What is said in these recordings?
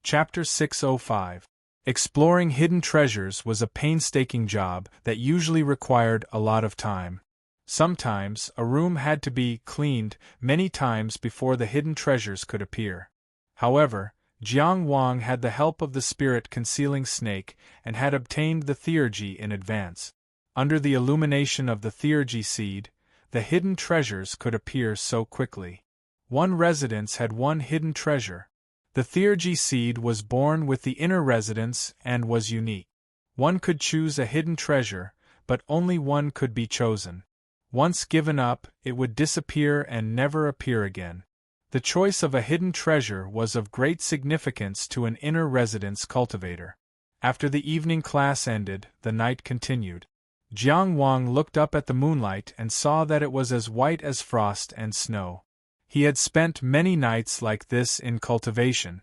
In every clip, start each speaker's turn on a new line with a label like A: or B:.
A: Chapter 605. Exploring hidden treasures was a painstaking job that usually required a lot of time. Sometimes, a room had to be cleaned many times before the hidden treasures could appear. However, Jiang Wang had the help of the spirit concealing snake and had obtained the theurgy in advance. Under the illumination of the theurgy seed, the hidden treasures could appear so quickly. One residence had one hidden treasure. The theurgy seed was born with the inner residence and was unique. One could choose a hidden treasure, but only one could be chosen. Once given up, it would disappear and never appear again. The choice of a hidden treasure was of great significance to an inner residence cultivator. After the evening class ended, the night continued. Jiang Wang looked up at the moonlight and saw that it was as white as frost and snow. He had spent many nights like this in cultivation.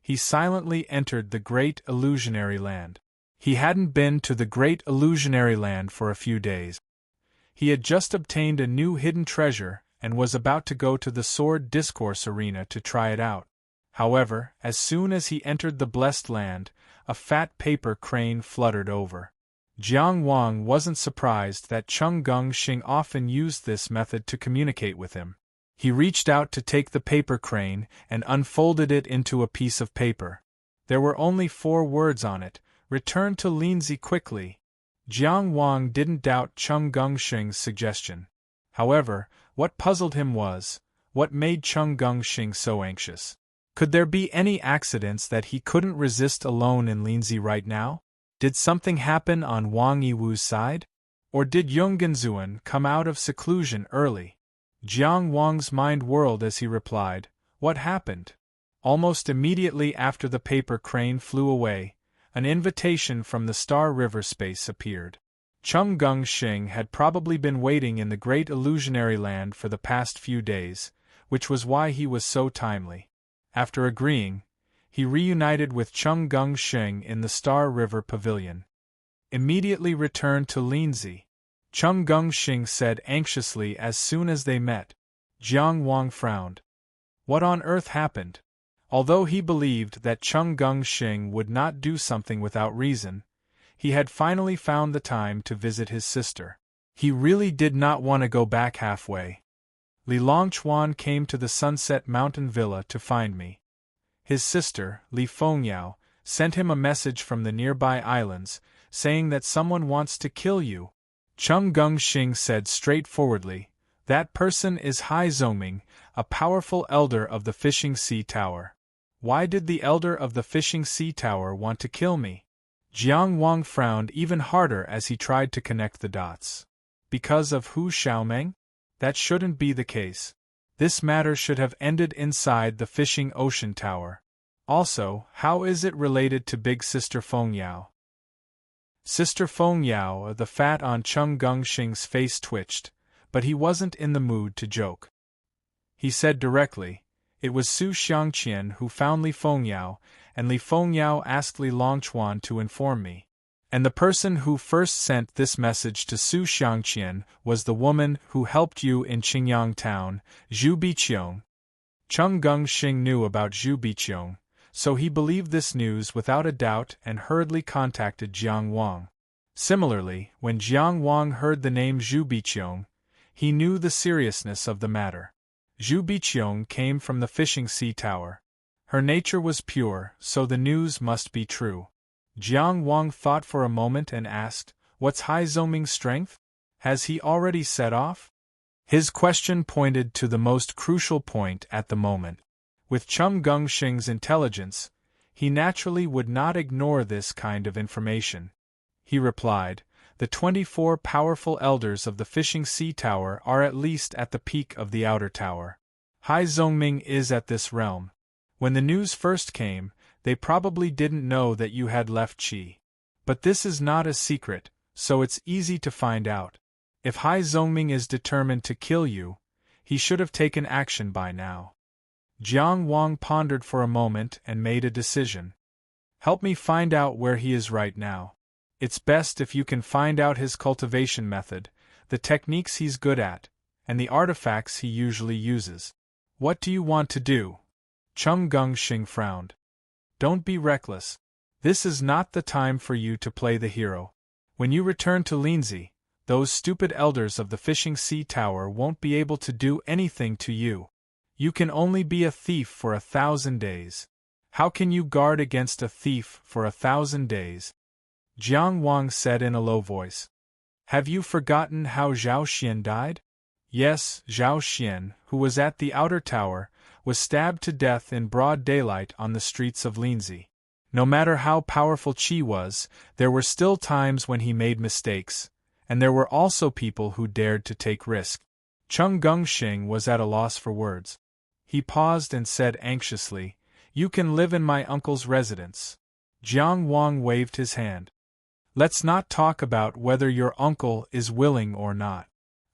A: He silently entered the great illusionary land. He hadn't been to the great illusionary land for a few days. He had just obtained a new hidden treasure and was about to go to the sword discourse arena to try it out. However, as soon as he entered the blessed land, a fat paper crane fluttered over. Jiang Wang wasn't surprised that Chung Gung Xing often used this method to communicate with him. He reached out to take the paper crane and unfolded it into a piece of paper. There were only 4 words on it: "Return to Linzi quickly." Jiang Wang didn't doubt Chung Gung Xing's suggestion. However, what puzzled him was, what made Chung Gung Xing so anxious? Could there be any accidents that he couldn't resist alone in Linzi right now? Did something happen on Wang Yiwu's side? Or did Yonggenzuan come out of seclusion early? Jiang Wang's mind whirled as he replied, "What happened?" Almost immediately after the paper crane flew away, an invitation from the Star River space appeared. Chung Gung Xing had probably been waiting in the great illusionary land for the past few days, which was why he was so timely. After agreeing, he reunited with Chung Gung Xing in the Star River Pavilion. "Immediately return to Linzi," Chung Gung Xing said anxiously as soon as they met. Jiang Wang frowned. What on earth happened? Although he believed that Chung Gung Xing would not do something without reason, he had finally found the time to visit his sister. He really did not want to go back halfway. Li Longchuan came to the Sunset Mountain Villa to find me. His sister, Li Fengyao, sent him a message from the nearby islands, saying that someone wants to kill you. Chung Gung Xing said straightforwardly, "That person is Hai Zongming, a powerful elder of the Fishing Sea Tower." Why did the elder of the Fishing Sea Tower want to kill me? Jiang Wang frowned even harder as he tried to connect the dots. Because of Hu Xiaomeng? That shouldn't be the case. This matter should have ended inside the Fishing Ocean Tower. Also, how is it related to Big Sister Fengyao? Sister Fengyao, the fat on Chung Gung Xing's face twitched, but he wasn't in the mood to joke. He said directly, "It was Su Xiangqian who found Li Fengyao, and Li Fengyao asked Li Longchuan to inform me. And the person who first sent this message to Su Xiangqian was the woman who helped you in Qingyang town, Zhu Biqiong." Chung Gung Xing knew about Zhu Biqiong, so he believed this news without a doubt and hurriedly contacted Jiang Wang. Similarly, when Jiang Wang heard the name Zhu Biqiong, he knew the seriousness of the matter. Zhu Biqiong came from the Fishing Sea Tower. Her nature was pure, so the news must be true. Jiang Wang thought for a moment and asked, "What's Hai Zongming's strength? Has he already set off?" His question pointed to the most crucial point at the moment. With Chung Gung Xing's intelligence, he naturally would not ignore this kind of information. He replied, "The 24 powerful elders of the Fishing Sea Tower are at least at the peak of the outer tower. Hai Zongming is at this realm. When the news first came, they probably didn't know that you had left Qi. But this is not a secret, so it's easy to find out. If Hai Zongming is determined to kill you, he should have taken action by now." Jiang Wang pondered for a moment and made a decision. "Help me find out where he is right now. It's best if you can find out his cultivation method, the techniques he's good at, and the artifacts he usually uses." "What do you want to do?" Chung Gung Xing frowned. Don't be reckless. This is not the time for you to play the hero. When you return to Lindsay, those stupid elders of the Fishing Sea Tower won't be able to do anything to you. You can only be a thief for 1,000 days. How can you guard against a thief for 1,000 days? Jiang Wang said in a low voice. Have you forgotten how Zhao Xian died? Yes, Zhao Xian, who was at the outer tower, was stabbed to death in broad daylight on the streets of Lindsay. No matter how powerful Qi was, there were still times when he made mistakes, and there were also people who dared to take risks. Chung Gongxing was at a loss for words. He paused and said anxiously, You can live in my uncle's residence. Jiang Wang waved his hand. Let's not talk about whether your uncle is willing or not.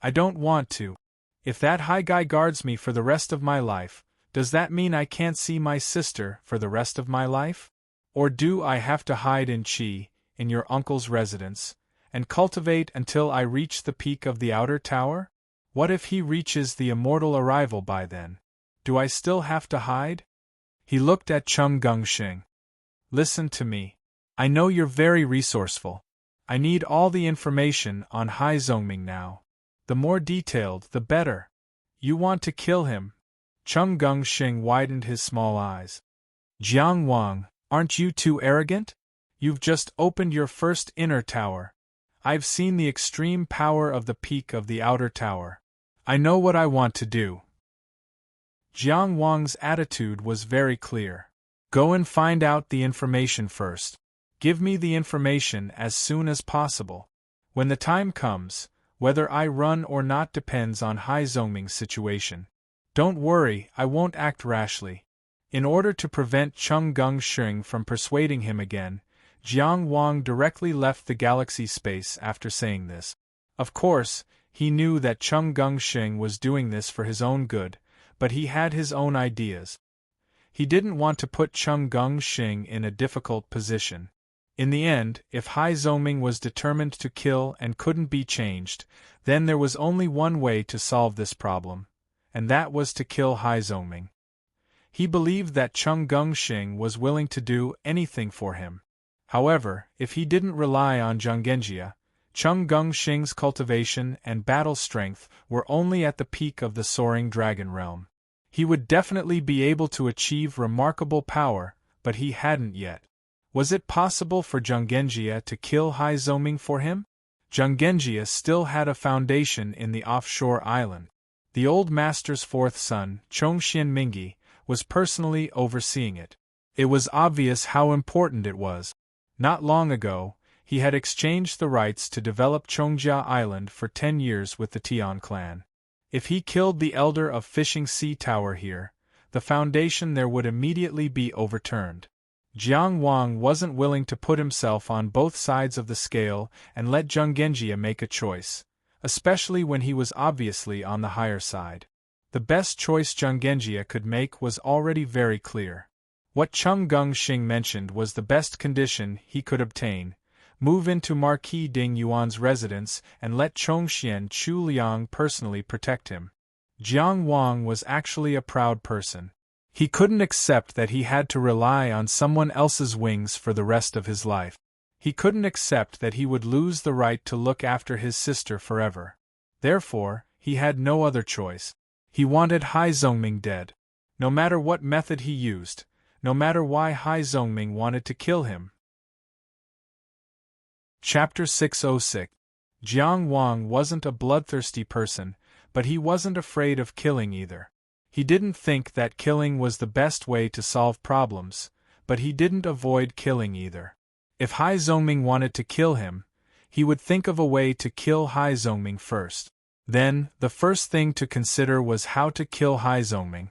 A: I don't want to. If that high guy guards me for the rest of my life, does that mean I can't see my sister for the rest of my life? Or do I have to hide in Qi, in your uncle's residence, and cultivate until I reach the peak of the outer tower? What if he reaches the immortal arrival by then? Do I still have to hide? He looked at Chung Gongxing. Listen to me. I know you're very resourceful. I need all the information on Hai Zongming now. The more detailed, the better. You want to kill him? Chung Gongxing widened his small eyes. Jiang Wang, aren't you too arrogant? You've just opened your first inner tower. I've seen the extreme power of the peak of the outer tower. I know what I want to do. Jiang Wang's attitude was very clear. Go and find out the information first. Give me the information as soon as possible. When the time comes, whether I run or not depends on Hai Zongming's situation. Don't worry, I won't act rashly. In order to prevent Chung Gongxing from persuading him again, Jiang Wang directly left the galaxy space after saying this. Of course, he knew that Chung Gongxing was doing this for his own good, but he had his own ideas. He didn't want to put Chung Gongxing in a difficult position. In the end, if Hai Zongming was determined to kill and couldn't be changed, then there was only one way to solve this problem, and that was to kill Hai Zongming. He believed that Chung Gongxing was willing to do anything for him. However, if he didn't rely on Zhanggenjia, Chung Gongxing's cultivation and battle strength were only at the peak of the soaring dragon realm. He would definitely be able to achieve remarkable power, but he hadn't yet. Was it possible for Zhanggenjia to kill Hai Zongming for him? Zhanggenjia still had a foundation in the offshore island. The old master's fourth son, Chongxian Mingi, was personally overseeing it. It was obvious how important it was. Not long ago, he had exchanged the rights to develop Chongjia Island for 10 years with the Tian clan. If he killed the elder of Fishing Sea Tower here, the foundation there would immediately be overturned. Jiang Wang wasn't willing to put himself on both sides of the scale and let Zhanggenjia make a choice, especially when he was obviously on the higher side. The best choice Zhanggenjia could make was already very clear. What Chung Gongxing mentioned was the best condition he could obtain: move into Marquis Ding Yuan's residence and let Chongxian Chu Liang personally protect him. Jiang Wang was actually a proud person. He couldn't accept that he had to rely on someone else's wings for the rest of his life. He couldn't accept that he would lose the right to look after his sister forever. Therefore, he had no other choice. He wanted Hai Zongming dead. No matter what method he used, no matter why Hai Zongming wanted to kill him. Chapter 606. Jiang Wang wasn't a bloodthirsty person, but he wasn't afraid of killing either. He didn't think that killing was the best way to solve problems, but he didn't avoid killing either. If Hai Zongming wanted to kill him, he would think of a way to kill Hai Zongming first. Then, the first thing to consider was how to kill Hai Zongming.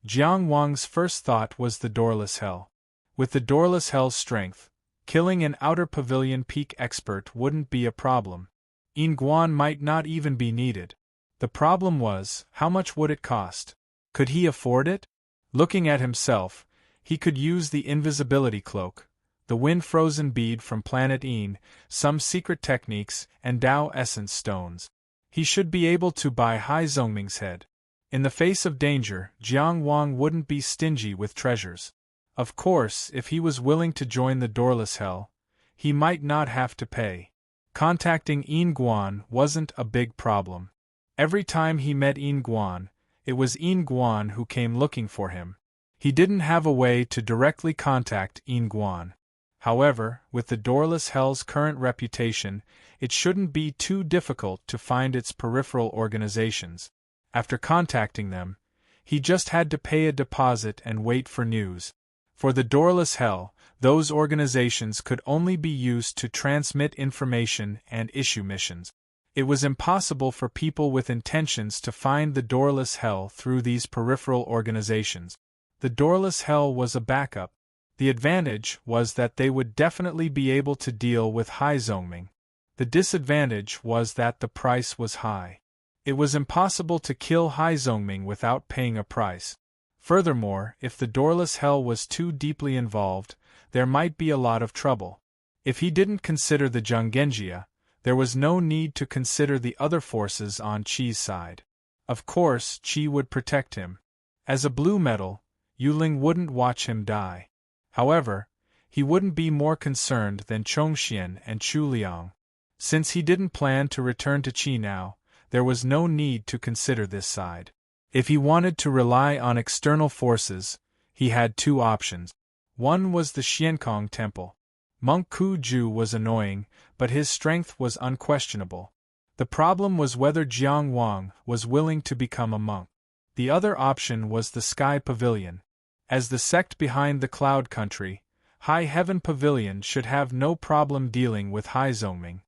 A: Jiang Wang's first thought was the doorless hell. With the doorless hell's strength, killing an outer pavilion peak expert wouldn't be a problem. Yinguan might not even be needed. The problem was, how much would it cost? Could he afford it? Looking at himself, he could use the invisibility cloak, the wind-frozen bead from planet Yin, some secret techniques, and Tao essence stones. He should be able to buy Hai Zongming's head. In the face of danger, Jiang Wang wouldn't be stingy with treasures. Of course, if he was willing to join the doorless hell, he might not have to pay. Contacting Yin Guan wasn't a big problem. Every time he met Yin Guan, it was Yin Guan who came looking for him. He didn't have a way to directly contact Yin Guan. However, with the doorless hell's current reputation, it shouldn't be too difficult to find its peripheral organizations. After contacting them, he just had to pay a deposit and wait for news. For the doorless hell, those organizations could only be used to transmit information and issue missions. It was impossible for people with intentions to find the doorless hell through these peripheral organizations. The doorless hell was a backup. The advantage was that they would definitely be able to deal with Hai Zongming. The disadvantage was that the price was high. It was impossible to kill Hai Zongming without paying a price. Furthermore, if the doorless hell was too deeply involved, there might be a lot of trouble. If he didn't consider the Zhonggenjia, there was no need to consider the other forces on Qi's side. Of course, Qi would protect him. As a blue metal, Yuling wouldn't watch him die. However, he wouldn't be more concerned than Chongxian and Chu Liang. Since he didn't plan to return to Qi now, there was no need to consider this side. If he wanted to rely on external forces, he had two options. One was the Xiankong Temple. Monk Ku Ju was annoying, but his strength was unquestionable. The problem was whether Jiang Wang was willing to become a monk. The other option was the Sky Pavilion. As the sect behind the Cloud Country, High Heaven Pavilion should have no problem dealing with Hai Zongming.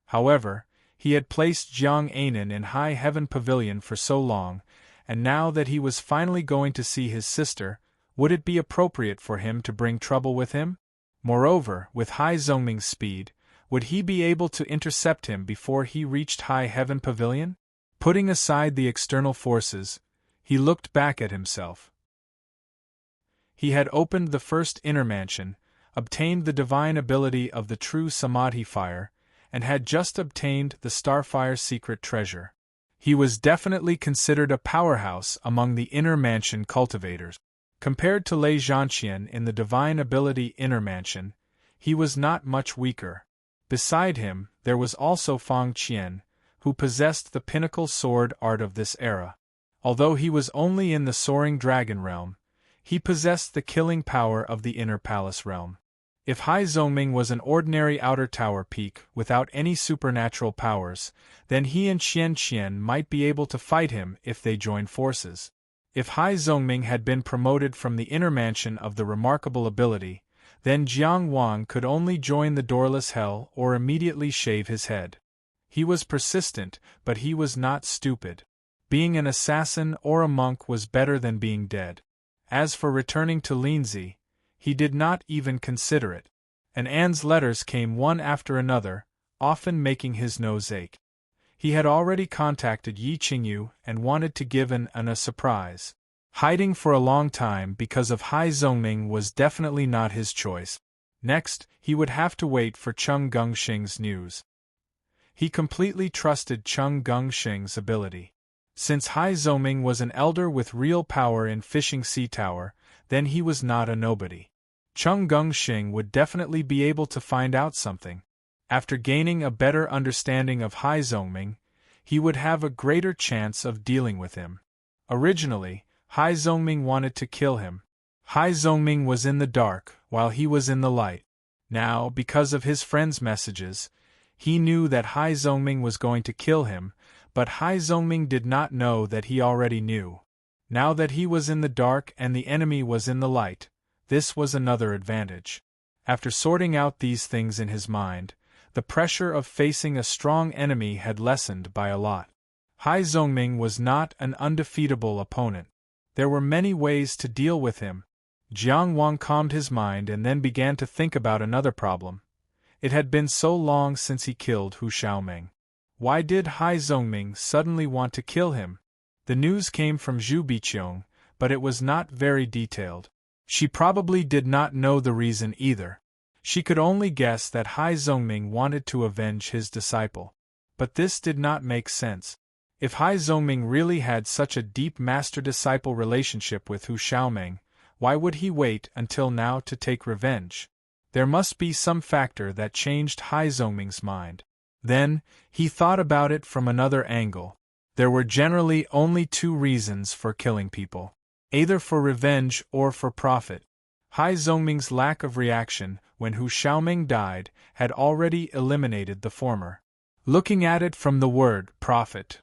A: However, he had placed Jiang Anan in High Heaven Pavilion for so long, and now that he was finally going to see his sister, would it be appropriate for him to bring trouble with him? Moreover, with Hai Zongming's speed, would he be able to intercept him before he reached High Heaven Pavilion? Putting aside the external forces, he looked back at himself. He had opened the first inner mansion, obtained the divine ability of the true Samadhi fire, and had just obtained the Starfire secret treasure. He was definitely considered a powerhouse among the inner mansion cultivators. Compared to Lei Zhanqian in the divine ability inner mansion, he was not much weaker. Beside him, there was also Fang Qian, who possessed the pinnacle sword art of this era. Although he was only in the soaring dragon realm, he possessed the killing power of the inner palace realm. If Hai Zongming was an ordinary outer tower peak without any supernatural powers, then he and Qian Qian might be able to fight him if they joined forces. If Hai Zongming had been promoted from the inner mansion of the remarkable ability, then Jiang Wang could only join the doorless hell or immediately shave his head. He was persistent, but he was not stupid. Being an assassin or a monk was better than being dead. As for returning to Linzi, he did not even consider it. And Anne's letters came one after another, often making his nose ache. He had already contacted Yi Qingyu and wanted to give An a surprise. Hiding for a long time because of Hai Zongming was definitely not his choice. Next, he would have to wait for Cheng Gengxing's news. He completely trusted Cheng Gengxing's ability. Since Hai Zongming was an elder with real power in Fishing Sea Tower, then he was not a nobody. Cheng Gengxing would definitely be able to find out something. After gaining a better understanding of Hai Zongming, he would have a greater chance of dealing with him. Originally, Hai Zongming wanted to kill him. Hai Zongming was in the dark, while he was in the light. Now, because of his friend's messages, he knew that Hai Zongming was going to kill him, but Hai Zongming did not know that he already knew. Now that he was in the dark and the enemy was in the light, this was another advantage. After sorting out these things in his mind, the pressure of facing a strong enemy had lessened by a lot. Hai Zongming was not an undefeatable opponent. There were many ways to deal with him. Jiang Wang calmed his mind and then began to think about another problem. It had been so long since he killed Hu Xiaoming. Why did Hai Zongming suddenly want to kill him? The news came from Zhu Biqiong, but it was not very detailed. She probably did not know the reason either. She could only guess that Hai Zongming wanted to avenge his disciple. But this did not make sense. If Hai Zongming really had such a deep master-disciple relationship with Hu Xiaoming, Why would he wait until now to take revenge? There must be some factor that changed Hai Zongming's mind. Then, he thought about it from another angle. There were generally only two reasons for killing people. Either for revenge or for profit. Hai Zongming's lack of reaction when Hu Xiaoming died had already eliminated the former. Looking at it from the word profit.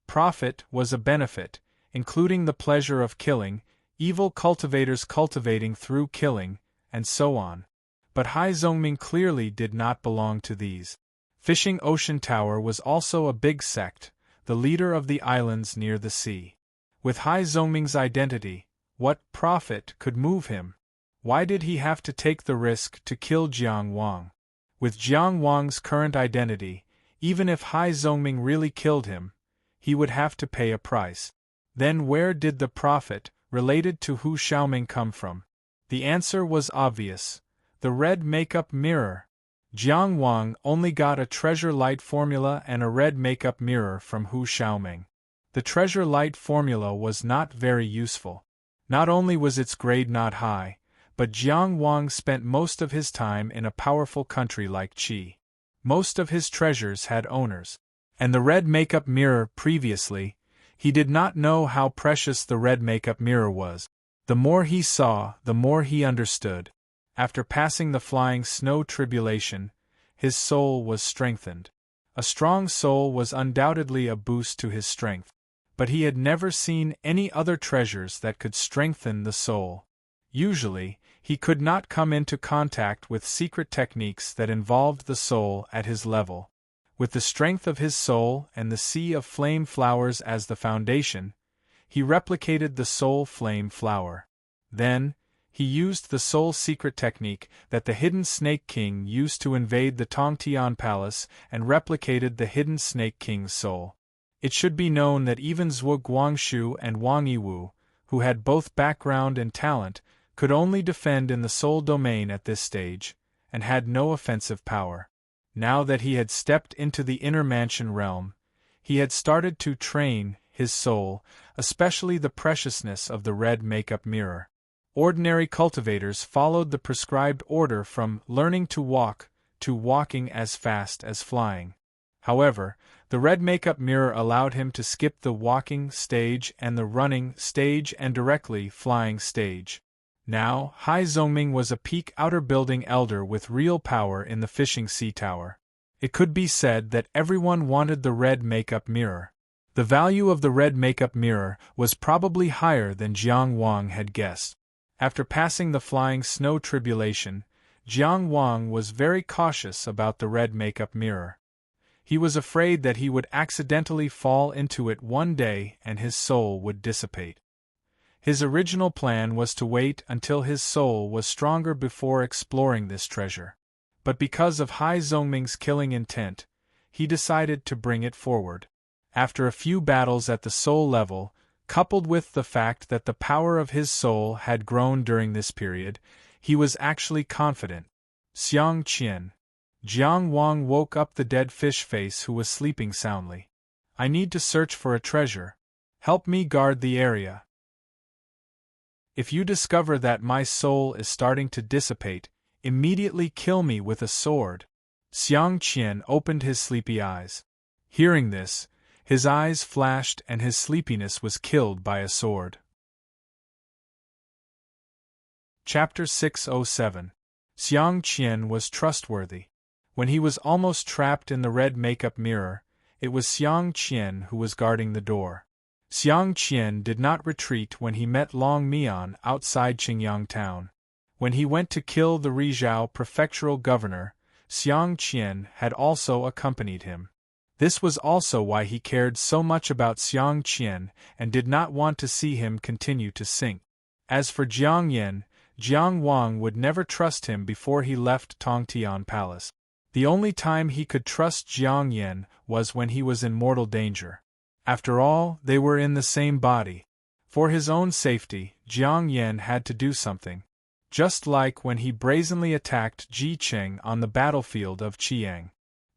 A: Profit was a benefit, including the pleasure of killing, evil cultivators cultivating through killing, and so on. But Hai Zongming clearly did not belong to these. Fishing Ocean Tower was also a big sect, the leader of the islands near the sea. With Hai Zongming's identity, what profit could move him? Why did he have to take the risk to kill Jiang Wang? With Jiang Wang's current identity, even if Hai Zongming really killed him, he would have to pay a price. Then where did the profit related to Hu Xiaoming come from? The answer was obvious. The red makeup mirror. Jiang Wang only got a treasure light formula and a red makeup mirror from Hu Xiaoming. The treasure light formula was not very useful. Not only was its grade not high, but Jiang Wang spent most of his time in a powerful country like Qi. Most of his treasures had owners. And the red makeup mirror previously, he did not know how precious the red makeup mirror was. The more he saw, the more he understood. After passing the flying snow tribulation, his soul was strengthened. A strong soul was undoubtedly a boost to his strength. But he had never seen any other treasures that could strengthen the soul. Usually, he could not come into contact with secret techniques that involved the soul at his level. With the strength of his soul and the sea of flame flowers as the foundation, he replicated the soul flame flower. Then, he used the soul secret technique that the hidden Snake King used to invade the Tongtian Palace and replicated the hidden Snake King's soul. It should be known that even Zhuo Guangshu and Wang Yiwu, who had both background and talent, could only defend in the soul domain at this stage, and had no offensive power. Now that he had stepped into the inner mansion realm, he had started to train his soul, especially the preciousness of the red makeup mirror. Ordinary cultivators followed the prescribed order from learning to walk to walking as fast as flying. However, the red makeup mirror allowed him to skip the walking stage and the running stage and directly flying stage. Now, Hai Zongming was a peak outer building elder with real power in the fishing sea tower. It could be said that everyone wanted the red makeup mirror. The value of the red makeup mirror was probably higher than Jiang Wang had guessed. After passing the flying snow tribulation, Jiang Wang was very cautious about the red makeup mirror. He was afraid that he would accidentally fall into it one day and his soul would dissipate. His original plan was to wait until his soul was stronger before exploring this treasure. But because of Hai Zongming's killing intent, he decided to bring it forward. After a few battles at the soul level, coupled with the fact that the power of his soul had grown during this period, he was actually confident. Xiang Qian. Jiang Wang woke up the dead fish face who was sleeping soundly. I need to search for a treasure. Help me guard the area. If you discover that my soul is starting to dissipate, immediately kill me with a sword. Xiang Qian opened his sleepy eyes. Hearing this, his eyes flashed and his sleepiness was killed by a sword. Chapter 607. Xiang Qian was trustworthy. When he was almost trapped in the red makeup mirror, it was Xiang Qian who was guarding the door. Xiang Qian did not retreat when he met Long Mian outside Qingyang town. When he went to kill the Rizhao prefectural governor, Xiang Qian had also accompanied him. This was also why he cared so much about Xiang Qian and did not want to see him continue to sink. As for Jiang Yan, Jiang Wang would never trust him before he left Tongtian Palace. The only time he could trust Jiang Yan was when he was in mortal danger. After all, they were in the same body. For his own safety, Jiang Yan had to do something. Just like when he brazenly attacked Ji Cheng on the battlefield of Qiang.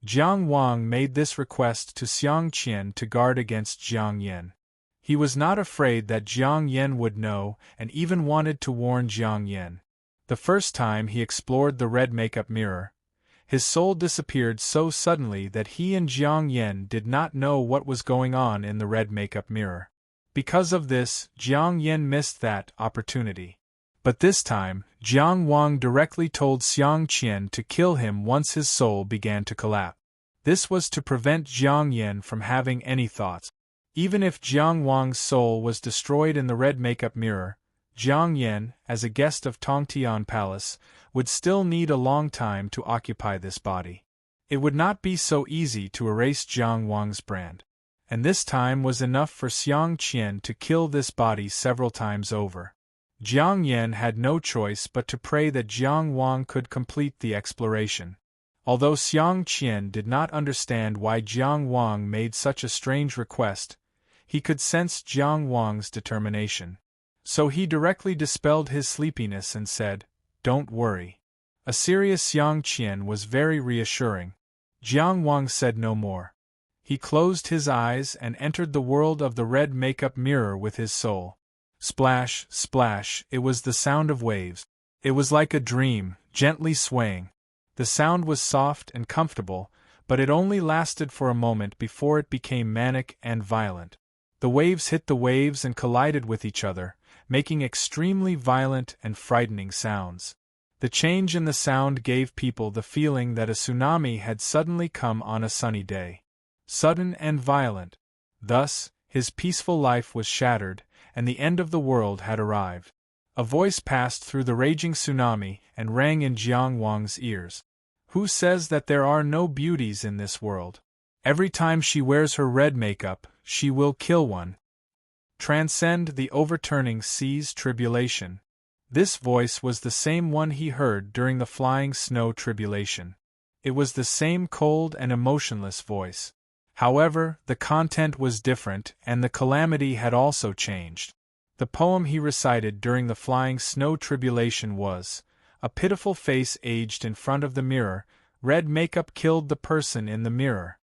A: Jiang Wang made this request to Xiang Qian to guard against Jiang Yan. He was not afraid that Jiang Yen would know and even wanted to warn Jiang Yen. The first time he explored the red makeup mirror, his soul disappeared so suddenly that he and Jiang Yen did not know what was going on in the red makeup mirror. Because of this, Jiang Yen missed that opportunity. But this time, Jiang Wang directly told Xiang Qian to kill him once his soul began to collapse. This was to prevent Jiang Yen from having any thoughts. Even if Jiang Wang's soul was destroyed in the red makeup mirror, Jiang Yen, as a guest of Tongtian Palace, would still need a long time to occupy this body. It would not be so easy to erase Jiang Wang's brand. And this time was enough for Xiang Qian to kill this body several times over. Jiang Yen had no choice but to pray that Jiang Wang could complete the exploration. Although Xiang Qian did not understand why Jiang Wang made such a strange request, he could sense Jiang Wang's determination. So he directly dispelled his sleepiness and said, "Don't worry." A serious Xiang Qian was very reassuring. Jiang Wang said no more. He closed his eyes and entered the world of the red makeup mirror with his soul. Splash, splash, it was the sound of waves. It was like a dream, gently swaying. The sound was soft and comfortable, but it only lasted for a moment before it became manic and violent. The waves hit the waves and collided with each other, making extremely violent and frightening sounds. The change in the sound gave people the feeling that a tsunami had suddenly come on a sunny day. Sudden and violent. Thus, his peaceful life was shattered, and the end of the world had arrived. A voice passed through the raging tsunami and rang in Jiang Wang's ears. Who says that there are no beauties in this world? Every time she wears her red makeup, she will kill one. Transcend the overturning seas tribulation. This voice was the same one he heard during the flying snow tribulation. It was the same cold and emotionless voice. However, the content was different and the calamity had also changed. The poem he recited during the flying snow tribulation was, "A pitiful face aged in front of the mirror, red makeup killed the person in the mirror."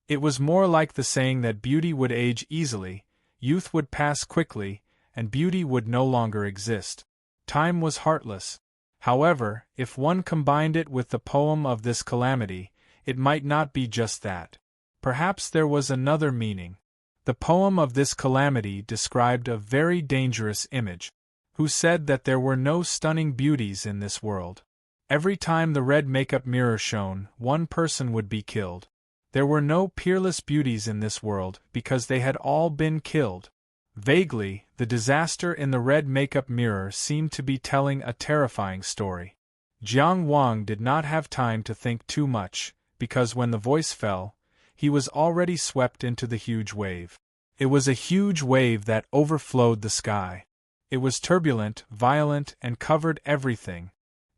A: It was more like the saying that beauty would age easily, youth would pass quickly, and beauty would no longer exist. Time was heartless. However, if one combined it with the poem of this calamity, it might not be just that. Perhaps there was another meaning. The poem of this calamity described a very dangerous image. Who said that there were no stunning beauties in this world? Every time the red makeup mirror shone, one person would be killed. There were no peerless beauties in this world because they had all been killed. Vaguely, the disaster in the red makeup mirror seemed to be telling a terrifying story. Jiang Wang did not have time to think too much, because when the voice fell, he was already swept into the huge wave. It was a huge wave that overflowed the sky. It was turbulent, violent, and covered everything.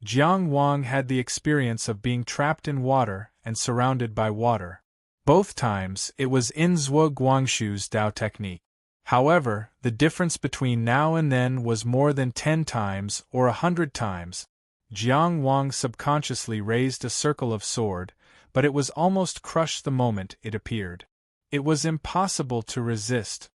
A: Jiang Wang had the experience of being trapped in water and surrounded by water. Both times, it was in Zhuo Guangshu's Dao technique. However, the difference between now and then was more than 10 times or 100 times. Jiang Wang subconsciously raised a circle of sword, but it was almost crushed the moment it appeared. It was impossible to resist.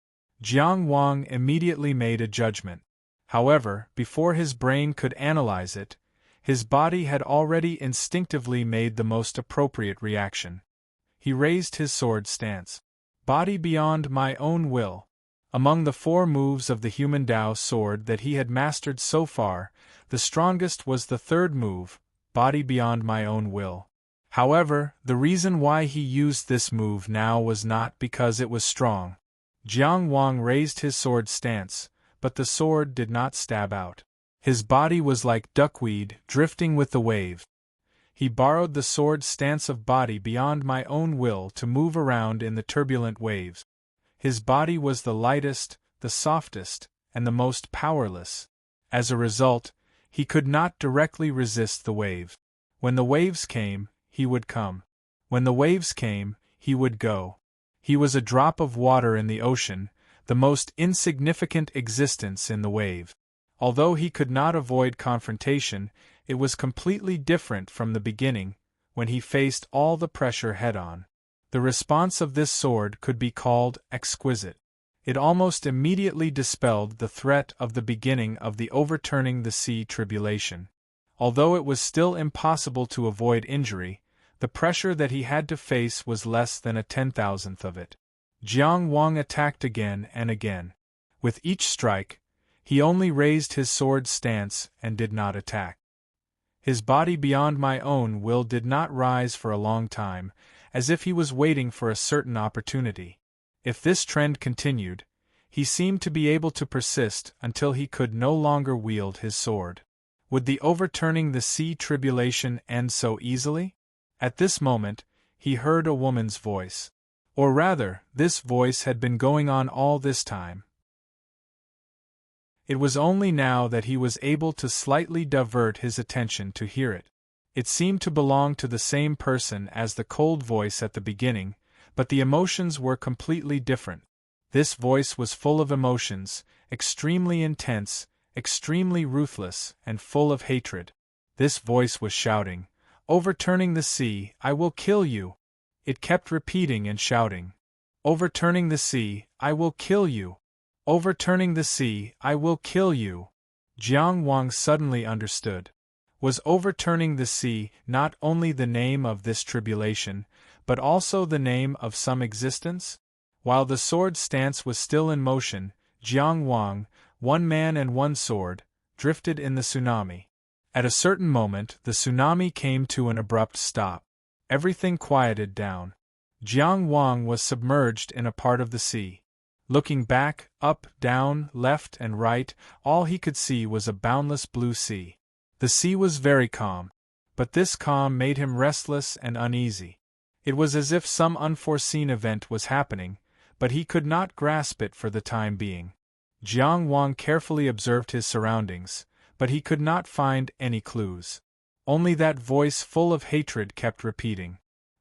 A: Jiang Wang immediately made a judgment. However, before his brain could analyze it, his body had already instinctively made the most appropriate reaction. He raised his sword stance. Body beyond my own will. Among the 4 moves of the human Dao sword that he had mastered so far, the strongest was the 3rd move, body beyond my own will. However, the reason why he used this move now was not because it was strong. Jiang Wang raised his sword stance, but the sword did not stab out. His body was like duckweed drifting with the wave. He borrowed the sword stance of body beyond my own will to move around in the turbulent waves. His body was the lightest, the softest, and the most powerless. As a result, he could not directly resist the wave. When the waves came, he would come. When the waves came, he would go. He was a drop of water in the ocean, the most insignificant existence in the wave. Although he could not avoid confrontation, it was completely different from the beginning, when he faced all the pressure head-on. The response of this sword could be called exquisite. It almost immediately dispelled the threat of the beginning of the overturning the sea tribulation. Although it was still impossible to avoid injury, the pressure that he had to face was less than a 10,000th of it. Jiang Wang attacked again and again. With each strike, he only raised his sword stance and did not attack. His body beyond my own will did not rise for a long time, as if he was waiting for a certain opportunity. If this trend continued, he seemed to be able to persist until he could no longer wield his sword. Would the overturning the sea tribulation end so easily? At this moment, he heard a woman's voice. Or rather, this voice had been going on all this time. It was only now that he was able to slightly divert his attention to hear it. It seemed to belong to the same person as the cold voice at the beginning, but the emotions were completely different. This voice was full of emotions, extremely intense, extremely ruthless, and full of hatred. This voice was shouting, "Overturning the sea, I will kill you!" It kept repeating and shouting, "Overturning the sea, I will kill you! Overturning the sea, I will kill you!" Jiang Wang suddenly understood. Was overturning the sea not only the name of this tribulation, but also the name of some existence? While the sword stance was still in motion, Jiang Wang, one man and one sword, drifted in the tsunami. At a certain moment, the tsunami came to an abrupt stop. Everything quieted down. Jiang Wang was submerged in a part of the sea. Looking back, up, down, left, and right, all he could see was a boundless blue sea. The sea was very calm, but this calm made him restless and uneasy. It was as if some unforeseen event was happening, but he could not grasp it for the time being. Jiang Wang carefully observed his surroundings, but he could not find any clues. Only that voice full of hatred kept repeating.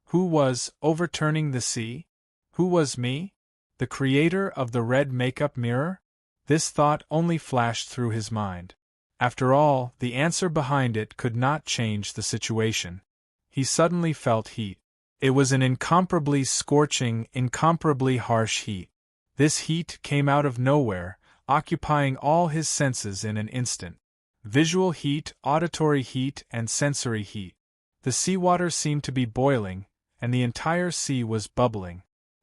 A: Who was overturning the sea? Who was me? The creator of the red makeup mirror? This thought only flashed through his mind. After all, the answer behind it could not change the situation. He suddenly felt heat. It was an incomparably scorching, incomparably harsh heat. This heat came out of nowhere, occupying all his senses in an instant. Visual heat, auditory heat, and sensory heat. The seawater seemed to be boiling, and the entire sea was bubbling.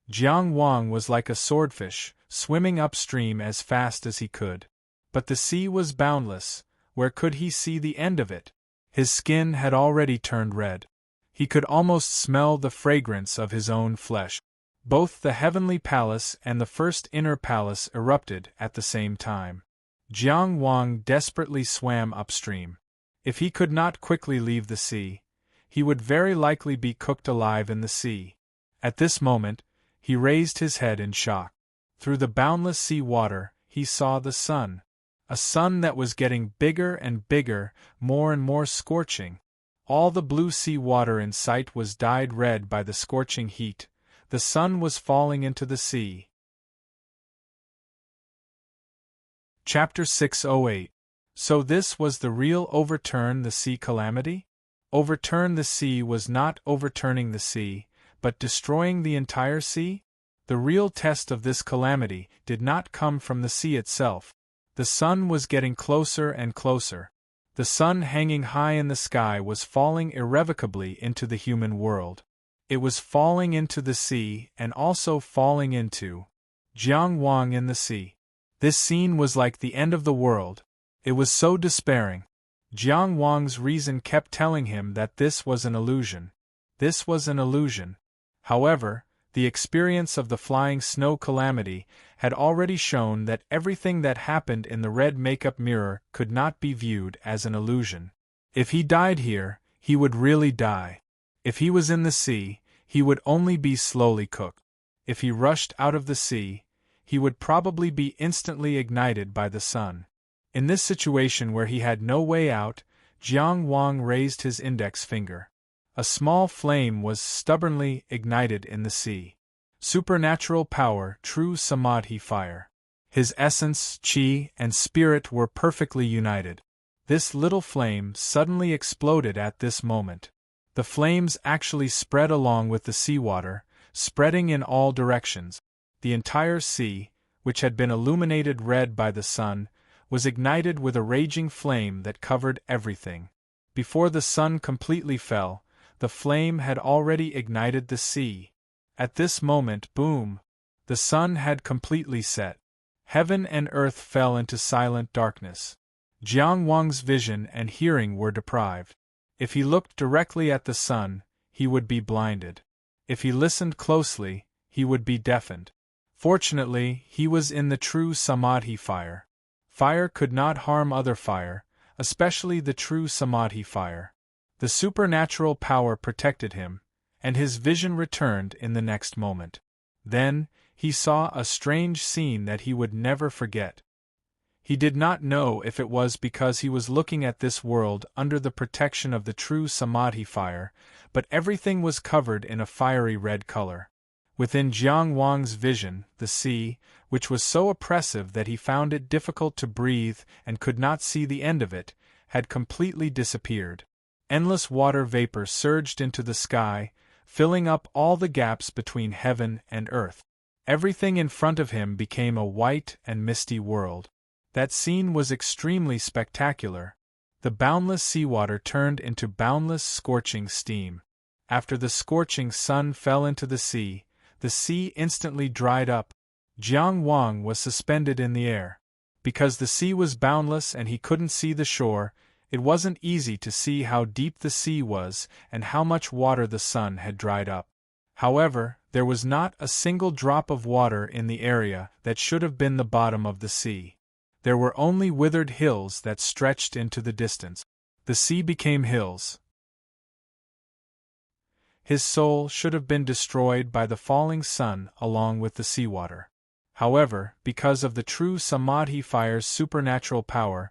A: Jiang Wang was like a swordfish, swimming upstream as fast as he could. But the sea was boundless. Where could he see the end of it? His skin had already turned red. He could almost smell the fragrance of his own flesh. Both the heavenly palace and the first inner palace erupted at the same time. Jiang Wang desperately swam upstream. If he could not quickly leave the sea, he would very likely be cooked alive in the sea. At this moment, he raised his head in shock. Through the boundless sea water, he saw the sun. A sun that was getting bigger and bigger, more and more scorching. All the blue sea water in sight was dyed red by the scorching heat. The sun was falling into the sea. Chapter 608. So this was the real overturn the sea calamity? Overturn the sea was not overturning the sea, but destroying the entire sea? The real test of this calamity did not come from the sea itself. The sun was getting closer and closer. The sun hanging high in the sky was falling irrevocably into the human world. It was falling into the sea and also falling into Jiang Wang in the sea. This scene was like the end of the world. It was so despairing. Jiang Wang's reason kept telling him that this was an illusion. This was an illusion. However, the experience of the flying snow calamity had already shown that everything that happened in the red makeup mirror could not be viewed as an illusion. If he died here, he would really die. If he was in the sea, he would only be slowly cooked. If he rushed out of the sea, he would probably be instantly ignited by the sun. In this situation where he had no way out, Jiang Wang raised his index finger. A small flame was stubbornly ignited in the sea. Supernatural power, true samadhi fire. His essence, qi, and spirit were perfectly united. This little flame suddenly exploded at this moment. The flames actually spread along with the seawater, spreading in all directions. The entire sea, which had been illuminated red by the sun, was ignited with a raging flame that covered everything. Before the sun completely fell, the flame had already ignited the sea. At this moment, boom! The sun had completely set. Heaven and earth fell into silent darkness. Jiang Wang's vision and hearing were deprived. If he looked directly at the sun, he would be blinded. If he listened closely, he would be deafened. Fortunately, he was in the true samadhi fire. Fire could not harm other fire, especially the true samadhi fire. The supernatural power protected him, and his vision returned in the next moment. Then, he saw a strange scene that he would never forget. He did not know if it was because he was looking at this world under the protection of the true samadhi fire, but everything was covered in a fiery red color. Within Jiang Wang's vision, the sea, which was so oppressive that he found it difficult to breathe and could not see the end of it, had completely disappeared. Endless water vapor surged into the sky, filling up all the gaps between heaven and earth. Everything in front of him became a white and misty world. That scene was extremely spectacular. The boundless seawater turned into boundless scorching steam. After the scorching sun fell into the sea instantly dried up. Jiang Wang was suspended in the air. Because the sea was boundless and he couldn't see the shore, it wasn't easy to see how deep the sea was and how much water the sun had dried up. However, there was not a single drop of water in the area that should have been the bottom of the sea. There were only withered hills that stretched into the distance. The sea became hills. His soul should have been destroyed by the falling sun along with the seawater. However, because of the true samadhi fire's supernatural power,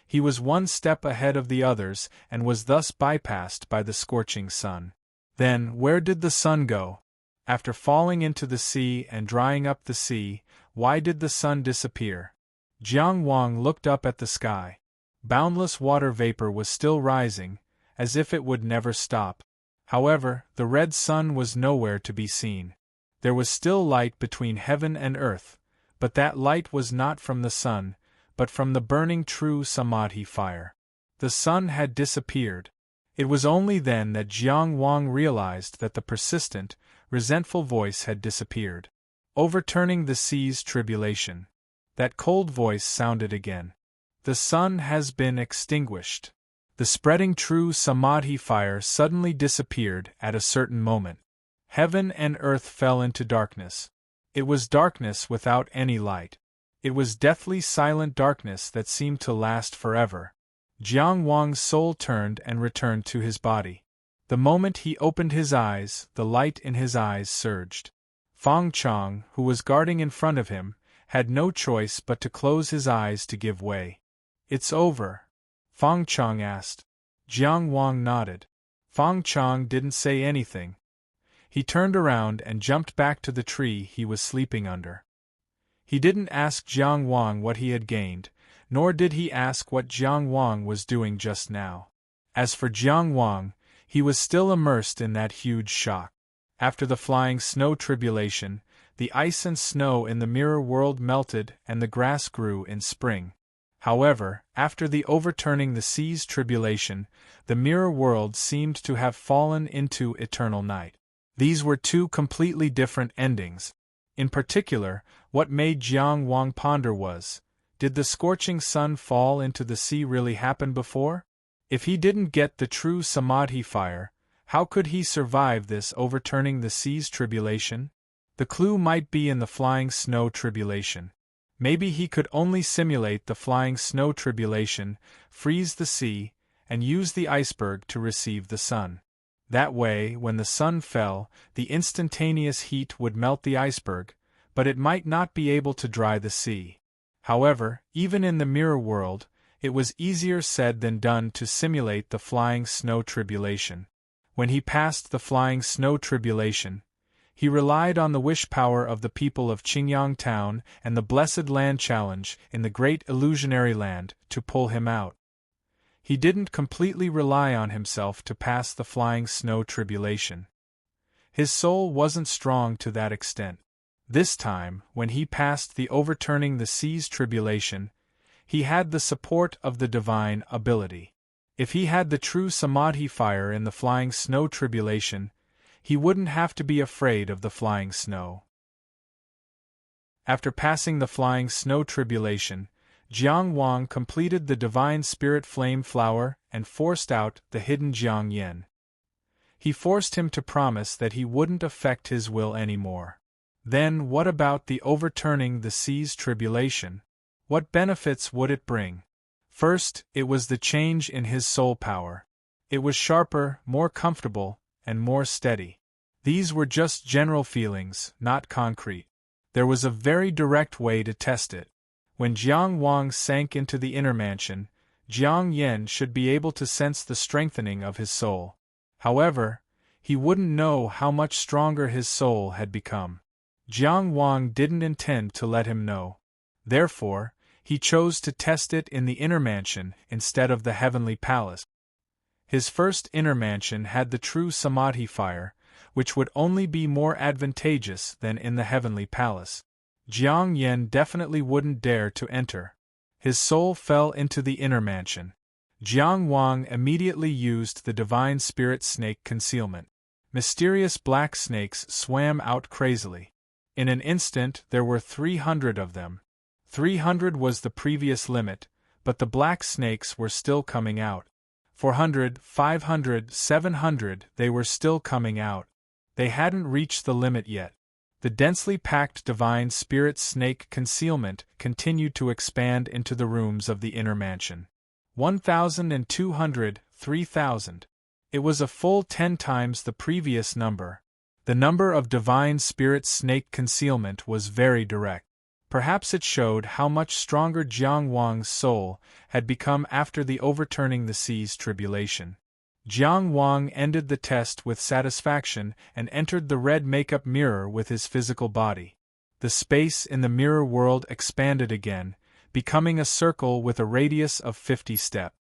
A: he was one step ahead of the others and was thus bypassed by the scorching sun. Then, where did the sun go? After falling into the sea and drying up the sea, why did the sun disappear? Jiang Wang looked up at the sky. Boundless water vapor was still rising, as if it would never stop. However, the red sun was nowhere to be seen. There was still light between heaven and earth, but that light was not from the sun, but from the burning true samadhi fire. The sun had disappeared. It was only then that Jiang Wang realized that the persistent, resentful voice had disappeared. Overturning the sea's tribulation. That cold voice sounded again. The sun has been extinguished. The spreading true samadhi fire suddenly disappeared at a certain moment. Heaven and earth fell into darkness. It was darkness without any light. It was deathly silent darkness that seemed to last forever. Jiang Wang's soul turned and returned to his body. The moment he opened his eyes, the light in his eyes surged. Fang Chong, who was guarding in front of him, had no choice but to close his eyes to give way. "It's over?" Fang Chong asked. Jiang Wang nodded. Fang Chong didn't say anything. He turned around and jumped back to the tree he was sleeping under. He didn't ask Jiang Wang what he had gained, nor did he ask what Jiang Wang was doing just now. As for Jiang Wang, he was still immersed in that huge shock. After the flying snow tribulation, the ice and snow in the mirror world melted and the grass grew in spring. However, after the overturning the sea's tribulation, the mirror world seemed to have fallen into eternal night. These were two completely different endings. In particular, what made Jiang Wang ponder was, did the scorching sun fall into the sea really happen before? If he didn't get the true samadhi fire, how could he survive this overturning the sea's tribulation? The clue might be in the flying snow tribulation. Maybe he could only simulate the flying snow tribulation, freeze the sea, and use the iceberg to receive the sun. That way, when the sun fell, the instantaneous heat would melt the iceberg, but it might not be able to dry the sea. However, even in the mirror world, it was easier said than done to simulate the flying snow tribulation. When he passed the flying snow tribulation, he relied on the wish power of the people of Qingyang Town and the Blessed Land Challenge in the Great Illusionary Land to pull him out. He didn't completely rely on himself to pass the flying snow tribulation. His soul wasn't strong to that extent. This time, when he passed the overturning the seas tribulation, he had the support of the divine ability. If he had the true samadhi fire in the flying snow tribulation, he wouldn't have to be afraid of the flying snow. After passing the flying snow tribulation, Jiang Wang completed the divine spirit flame flower and forced out the hidden Jiang Yen. He forced him to promise that he wouldn't affect his will anymore. Then what about the overturning the seas tribulation? What benefits would it bring? First, it was the change in his soul power. It was sharper, more comfortable, and more steady. These were just general feelings, not concrete. There was a very direct way to test it. When Jiang Wang sank into the inner mansion, Jiang Yen should be able to sense the strengthening of his soul. However, he wouldn't know how much stronger his soul had become. Jiang Wang didn't intend to let him know. Therefore, he chose to test it in the inner mansion instead of the heavenly palace. His first inner mansion had the true samadhi fire, which would only be more advantageous than in the heavenly palace. Jiang Yen definitely wouldn't dare to enter. His soul fell into the inner mansion. Jiang Wang immediately used the divine spirit snake concealment. Mysterious black snakes swam out crazily. In an instant there were 300 of them. 300 was the previous limit, but the black snakes were still coming out. 400, 500, 700, they were still coming out. They hadn't reached the limit yet. The densely packed divine spirit snake concealment continued to expand into the rooms of the inner mansion. 1,200, 3,000. It was a full 10 times the previous number. The number of divine spirit snake concealment was very direct. Perhaps it showed how much stronger Jiang Wang's soul had become after the overturning the seas tribulation. Jiang Wang ended the test with satisfaction and entered the red makeup mirror with his physical body. The space in the mirror world expanded again, becoming a circle with a radius of 50 steps.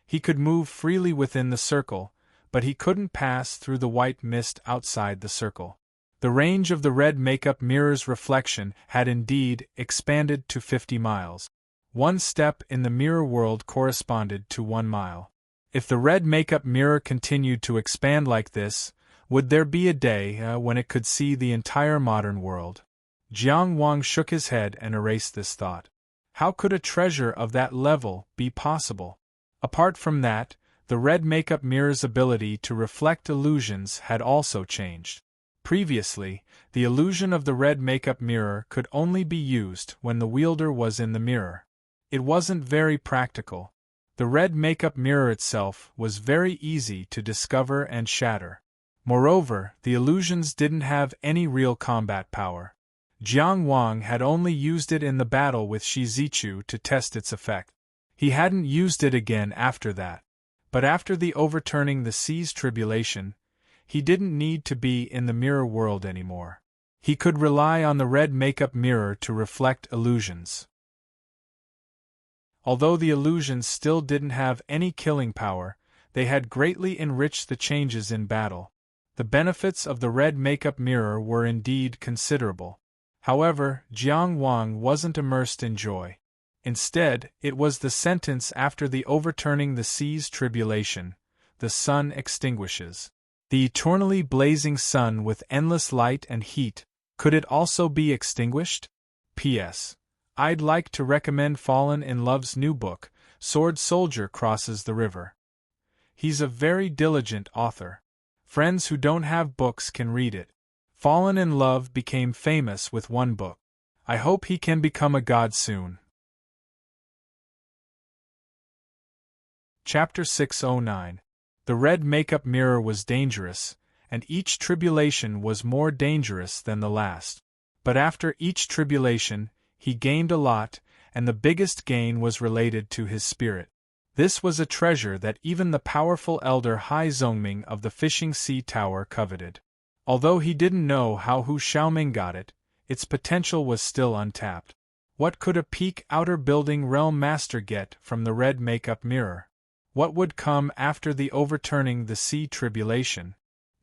A: He could move freely within the circle, but he couldn't pass through the white mist outside the circle. The range of the red makeup mirror's reflection had indeed expanded to 50 miles. 1 step in the mirror world corresponded to 1 mile. If the red makeup mirror continued to expand like this, would there be a day when it could see the entire modern world? Jiang Wang shook his head and erased this thought. How could a treasure of that level be possible? Apart from that, the red makeup mirror's ability to reflect illusions had also changed. Previously, the illusion of the red makeup mirror could only be used when the wielder was in the mirror. It wasn't very practical. The red makeup mirror itself was very easy to discover and shatter. Moreover, the illusions didn't have any real combat power. Jiang Wang had only used it in the battle with Shi Zichu to test its effect. He hadn't used it again after that. But after the overturning the seas tribulation, he didn't need to be in the mirror world anymore. He could rely on the red makeup mirror to reflect illusions. Although the illusions still didn't have any killing power, they had greatly enriched the changes in battle. The benefits of the red makeup mirror were indeed considerable. However, Jiang Wang wasn't immersed in joy. Instead, it was the sentence after the overturning the seas tribulation: the sun extinguishes. The eternally blazing sun with endless light and heat, could it also be extinguished? P.S. I'd like to recommend Fallen in Love's new book, Sword Soldier Crosses the River. He's a very diligent author. Friends who don't have books can read it. Fallen in Love became famous with 1 book. I hope he can become a god soon. Chapter 609. The red makeup mirror was dangerous, and each tribulation was more dangerous than the last. But after each tribulation, he gained a lot, and the biggest gain was related to his spirit. This was a treasure that even the powerful elder Hai Zongming of the Fishing Sea Tower coveted. Although he didn't know how Hu Xiaoming got it, its potential was still untapped. What could a peak outer building realm master get from the red makeup mirror? What would come after the overturning the sea tribulation?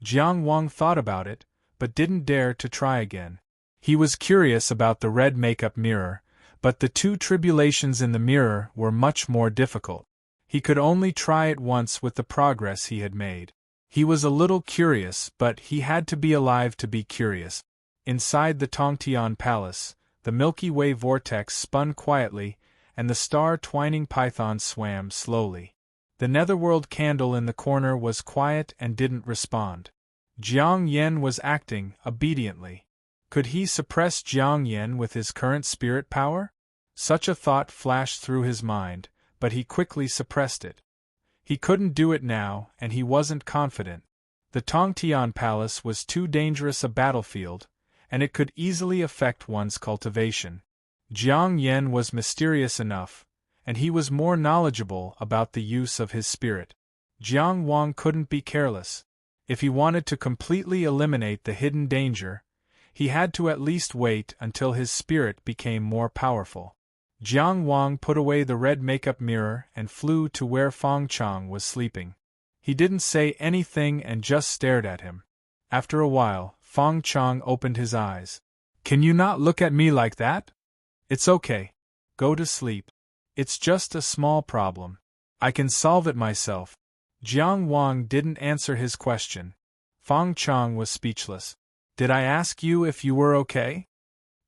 A: Jiang Wang thought about it, but didn't dare to try again. He was curious about the red makeup mirror, but the two tribulations in the mirror were much more difficult. He could only try it once with the progress he had made. He was a little curious, but he had to be alive to be curious. Inside the Tongtian Palace, the Milky Way vortex spun quietly, and the star-twining python swam slowly. The netherworld candle in the corner was quiet and didn't respond. Jiang Yen was acting obediently. Could he suppress Jiang Yen with his current spirit power? Such a thought flashed through his mind, but he quickly suppressed it. He couldn't do it now, and he wasn't confident. The Tongtian Palace was too dangerous a battlefield, and it could easily affect one's cultivation. Jiang Yen was mysterious enough, and he was more knowledgeable about the use of his spirit. Jiang Wang couldn't be careless. If he wanted to completely eliminate the hidden danger, he had to at least wait until his spirit became more powerful. Jiang Wang put away the red makeup mirror and flew to where Feng Chang was sleeping. He didn't say anything and just stared at him. After a while, Feng Chang opened his eyes. "Can you not look at me like that? It's okay. Go to sleep. It's just a small problem. I can solve it myself." Jiang Wang didn't answer his question. Feng Chang was speechless. "Did I ask you if you were okay?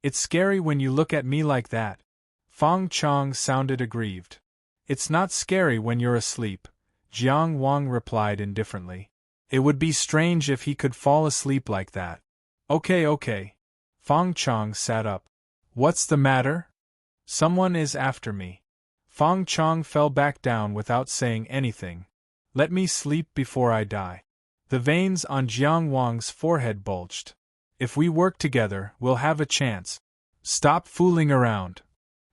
A: It's scary when you look at me like that." Feng Chang sounded aggrieved. "It's not scary when you're asleep," Jiang Wang replied indifferently. "It would be strange if he could fall asleep like that." Okay. Feng Chang sat up. "What's the matter?" "Someone is after me." Feng Chang fell back down without saying anything. "Let me sleep before I die." The veins on Jiang Wang's forehead bulged. "If we work together, we'll have a chance. Stop fooling around."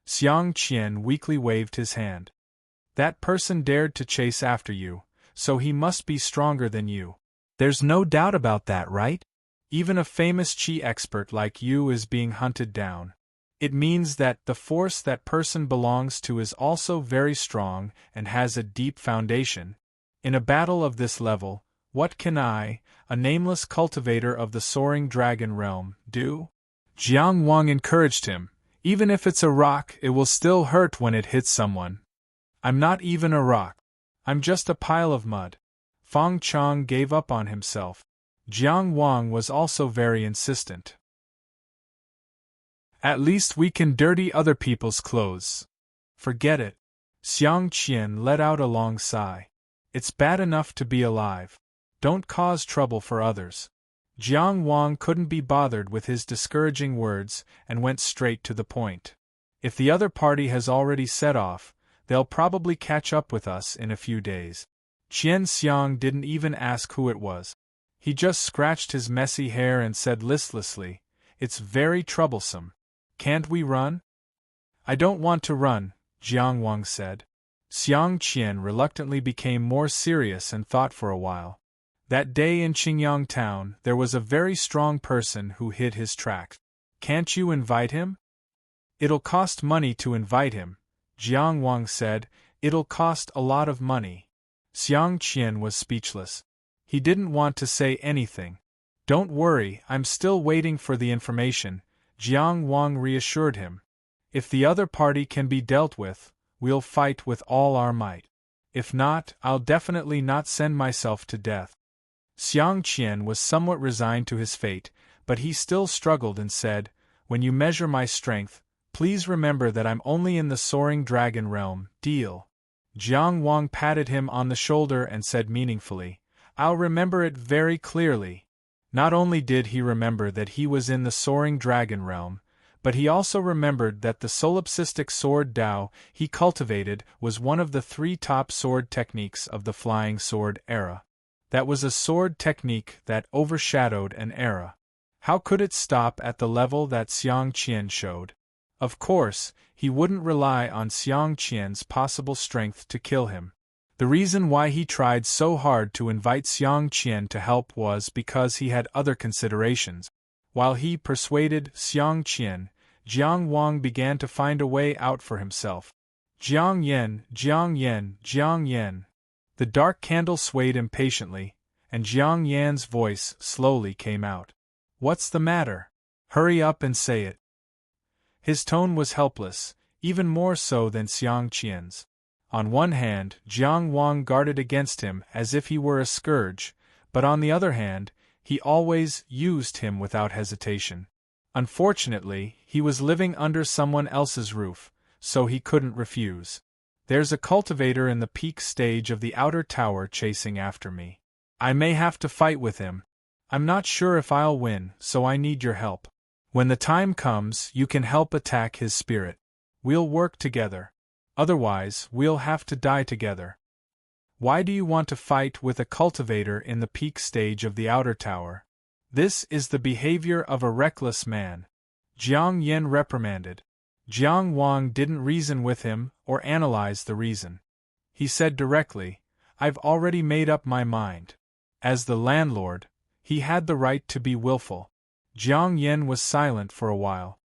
A: Xiang Qian weakly waved his hand. "That person dared to chase after you, so he must be stronger than you. There's no doubt about that, right? Even a famous Qi expert like you is being hunted down. It means that the force that person belongs to is also very strong and has a deep foundation. In a battle of this level, what can I, a nameless cultivator of the soaring dragon realm, do?" Jiang Wang encouraged him. "Even if it's a rock, it will still hurt when it hits someone." "I'm not even a rock. I'm just a pile of mud." Feng Chang gave up on himself. Jiang Wang was also very insistent. "At least we can dirty other people's clothes." "Forget it." Xiang Qian let out a long sigh. "It's bad enough to be alive. Don't cause trouble for others." Jiang Wang couldn't be bothered with his discouraging words and went straight to the point. "If the other party has already set off, they'll probably catch up with us in a few days." Qian Xiang didn't even ask who it was. He just scratched his messy hair and said listlessly, "It's very troublesome. Can't we run?" "I don't want to run," Jiang Wang said. Xiang Qian reluctantly became more serious and thought for a while. That day in Qingyang town, there was a very strong person who hid his tracks. "Can't you invite him?" "It'll cost money to invite him," Jiang Wang said. "It'll cost a lot of money." Xiang Qian was speechless. He didn't want to say anything. "Don't worry, I'm still waiting for the information," Jiang Wang reassured him. "If the other party can be dealt with, we'll fight with all our might. If not, I'll definitely not send myself to death." Xiang Qian was somewhat resigned to his fate, but he still struggled and said, "When you measure my strength, please remember that I'm only in the soaring dragon realm, deal?" Jiang Wang patted him on the shoulder and said meaningfully, "I'll remember it very clearly." Not only did he remember that he was in the soaring dragon realm, but he also remembered that the solipsistic sword Dao he cultivated was one of the 3 top sword techniques of the flying sword era. That was a sword technique that overshadowed an era. How could it stop at the level that Xiang Qian showed? Of course, he wouldn't rely on Xiang Qian's possible strength to kill him. The reason why he tried so hard to invite Xiang Qian to help was because he had other considerations. While he persuaded Xiang Qian, Jiang Wang began to find a way out for himself. "Jiang Yen, Jiang Yen, Jiang Yen." The dark candle swayed impatiently, and Jiang Yan's voice slowly came out. "What's the matter? Hurry up and say it." His tone was helpless, even more so than Xiang Qian's. On one hand, Jiang Wang guarded against him as if he were a scourge, but on the other hand, he always used him without hesitation. Unfortunately, he was living under someone else's roof, so he couldn't refuse. "There's a cultivator in the peak stage of the outer tower chasing after me. I may have to fight with him. I'm not sure if I'll win, so I need your help. When the time comes, you can help attack his spirit. We'll work together. Otherwise, we'll have to die together." "Why do you want to fight with a cultivator in the peak stage of the outer tower? This is the behavior of a reckless man," Jiang Yan reprimanded. Jiang Wang didn't reason with him or analyze the reason. He said directly, "I've already made up my mind." As the landlord, he had the right to be willful. Jiang Yan was silent for a while.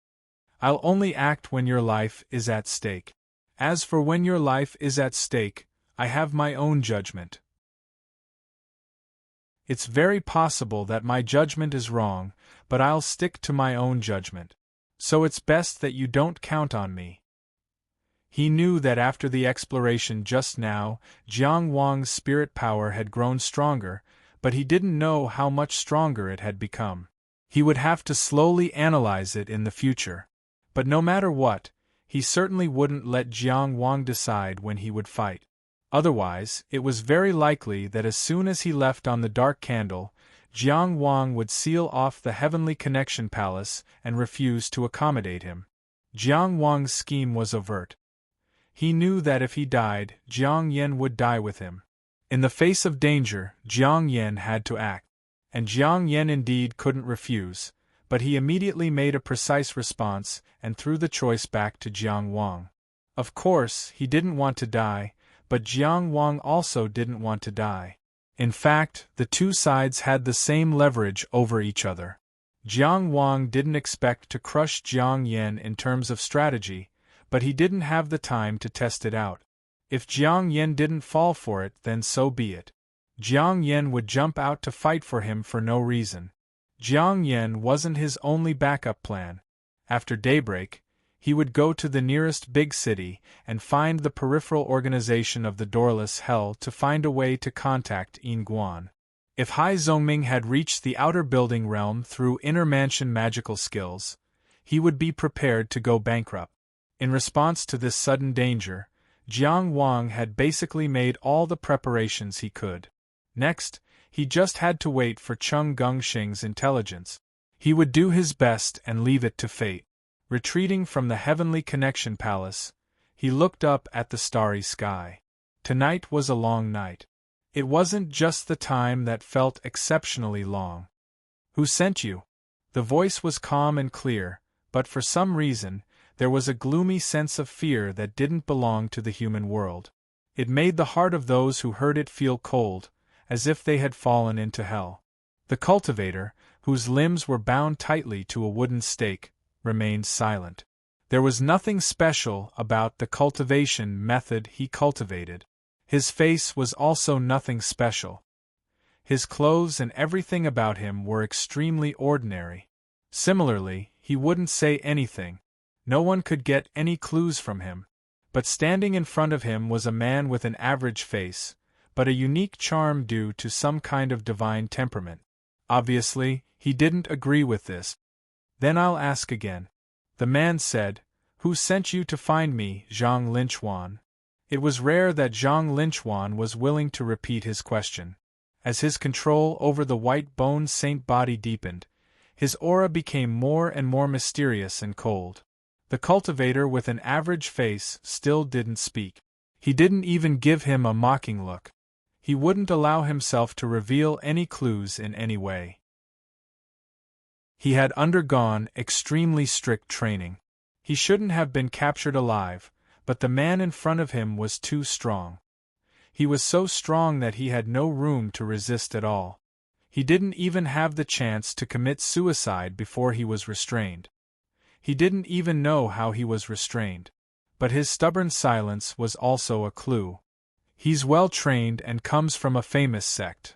A: "I'll only act when your life is at stake. As for when your life is at stake, I have my own judgment. It's very possible that my judgment is wrong, but I'll stick to my own judgment. So it's best that you don't count on me." He knew that after the exploration just now, Jiang Wang's spirit power had grown stronger, but he didn't know how much stronger it had become. He would have to slowly analyze it in the future. But no matter what, he certainly wouldn't let Jiang Wang decide when he would fight. Otherwise, it was very likely that as soon as he left on the Dark Candle, Jiang Wang would seal off the Heavenly Connection Palace and refuse to accommodate him. Jiang Wang's scheme was overt. He knew that if he died, Jiang Yan would die with him. In the face of danger, Jiang Yan had to act. And Jiang Yan indeed couldn't refuse, but he immediately made a precise response and threw the choice back to Jiang Wang. Of course, he didn't want to die, but Jiang Wang also didn't want to die. In fact, the two sides had the same leverage over each other. Jiang Wang didn't expect to crush Jiang Yan in terms of strategy, but he didn't have the time to test it out. If Jiang Yan didn't fall for it, then so be it. Jiang Yan would jump out to fight for him for no reason. Jiang Yan wasn't his only backup plan. After daybreak, he would go to the nearest big city and find the peripheral organization of the Doorless Hell to find a way to contact Yin Guan. If Hai Zongming had reached the outer building realm through inner mansion magical skills, he would be prepared to go bankrupt. In response to this sudden danger, Jiang Wang had basically made all the preparations he could. Next, he just had to wait for Cheng Gongxing's intelligence. He would do his best and leave it to fate. Retreating from the Heavenly Connection Palace, he looked up at the starry sky. Tonight was a long night. It wasn't just the time that felt exceptionally long. "Who sent you?" The voice was calm and clear, but for some reason, there was a gloomy sense of fear that didn't belong to the human world. It made the heart of those who heard it feel cold, as if they had fallen into hell. The cultivator, whose limbs were bound tightly to a wooden stake, remained silent. There was nothing special about the cultivation method he cultivated. His face was also nothing special. His clothes and everything about him were extremely ordinary. Similarly, he wouldn't say anything. No one could get any clues from him. But standing in front of him was a man with an average face, but a unique charm due to some kind of divine temperament. Obviously, he didn't agree with this. "Then I'll ask again." The man said, "Who sent you to find me, Zhang Linchuan?" It was rare that Zhang Linchuan was willing to repeat his question. As his control over the white-boned saint body deepened, his aura became more and more mysterious and cold. The cultivator with an average face still didn't speak. He didn't even give him a mocking look. He wouldn't allow himself to reveal any clues in any way. He had undergone extremely strict training. He shouldn't have been captured alive, but the man in front of him was too strong. He was so strong that he had no room to resist at all. He didn't even have the chance to commit suicide before he was restrained. He didn't even know how he was restrained. But his stubborn silence was also a clue. "He's well trained and comes from a famous sect.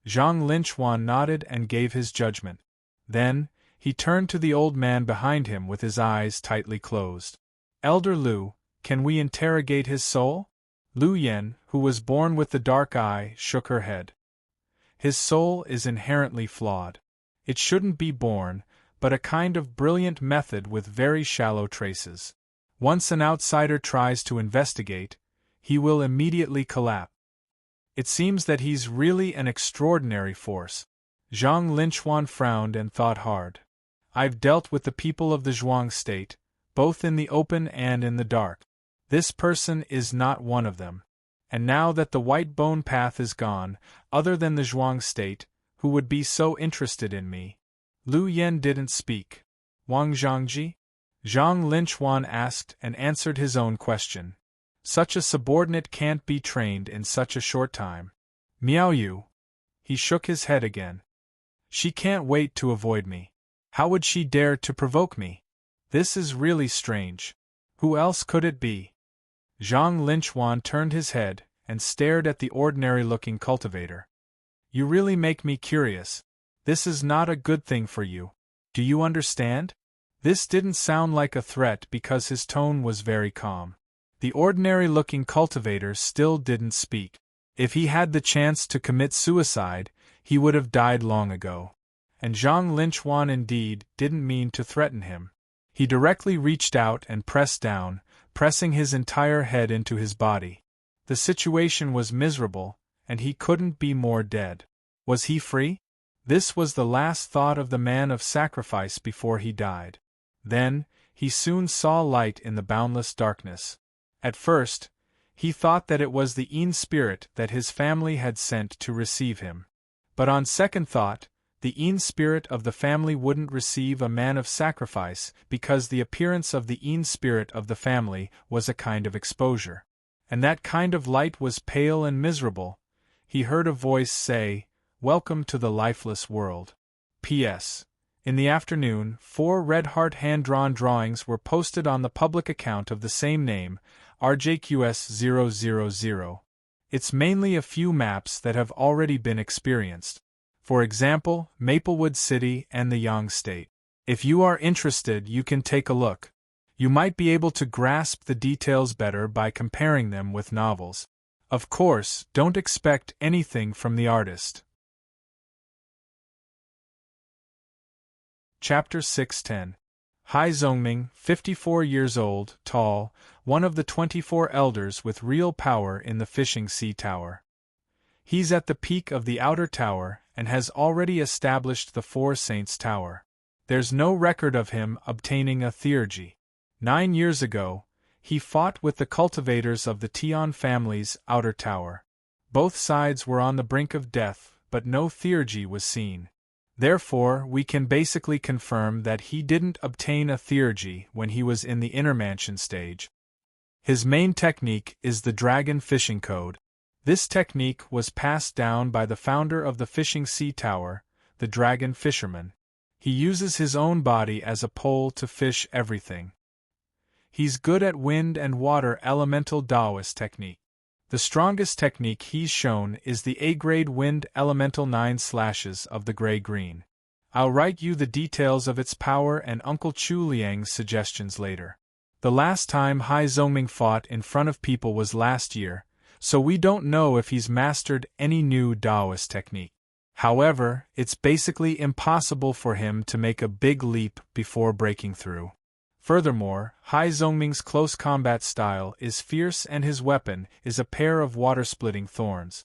A: Zhang Linchuan nodded and gave his judgment. Then, he turned to the old man behind him with his eyes tightly closed. Elder Lu, can we interrogate his soul? Lu Yen, who was born with the dark eye, shook her head. His soul is inherently flawed. It shouldn't be born, but a kind of brilliant method with very shallow traces. Once an outsider tries to investigate, he will immediately collapse. It seems that he's really an extraordinary force. Zhang Linchuan frowned and thought hard. I've dealt with the people of the Zhuang state, both in the open and in the dark. This person is not one of them. And now that the white bone path is gone, other than the Zhuang state, who would be so interested in me? Lu Yen didn't speak. Wang Zhangji? Zhang Linchuan asked and answered his own question. Such a subordinate can't be trained in such a short time. Miao Yu. He shook his head again. She can't wait to avoid me. How would she dare to provoke me? This is really strange. Who else could it be? Zhang Linchuan turned his head and stared at the ordinary-looking cultivator. You really make me curious. This is not a good thing for you. Do you understand? This didn't sound like a threat because his tone was very calm. The ordinary-looking cultivator still didn't speak. If he had the chance to commit suicide, he would have died long ago. And Zhang Linchuan indeed didn't mean to threaten him. He directly reached out and pressed down, pressing his entire head into his body. The situation was miserable, and he couldn't be more dead. Was he free? This was the last thought of the man of sacrifice before he died. Then, he soon saw light in the boundless darkness. At first, he thought that it was the Yin spirit that his family had sent to receive him. But on second thought, the Yin spirit of the family wouldn't receive a man of sacrifice because the appearance of the Yin spirit of the family was a kind of exposure. And that kind of light was pale and miserable. He heard a voice say, "Welcome to the lifeless world." P.S. In the afternoon, 4 red-heart hand-drawn drawings were posted on the public account of the same name, RJQS000. It's mainly a few maps that have already been experienced. For example, Maplewood City and the Yang State. If you are interested, you can take a look. You might be able to grasp the details better by comparing them with novels. Of course, don't expect anything from the artist. Chapter 610. Hai Zongming, 54 years old, tall, one of the 24 elders with real power in the Fishing Sea Tower. He's at the peak of the outer tower and has already established the Four Saints Tower. There's no record of him obtaining a theurgy. 9 years ago, he fought with the cultivators of the Tian family's outer tower. Both sides were on the brink of death, but no theurgy was seen. Therefore, we can basically confirm that he didn't obtain a theurgy when he was in the inner mansion stage. His main technique is the Dragon Fishing Code. This technique was passed down by the founder of the Fishing Sea Tower, the Dragon Fisherman. He uses his own body as a pole to fish everything. He's good at wind and water elemental Taoist technique. The strongest technique he's shown is the A-grade wind elemental 9 slashes of the gray-green. I'll write you the details of its power and Uncle Chu Liang's suggestions later. The last time Hai Zongming fought in front of people was last year, so we don't know if he's mastered any new Taoist technique. However, it's basically impossible for him to make a big leap before breaking through. Furthermore, Hai Zongming's close combat style is fierce and his weapon is a pair of water-splitting thorns.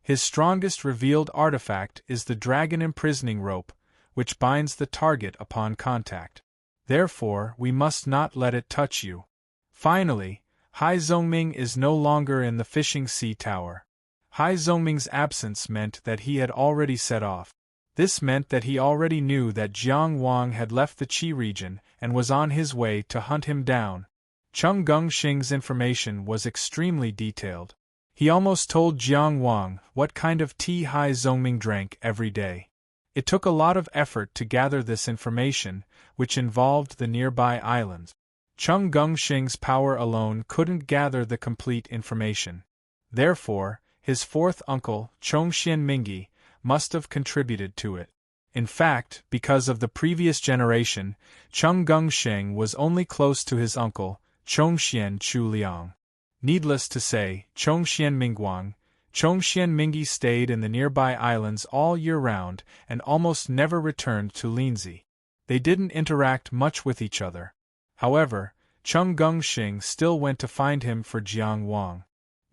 A: His strongest revealed artifact is the dragon imprisoning rope, which binds the target upon contact. Therefore, we must not let it touch you. Finally, Hai Zongming is no longer in the Fishing Sea Tower. Hai Zongming's absence meant that he had already set off. This meant that he already knew that Jiang Wang had left the Qi region and was on his way to hunt him down. Cheng Gongxing's information was extremely detailed. He almost told Jiang Wang what kind of tea Hai Zongming drank every day. It took a lot of effort to gather this information, which involved the nearby islands. Cheng Gongxing's power alone couldn't gather the complete information. Therefore, his fourth uncle, Chongxian Mingi, must have contributed to it. In fact, because of the previous generation, Cheng Gengsheng was only close to his uncle, Chongxian Chuliang. Needless to say, Chongxian Mingi stayed in the nearby islands all year round and almost never returned to Linzi. They didn't interact much with each other. However, Cheng Gengsheng still went to find him for Jiang Wang.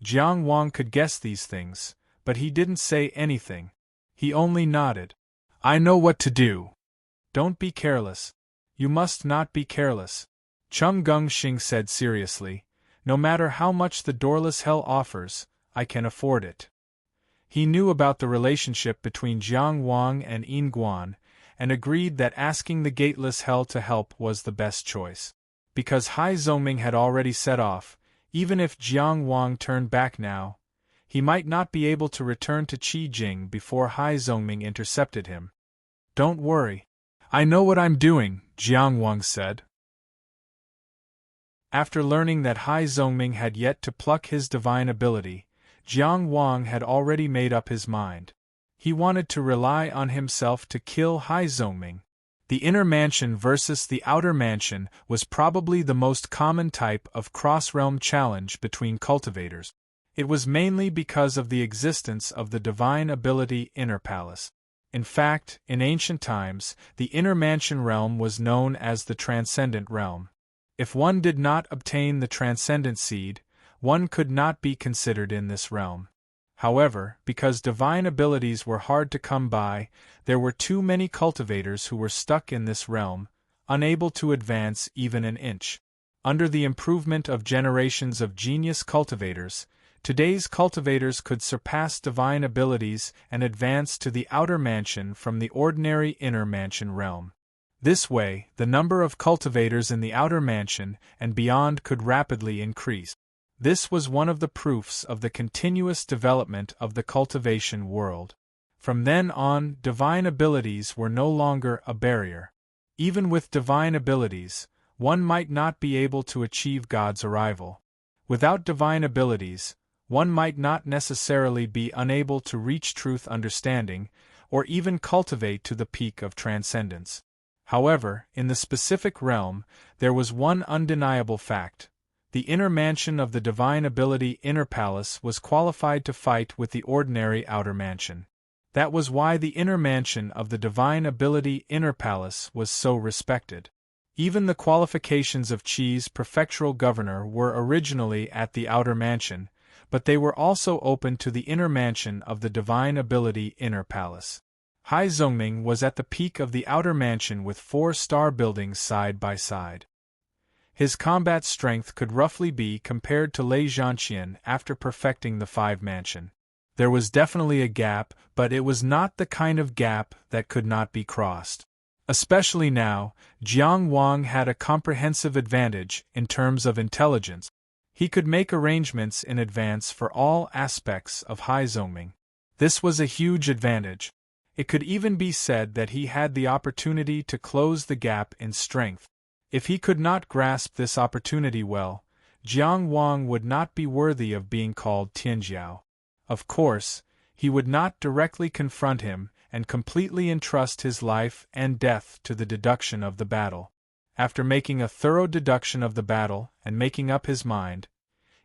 A: Jiang Wang could guess these things, but he didn't say anything. He only nodded. "I know what to do." "Don't be careless." "You must not be careless," Cheng Gengsheng said seriously. "No matter how much the doorless hell offers, I can afford it." He knew about the relationship between Jiang Wang and Yin Guan, and agreed that asking the gateless hell to help was the best choice. Because Hai Zongming had already set off, even if Jiang Wang turned back now, he might not be able to return to Qijing before Hai Zongming intercepted him. "Don't worry. I know what I'm doing," Jiang Wang said. After learning that Hai Zongming had yet to pluck his divine ability, Jiang Wang had already made up his mind. He wanted to rely on himself to kill Hai Zongming. The inner mansion versus the outer mansion was probably the most common type of cross-realm challenge between cultivators. It was mainly because of the existence of the divine ability inner palace. In fact, in ancient times, the inner mansion realm was known as the transcendent realm. If one did not obtain the transcendent seed, one could not be considered in this realm. However, because divine abilities were hard to come by, there were too many cultivators who were stuck in this realm, unable to advance even an inch. Under the improvement of generations of genius cultivators, today's cultivators could surpass divine abilities and advance to the outer mansion from the ordinary inner mansion realm. This way, the number of cultivators in the outer mansion and beyond could rapidly increase. This was one of the proofs of the continuous development of the cultivation world. From then on, divine abilities were no longer a barrier. Even with divine abilities, one might not be able to achieve God's arrival. Without divine abilities, one might not necessarily be unable to reach truth understanding, or even cultivate to the peak of transcendence. However, in the specific realm, there was one undeniable fact. The inner mansion of the divine ability inner palace was qualified to fight with the ordinary outer mansion. That was why the inner mansion of the divine ability inner palace was so respected. Even the qualifications of Qi's prefectural governor were originally at the outer mansion, but they were also open to the inner mansion of the divine ability inner palace. Hai Zongming was at the peak of the outer mansion with 4-star buildings side by side. His combat strength could roughly be compared to Lei Zhanqian after perfecting the 5 mansion. There was definitely a gap, but it was not the kind of gap that could not be crossed. Especially now, Jiang Wang had a comprehensive advantage in terms of intelligence. He could make arrangements in advance for all aspects of Hai Zongming. This was a huge advantage. It could even be said that he had the opportunity to close the gap in strength. If he could not grasp this opportunity well, Jiang Wang would not be worthy of being called Tianjiao. Of course, he would not directly confront him and completely entrust his life and death to the deduction of the battle. After making a thorough deduction of the battle and making up his mind,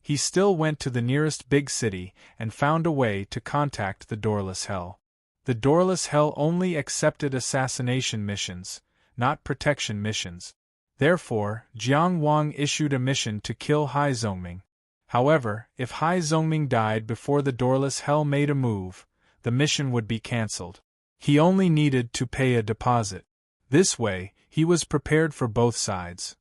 A: he still went to the nearest big city and found a way to contact the Doorless Hell. The Doorless Hell only accepted assassination missions, not protection missions. Therefore, Jiang Wang issued a mission to kill Hai Zongming. However, if Hai Zongming died before the Doorless Hell made a move, the mission would be cancelled. He only needed to pay a deposit. This way, he was prepared for both sides.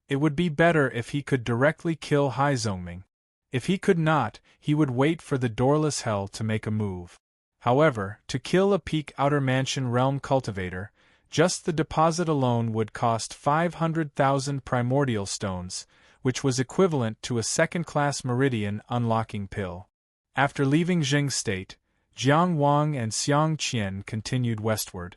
A: It would be better if he could directly kill Hai Zongming. If he could not, he would wait for the Doorless Hell to make a move. However, to kill a peak outer mansion realm cultivator, just the deposit alone would cost 500,000 primordial stones, which was equivalent to a second-class meridian unlocking pill. After leaving Jing State, Jiang Wang and Xiang Qian continued westward.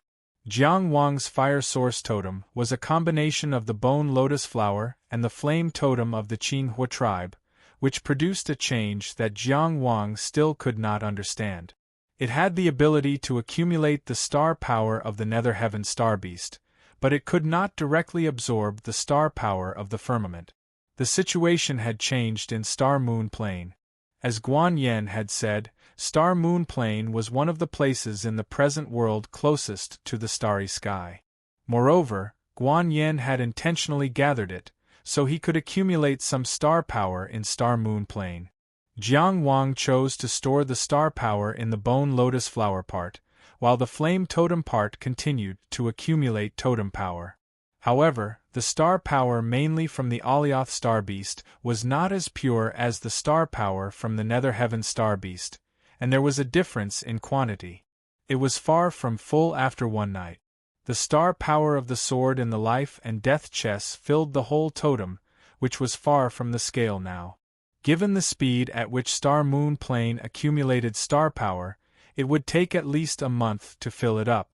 A: Jiang Wang's fire source totem was a combination of the bone lotus flower and the flame totem of the Qinghua tribe, which produced a change that Jiang Wang still could not understand. It had the ability to accumulate the star power of the nether heaven star beast, but it could not directly absorb the star power of the firmament. The situation had changed in Star Moon Plain. As Guan Yen had said, Star Moon Plain was one of the places in the present world closest to the starry sky. Moreover, Guan Yen had intentionally gathered it, so he could accumulate some star power in Star Moon Plain. Jiang Wang chose to store the star power in the bone lotus flower part, while the flame totem part continued to accumulate totem power. However, the star power mainly from the Alioth star beast was not as pure as the star power from the nether heaven star beast, and there was a difference in quantity. It was far from full after one night. The star power of the sword in the life and death chess filled the whole totem, which was far from the scale now. Given the speed at which Star Moon Plain accumulated star power, it would take at least a month to fill it up.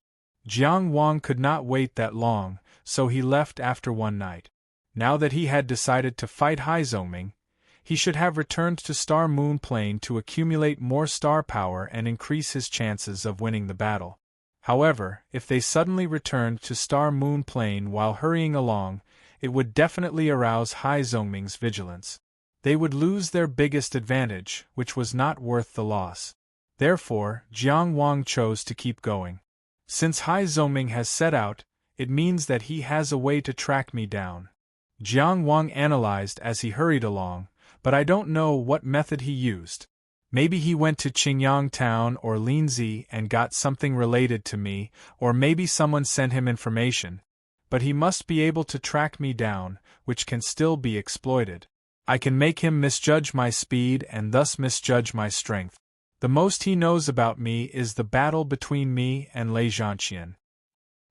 A: Jiang Wang could not wait that long, so he left after one night. Now that he had decided to fight Hai Zongming, he should have returned to Star Moon Plain to accumulate more star power and increase his chances of winning the battle. However, if they suddenly returned to Star Moon Plain while hurrying along, it would definitely arouse Hai Zongming's vigilance. They would lose their biggest advantage, which was not worth the loss. Therefore, Jiang Wang chose to keep going. Since Hai Zongming has set out, it means that he has a way to track me down. Jiang Wang analyzed as he hurried along, but I don't know what method he used. Maybe he went to Qingyang Town or Linzi and got something related to me, or maybe someone sent him information. But he must be able to track me down, which can still be exploited. I can make him misjudge my speed and thus misjudge my strength. The most he knows about me is the battle between me and Lei Zhanqian.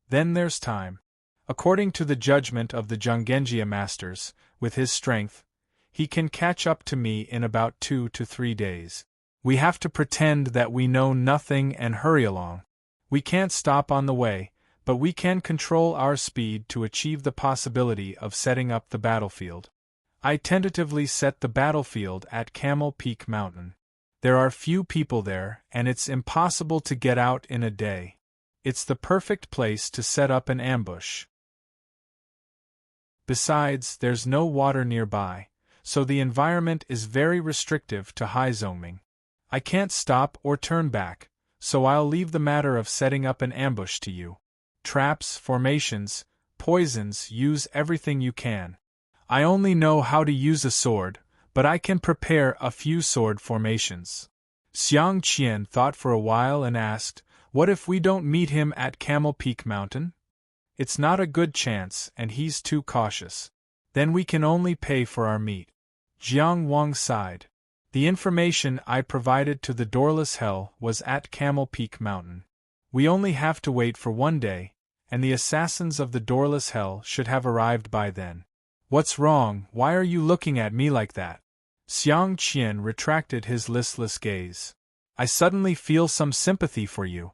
A: Then there's time. According to the judgment of the Zhonggenjia masters, with his strength, he can catch up to me in about 2 to 3 days. We have to pretend that we know nothing and hurry along. We can't stop on the way, but we can control our speed to achieve the possibility of setting up the battlefield. I tentatively set the battlefield at Camel Peak Mountain. There are few people there, and it's impossible to get out in a day. It's the perfect place to set up an ambush. Besides, there's no water nearby, so the environment is very restrictive to Hai Zongming. I can't stop or turn back, so I'll leave the matter of setting up an ambush to you. Traps, formations, poisons, use everything you can. I only know how to use a sword, but I can prepare a few sword formations. Xiang Qian thought for a while and asked, what if we don't meet him at Camel Peak Mountain? It's not a good chance, and he's too cautious. Then we can only pay for our meat. Jiang Wang sighed. The information I provided to the Doorless Hell was at Camel Peak Mountain. We only have to wait for 1 day, and the assassins of the Doorless Hell should have arrived by then. What's wrong? Why are you looking at me like that? Xiang Qian retracted his listless gaze. I suddenly feel some sympathy for you.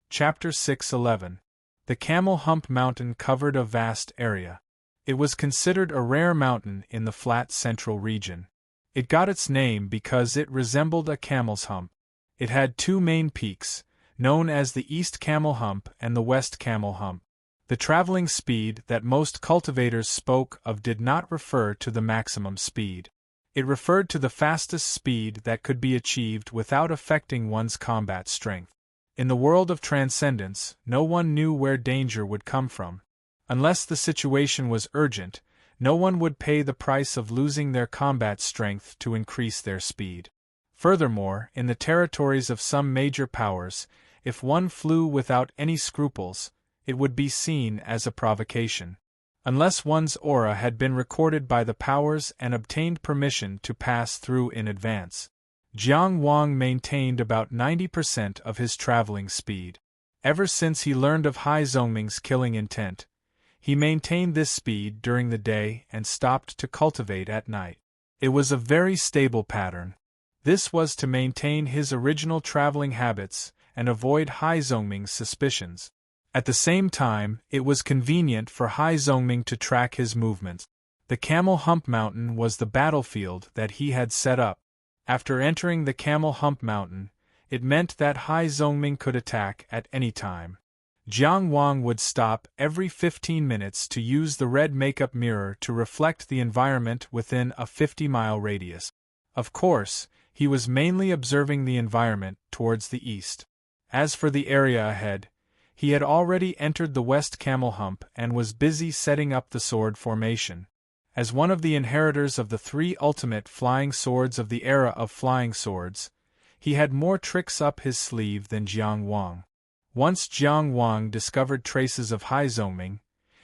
A: Chapter 611. The Camel Hump Mountain covered a vast area. It was considered a rare mountain in the flat central region. It got its name because it resembled a camel's hump. It had 2 main peaks, known as the East Camel Hump and the West Camel Hump. The traveling speed that most cultivators spoke of did not refer to the maximum speed. It referred to the fastest speed that could be achieved without affecting one's combat strength. In the world of transcendence, no one knew where danger would come from. Unless the situation was urgent, no one would pay the price of losing their combat strength to increase their speed. Furthermore, in the territories of some major powers, if one flew without any scruples, it would be seen as a provocation. Unless one's aura had been recorded by the powers and obtained permission to pass through in advance. Jiang Wang maintained about 90% of his traveling speed. Ever since he learned of Hai Zongming's killing intent, he maintained this speed during the day and stopped to cultivate at night. It was a very stable pattern. This was to maintain his original traveling habits and avoid Hai Zongming's suspicions. At the same time, it was convenient for Hai Zongming to track his movements. The Camel Hump Mountain was the battlefield that he had set up. After entering the Camel Hump Mountain, it meant that Hai Zongming could attack at any time. Jiang Wang would stop every 15 minutes to use the red makeup mirror to reflect the environment within a 50-mile radius. Of course, he was mainly observing the environment towards the east. As for the area ahead, he had already entered the West Camel Hump and was busy setting up the sword formation. As one of the inheritors of the 3 ultimate flying swords of the era of flying swords, he had more tricks up his sleeve than Jiang Wang. Once Jiang Wang discovered traces of Hai Zongming,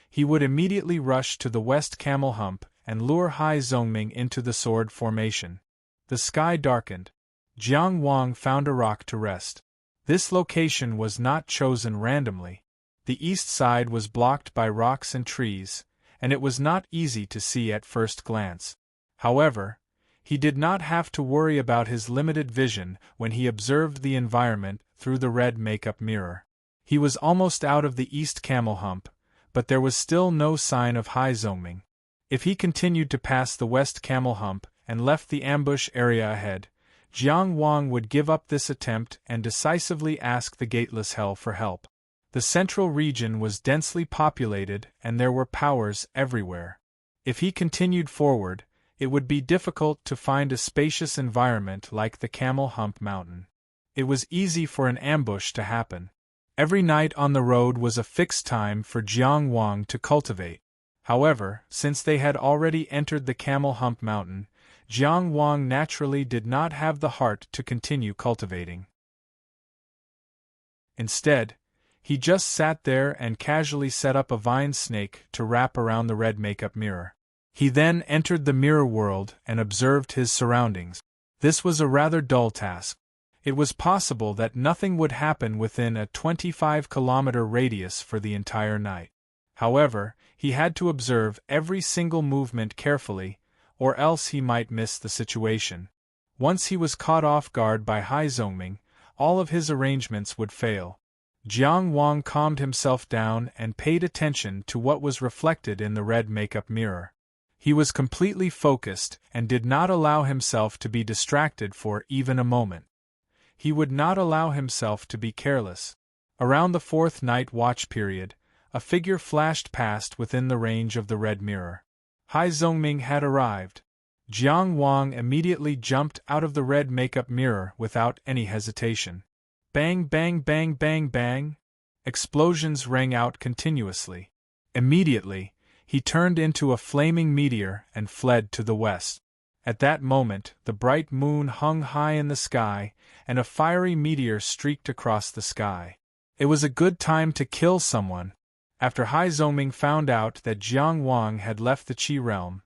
A: he would immediately rush to the West Camel Hump and lure Hai Zongming into the sword formation. The sky darkened. Jiang Wang found a rock to rest. This location was not chosen randomly. The east side was blocked by rocks and trees, and it was not easy to see at first glance. However, he did not have to worry about his limited vision when he observed the environment through the red makeup mirror. He was almost out of the East Camel Hump, but there was still no sign of Hai Zongming. If he continued to pass the West Camel Hump and left the ambush area ahead, Jiang Wang would give up this attempt and decisively ask the Gateless Hell for help. The central region was densely populated and there were powers everywhere. If he continued forward, it would be difficult to find a spacious environment like the Camel Hump Mountain. It was easy for an ambush to happen. Every night on the road was a fixed time for Jiang Wang to cultivate. However, since they had already entered the Camel Hump Mountain, Jiang Wang naturally did not have the heart to continue cultivating. Instead, he just sat there and casually set up a vine snake to wrap around the red makeup mirror. He then entered the mirror world and observed his surroundings. This was a rather dull task. It was possible that nothing would happen within a 25-kilometer radius for the entire night. However, he had to observe every single movement carefully, or else he might miss the situation. Once he was caught off guard by Hai Zongming, all of his arrangements would fail. Jiang Wang calmed himself down and paid attention to what was reflected in the red makeup mirror. He was completely focused and did not allow himself to be distracted for even a moment. He would not allow himself to be careless. Around the 4th night watch period, a figure flashed past within the range of the red mirror. Hai Zongming had arrived. Jiang Wang immediately jumped out of the red makeup mirror without any hesitation. Bang, bang, bang, bang, bang! Explosions rang out continuously. Immediately, he turned into a flaming meteor and fled to the west. At that moment, the bright moon hung high in the sky, and a fiery meteor streaked across the sky. It was a good time to kill someone. After Hai Zongming found out that Jiang Wang had left the Qi realm,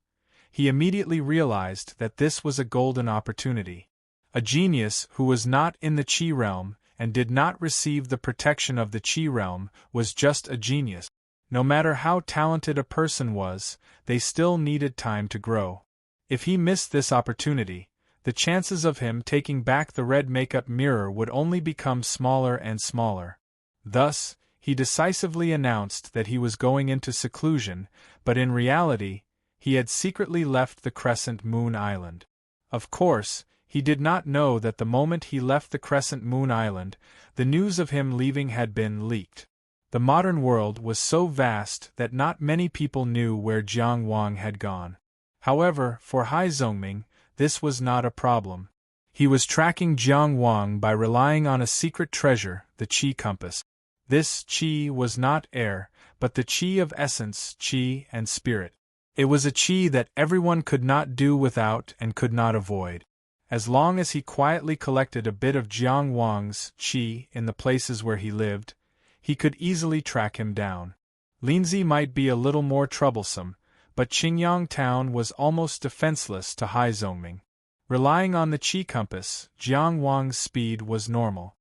A: he immediately realized that this was a golden opportunity. A genius who was not in the Qi realm and did not receive the protection of the Qi realm was just a genius. No matter how talented a person was, they still needed time to grow. If he missed this opportunity, the chances of him taking back the red makeup mirror would only become smaller and smaller. Thus, he decisively announced that he was going into seclusion, but in reality, he had secretly left the Crescent Moon Island. Of course, he did not know that the moment he left the Crescent Moon Island, the news of him leaving had been leaked. The modern world was so vast that not many people knew where Jiang Wang had gone. However, for Hai Zongming, this was not a problem. He was tracking Jiang Wang by relying on a secret treasure, the Qi compass. This Qi was not air, but the Qi of essence, Qi and spirit. It was a Qi that everyone could not do without and could not avoid. As long as he quietly collected a bit of Jiang Wang's Qi in the places where he lived, he could easily track him down. Linzi might be a little more troublesome, but Qingyang town was almost defenseless to Hai Zongming. Relying on the Qi compass, Jiang Wang's speed was normal.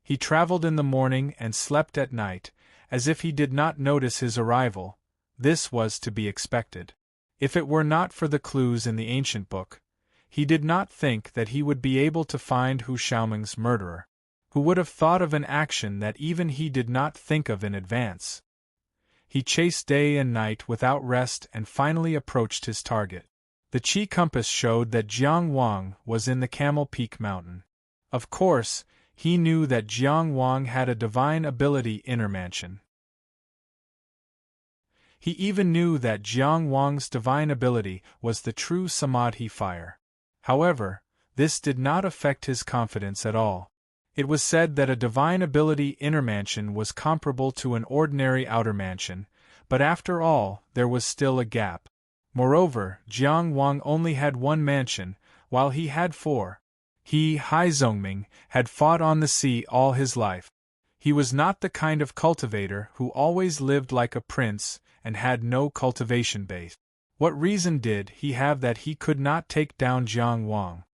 A: He traveled in the morning and slept at night, as if he did not notice his arrival. This was to be expected. If it were not for the clues in the ancient book, he did not think that he would be able to find Hu Xiaoming's murderer. Who would have thought of an action that even he did not think of in advance? He chased day and night without rest and finally approached his target. The Qi compass showed that Jiang Wang was in the Camel Peak Mountain. Of course, he knew that Jiang Wang had a divine ability inner mansion. He even knew that Jiang Wang's divine ability was the true Samadhi fire. However, this did not affect his confidence at all. It was said that a divine ability inner mansion was comparable to an ordinary outer mansion, but after all, there was still a gap. Moreover, Jiang Wang only had one mansion, while he had four. He, Hai Zongming, had fought on the sea all his life. He was not the kind of cultivator who always lived like a prince and had no cultivation base. What reason did he have that he could not take down Jiang Wang?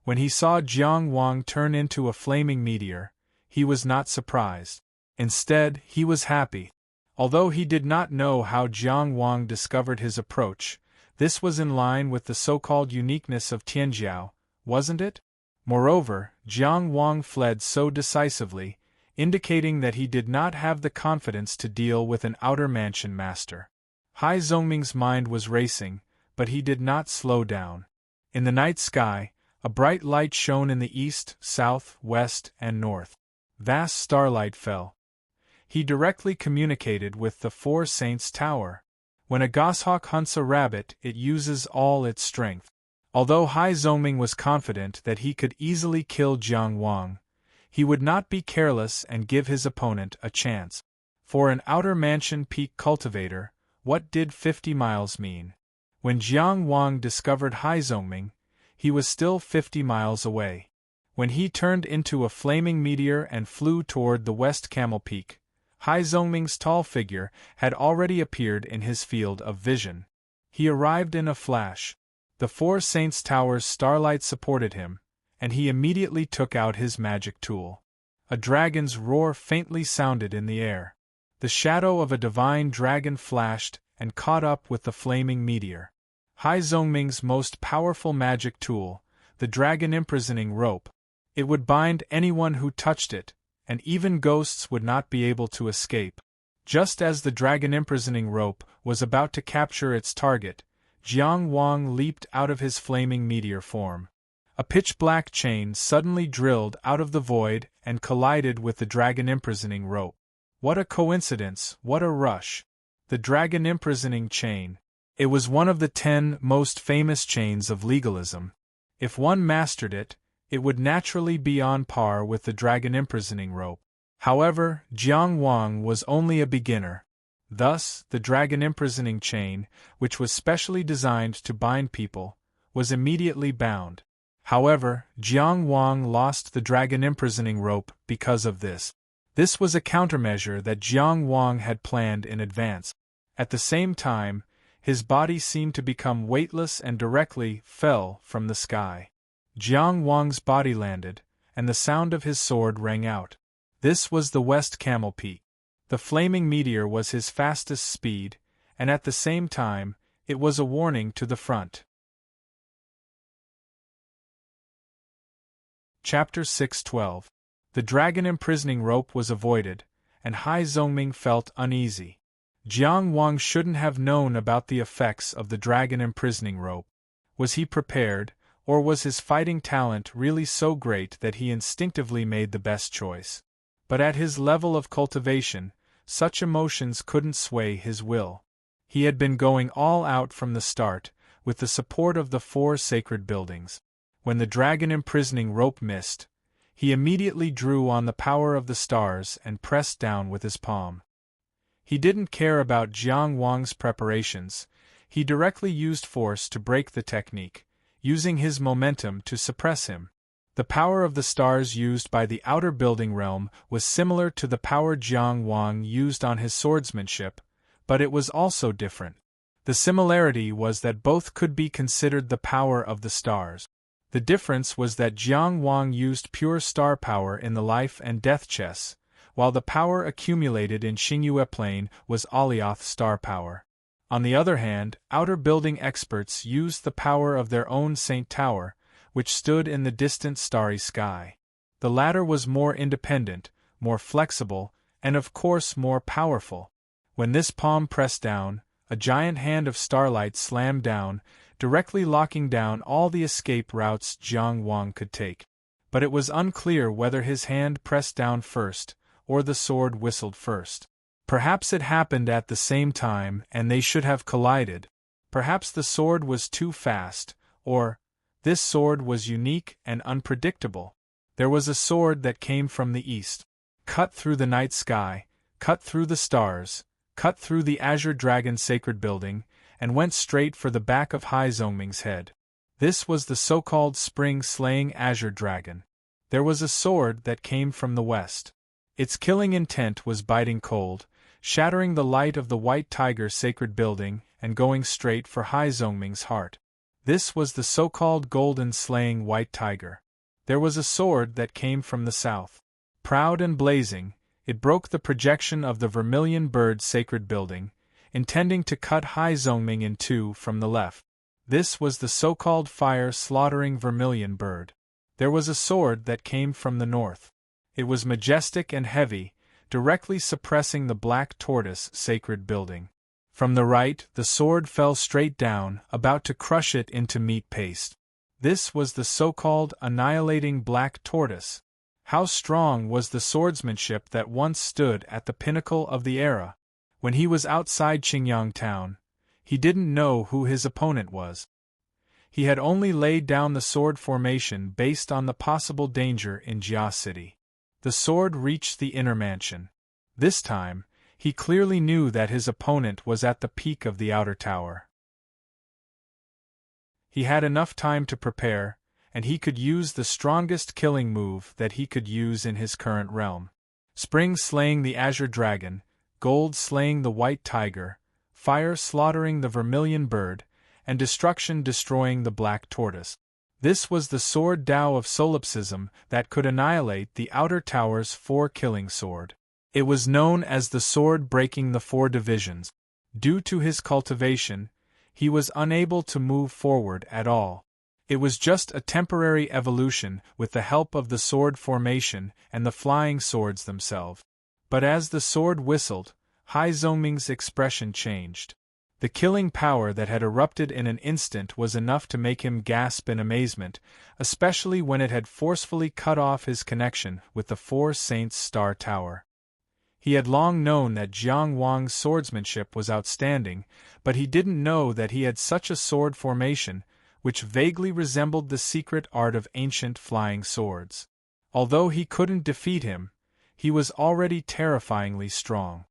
A: When he saw Jiang Wang turn into a flaming meteor, he was not surprised. Instead, he was happy. Although he did not know how Jiang Wang discovered his approach, this was in line with the so-called uniqueness of Tianjiao, wasn't it? Moreover, Jiang Wang fled so decisively, indicating that he did not have the confidence to deal with an outer mansion master. Hai Zongming's mind was racing, but he did not slow down. In the night sky, a bright light shone in the east, south, west, and north. Vast starlight fell. He directly communicated with the Four Saints' Tower. When a goshawk hunts a rabbit, it uses all its strength. Although Hai Zongming was confident that he could easily kill Jiang Wang, he would not be careless and give his opponent a chance. For an outer mansion peak cultivator, what did 50 miles mean? When Jiang Wang discovered Hai Zongming, he was still 50 miles away. When he turned into a flaming meteor and flew toward the West Camel Peak, Hai Zongming's tall figure had already appeared in his field of vision. He arrived in a flash. The Four Saints' Tower's starlight supported him, and he immediately took out his magic tool. A dragon's roar faintly sounded in the air. The shadow of a divine dragon flashed and caught up with the flaming meteor. Hai Zongming's most powerful magic tool, the dragon imprisoning rope. It would bind anyone who touched it, and even ghosts would not be able to escape. Just as the dragon imprisoning rope was about to capture its target, Jiang Wang leaped out of his flaming meteor form. A pitch-black chain suddenly drilled out of the void and collided with the dragon imprisoning rope. What a coincidence, what a rush! The dragon imprisoning chain. It was one of the 10 most famous chains of legalism. If one mastered it, it would naturally be on par with the dragon imprisoning rope. However, Jiang Wang was only a beginner. Thus, the dragon imprisoning chain, which was specially designed to bind people, was immediately bound. However, Jiang Wang lost the dragon imprisoning rope because of this. This was a countermeasure that Jiang Wang had planned in advance. At the same time, his body seemed to become weightless and directly fell from the sky. Jiang Wang's body landed, and the sound of his sword rang out. This was the West Camel Peak. The flaming meteor was his fastest speed, and at the same time, it was a warning to the front. Chapter 6:12. The dragon imprisoning rope was avoided, and Hai Zongming felt uneasy. Jiang Wang shouldn't have known about the effects of the dragon imprisoning rope. Was he prepared, or was his fighting talent really so great that he instinctively made the best choice? But at his level of cultivation, such emotions couldn't sway his will. He had been going all out from the start, with the support of the 4 sacred buildings. When the dragon imprisoning rope missed, he immediately drew on the power of the stars and pressed down with his palm. He didn't care about Jiang Wang's preparations. He directly used force to break the technique, using his momentum to suppress him. The power of the stars used by the outer building realm was similar to the power Jiang Wang used on his swordsmanship, but it was also different. The similarity was that both could be considered the power of the stars. The difference was that Jiang Wang used pure star power in the life and death chess, while the power accumulated in Xingyue Plain was Alioth star power. On the other hand, outer building experts used the power of their own Saint Tower, which stood in the distant starry sky. The latter was more independent, more flexible, and of course more powerful. When this palm pressed down, a giant hand of starlight slammed down, directly locking down all the escape routes Jiang Wang could take. But it was unclear whether his hand pressed down first, or the sword whistled first. Perhaps it happened at the same time and they should have collided. Perhaps the sword was too fast, or this sword was unique and unpredictable. There was a sword that came from the east, cut through the night sky, cut through the stars, cut through the azure dragon sacred building, and went straight for the back of Hai Zongming's head. This was the so-called spring-slaying azure dragon. There was a sword that came from the west. Its killing intent was biting cold, shattering the light of the white tiger sacred building and going straight for Hai Zongming's heart. This was the so-called golden slaying white tiger. There was a sword that came from the south. Proud and blazing, it broke the projection of the vermilion bird sacred building, intending to cut Hai Zongming in two from the left. This was the so-called fire-slaughtering vermilion bird. There was a sword that came from the north. It was majestic and heavy, directly suppressing the black tortoise sacred building. From the right, the sword fell straight down, about to crush it into meat paste. This was the so-called annihilating black tortoise. How strong was the swordsmanship that once stood at the pinnacle of the era! When he was outside Qingyang town, he didn't know who his opponent was. He had only laid down the sword formation based on the possible danger in Jia City. The sword reached the inner mansion. This time, he clearly knew that his opponent was at the peak of the outer tower. He had enough time to prepare, and he could use the strongest killing move that he could use in his current realm. Spring slaying the azure dragon, gold slaying the white tiger, fire slaughtering the vermilion bird, and destruction destroying the black tortoise. This was the sword Tao of solipsism that could annihilate the outer tower's four-killing sword. It was known as the sword breaking the four divisions. Due to his cultivation, he was unable to move forward at all. It was just a temporary evolution with the help of the sword formation and the flying swords themselves. But as the sword whistled, Hai Zongming's expression changed. The killing power that had erupted in an instant was enough to make him gasp in amazement, especially when it had forcefully cut off his connection with the Four Saints Star Tower. He had long known that Jiang Wang's swordsmanship was outstanding, but he didn't know that he had such a sword formation, which vaguely resembled the secret art of ancient flying swords. Although he couldn't defeat him, he was already terrifyingly strong.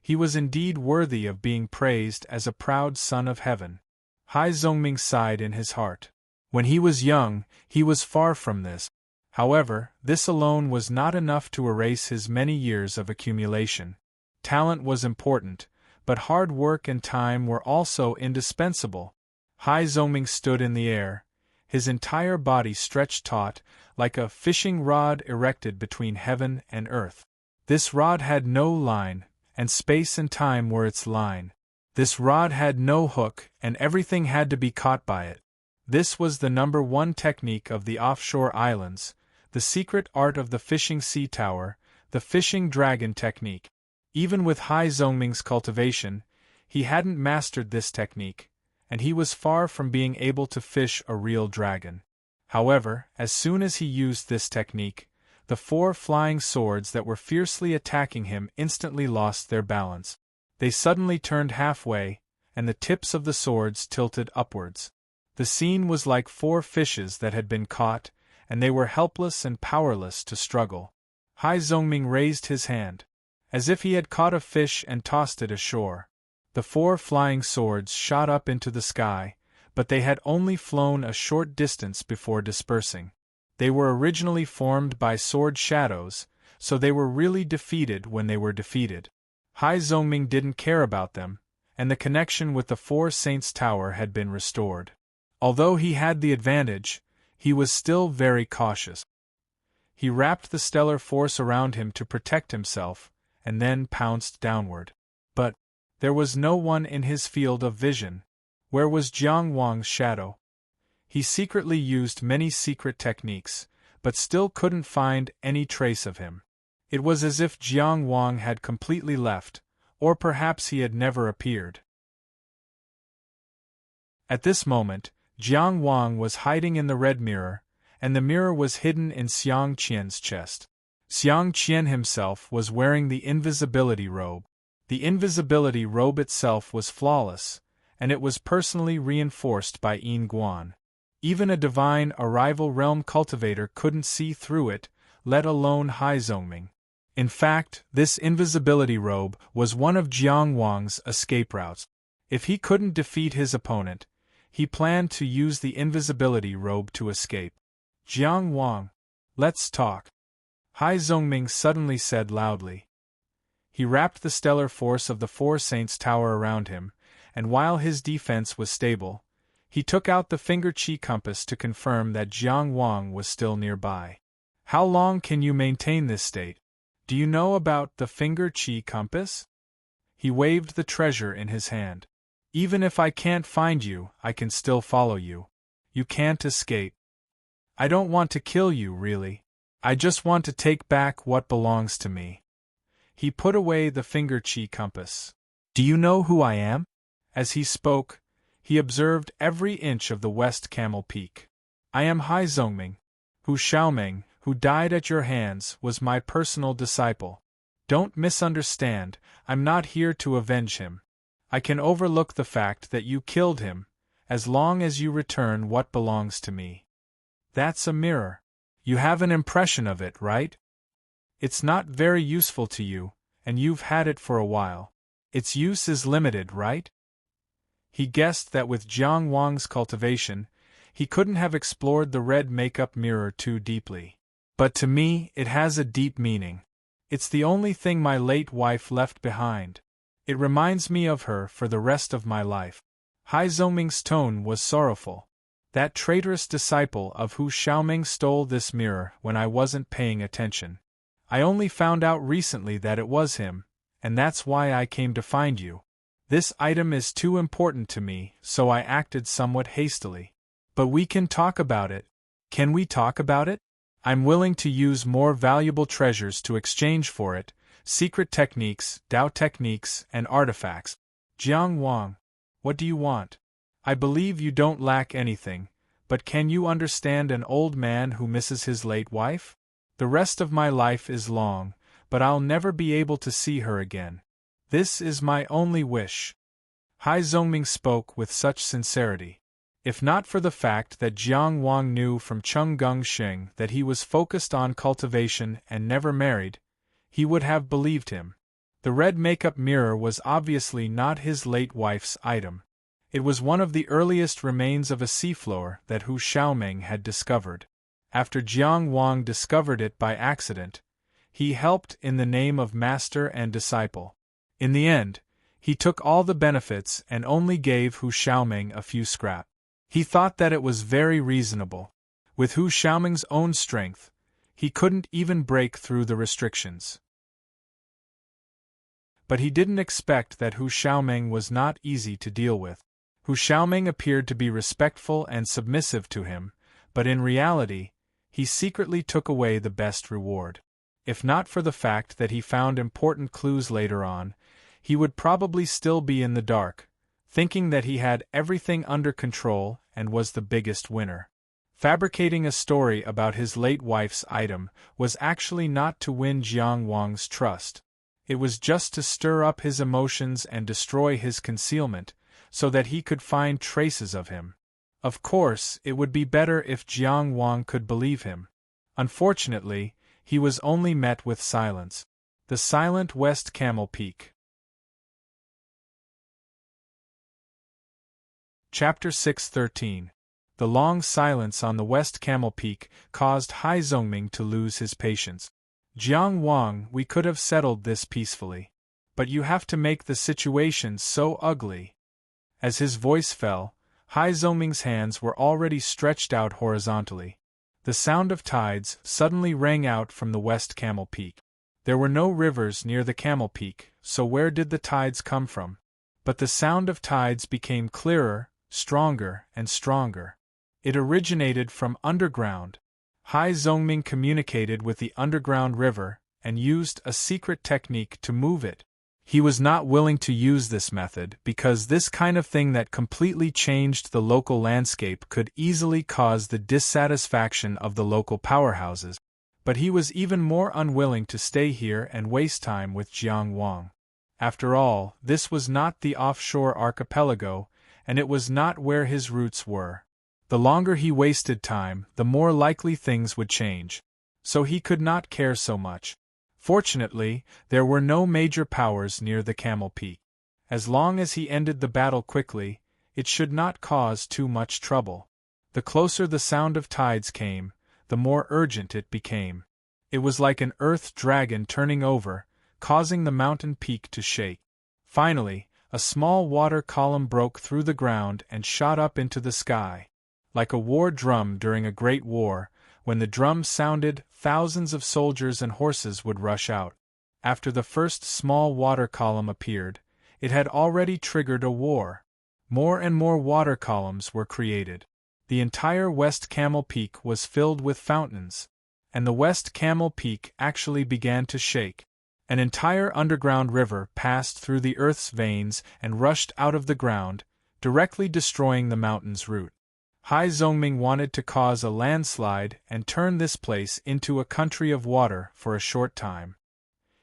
A: He was indeed worthy of being praised as a proud son of heaven. Hai Zongming sighed in his heart. When he was young, he was far from this. However, this alone was not enough to erase his many years of accumulation. Talent was important, but hard work and time were also indispensable. Hai Zongming stood in the air, his entire body stretched taut, like a fishing rod erected between heaven and earth. This rod had no line, and space and time were its line. This rod had no hook, and everything had to be caught by it. This was the #1 technique of the offshore islands, the secret art of the fishing sea tower, the fishing dragon technique. Even with Hai Zongming's cultivation, he hadn't mastered this technique, and he was far from being able to fish a real dragon. However, as soon as he used this technique, the four flying swords that were fiercely attacking him instantly lost their balance. They suddenly turned halfway, and the tips of the swords tilted upwards. The scene was like four fishes that had been caught, and they were helpless and powerless to struggle. Hai Zongming raised his hand, as if he had caught a fish and tossed it ashore. The four flying swords shot up into the sky, but they had only flown a short distance before dispersing. They were originally formed by sword shadows, so they were really defeated when they were defeated. Hai Zongming didn't care about them, and the connection with the Four Saints Tower had been restored. Although he had the advantage, he was still very cautious. He wrapped the stellar force around him to protect himself, and then pounced downward. But there was no one in his field of vision. Where was Jiang Wang's shadow? He secretly used many secret techniques, but still couldn't find any trace of him. It was as if Jiang Wang had completely left, or perhaps he had never appeared. At this moment, Jiang Wang was hiding in the red mirror, and the mirror was hidden in Xiang Qian's chest. Xiang Qian himself was wearing the invisibility robe. The invisibility robe itself was flawless, and it was personally reinforced by Yin Guan. Even a divine arrival realm cultivator couldn't see through it, let alone Hai Zongming. In fact, this invisibility robe was one of Jiang Wang's escape routes. If he couldn't defeat his opponent, he planned to use the invisibility robe to escape. Jiang Wang, let's talk, Hai Zongming suddenly said loudly. He wrapped the stellar force of the Four Saints Tower around him, and while his defense was stable, he took out the finger chi compass to confirm that Jiang Wang was still nearby. How long can you maintain this state? Do you know about the finger chi compass? He waved the treasure in his hand. Even if I can't find you, I can still follow you. You can't escape. I don't want to kill you, really. I just want to take back what belongs to me. He put away the finger chi compass. Do you know who I am? As he spoke, he observed every inch of the West Camel Peak. I am Hai Zongming. Hu Xiaoming, who died at your hands, was my personal disciple. Don't misunderstand, I'm not here to avenge him. I can overlook the fact that you killed him, as long as you return what belongs to me. That's a mirror. You have an impression of it, right? It's not very useful to you, and you've had it for a while. Its use is limited, right? He guessed that with Jiang Wang's cultivation, he couldn't have explored the red makeup mirror too deeply. But to me, it has a deep meaning. It's the only thing my late wife left behind. It reminds me of her for the rest of my life. Hai Zongming's tone was sorrowful. That traitorous disciple of Hu Xiaoming stole this mirror when I wasn't paying attention. I only found out recently that it was him, and that's why I came to find you. This item is too important to me, so I acted somewhat hastily. But we can talk about it. Can we talk about it? I'm willing to use more valuable treasures to exchange for it, secret techniques, Dao techniques, and artifacts. Jiang Wang, what do you want? I believe you don't lack anything, but can you understand an old man who misses his late wife? The rest of my life is long, but I'll never be able to see her again. This is my only wish. Hai Zongming spoke with such sincerity. If not for the fact that Jiang Wang knew from Cheng Gongxing that he was focused on cultivation and never married, he would have believed him. The red makeup mirror was obviously not his late wife's item. It was one of the earliest remains of a seafloor that Hu Xiaoming had discovered. After Jiang Wang discovered it by accident, he helped in the name of master and disciple. In the end, he took all the benefits and only gave Hu Xiaoming a few scraps. He thought that it was very reasonable. With Hu Xiaoming's own strength, he couldn't even break through the restrictions. But he didn't expect that Hu Xiaoming was not easy to deal with. Hu Xiaoming appeared to be respectful and submissive to him, but in reality, he secretly took away the best reward. If not for the fact that he found important clues later on, he would probably still be in the dark, thinking that he had everything under control and was the biggest winner. Fabricating a story about his late wife's item was actually not to win Jiang Wang's trust. It was just to stir up his emotions and destroy his concealment, so that he could find traces of him. Of course, it would be better if Jiang Wang could believe him. Unfortunately, he was only met with silence. The silent West Camel Peak. Chapter 6:13. The long silence on the West Camel Peak caused Hai Zongming to lose his patience. Jiang Wang, we could have settled this peacefully. But you have to make the situation so ugly. As his voice fell, Hai Zongming's hands were already stretched out horizontally. The sound of tides suddenly rang out from the West Camel Peak. There were no rivers near the Camel Peak, so where did the tides come from? But the sound of tides became clearer, stronger, and stronger. It originated from underground. Hai Zongming communicated with the underground river and used a secret technique to move it. He was not willing to use this method because this kind of thing that completely changed the local landscape could easily cause the dissatisfaction of the local powerhouses, but he was even more unwilling to stay here and waste time with Jiang Wang. After all, this was not the offshore archipelago, and it was not where his roots were. The longer he wasted time, the more likely things would change. So he could not care so much. Fortunately, there were no major powers near the Camel Peak. As long as he ended the battle quickly, it should not cause too much trouble. The closer the sound of tides came, the more urgent it became. It was like an earth dragon turning over, causing the mountain peak to shake. Finally, a small water column broke through the ground and shot up into the sky. Like a war drum during a great war, when the drum sounded, thousands of soldiers and horses would rush out. After the first small water column appeared, it had already triggered a war. More and more water columns were created. The entire West Camel Peak was filled with fountains, and the West Camel Peak actually began to shake. An entire underground river passed through the earth's veins and rushed out of the ground, directly destroying the mountain's root. Hai Zongming wanted to cause a landslide and turn this place into a country of water for a short time.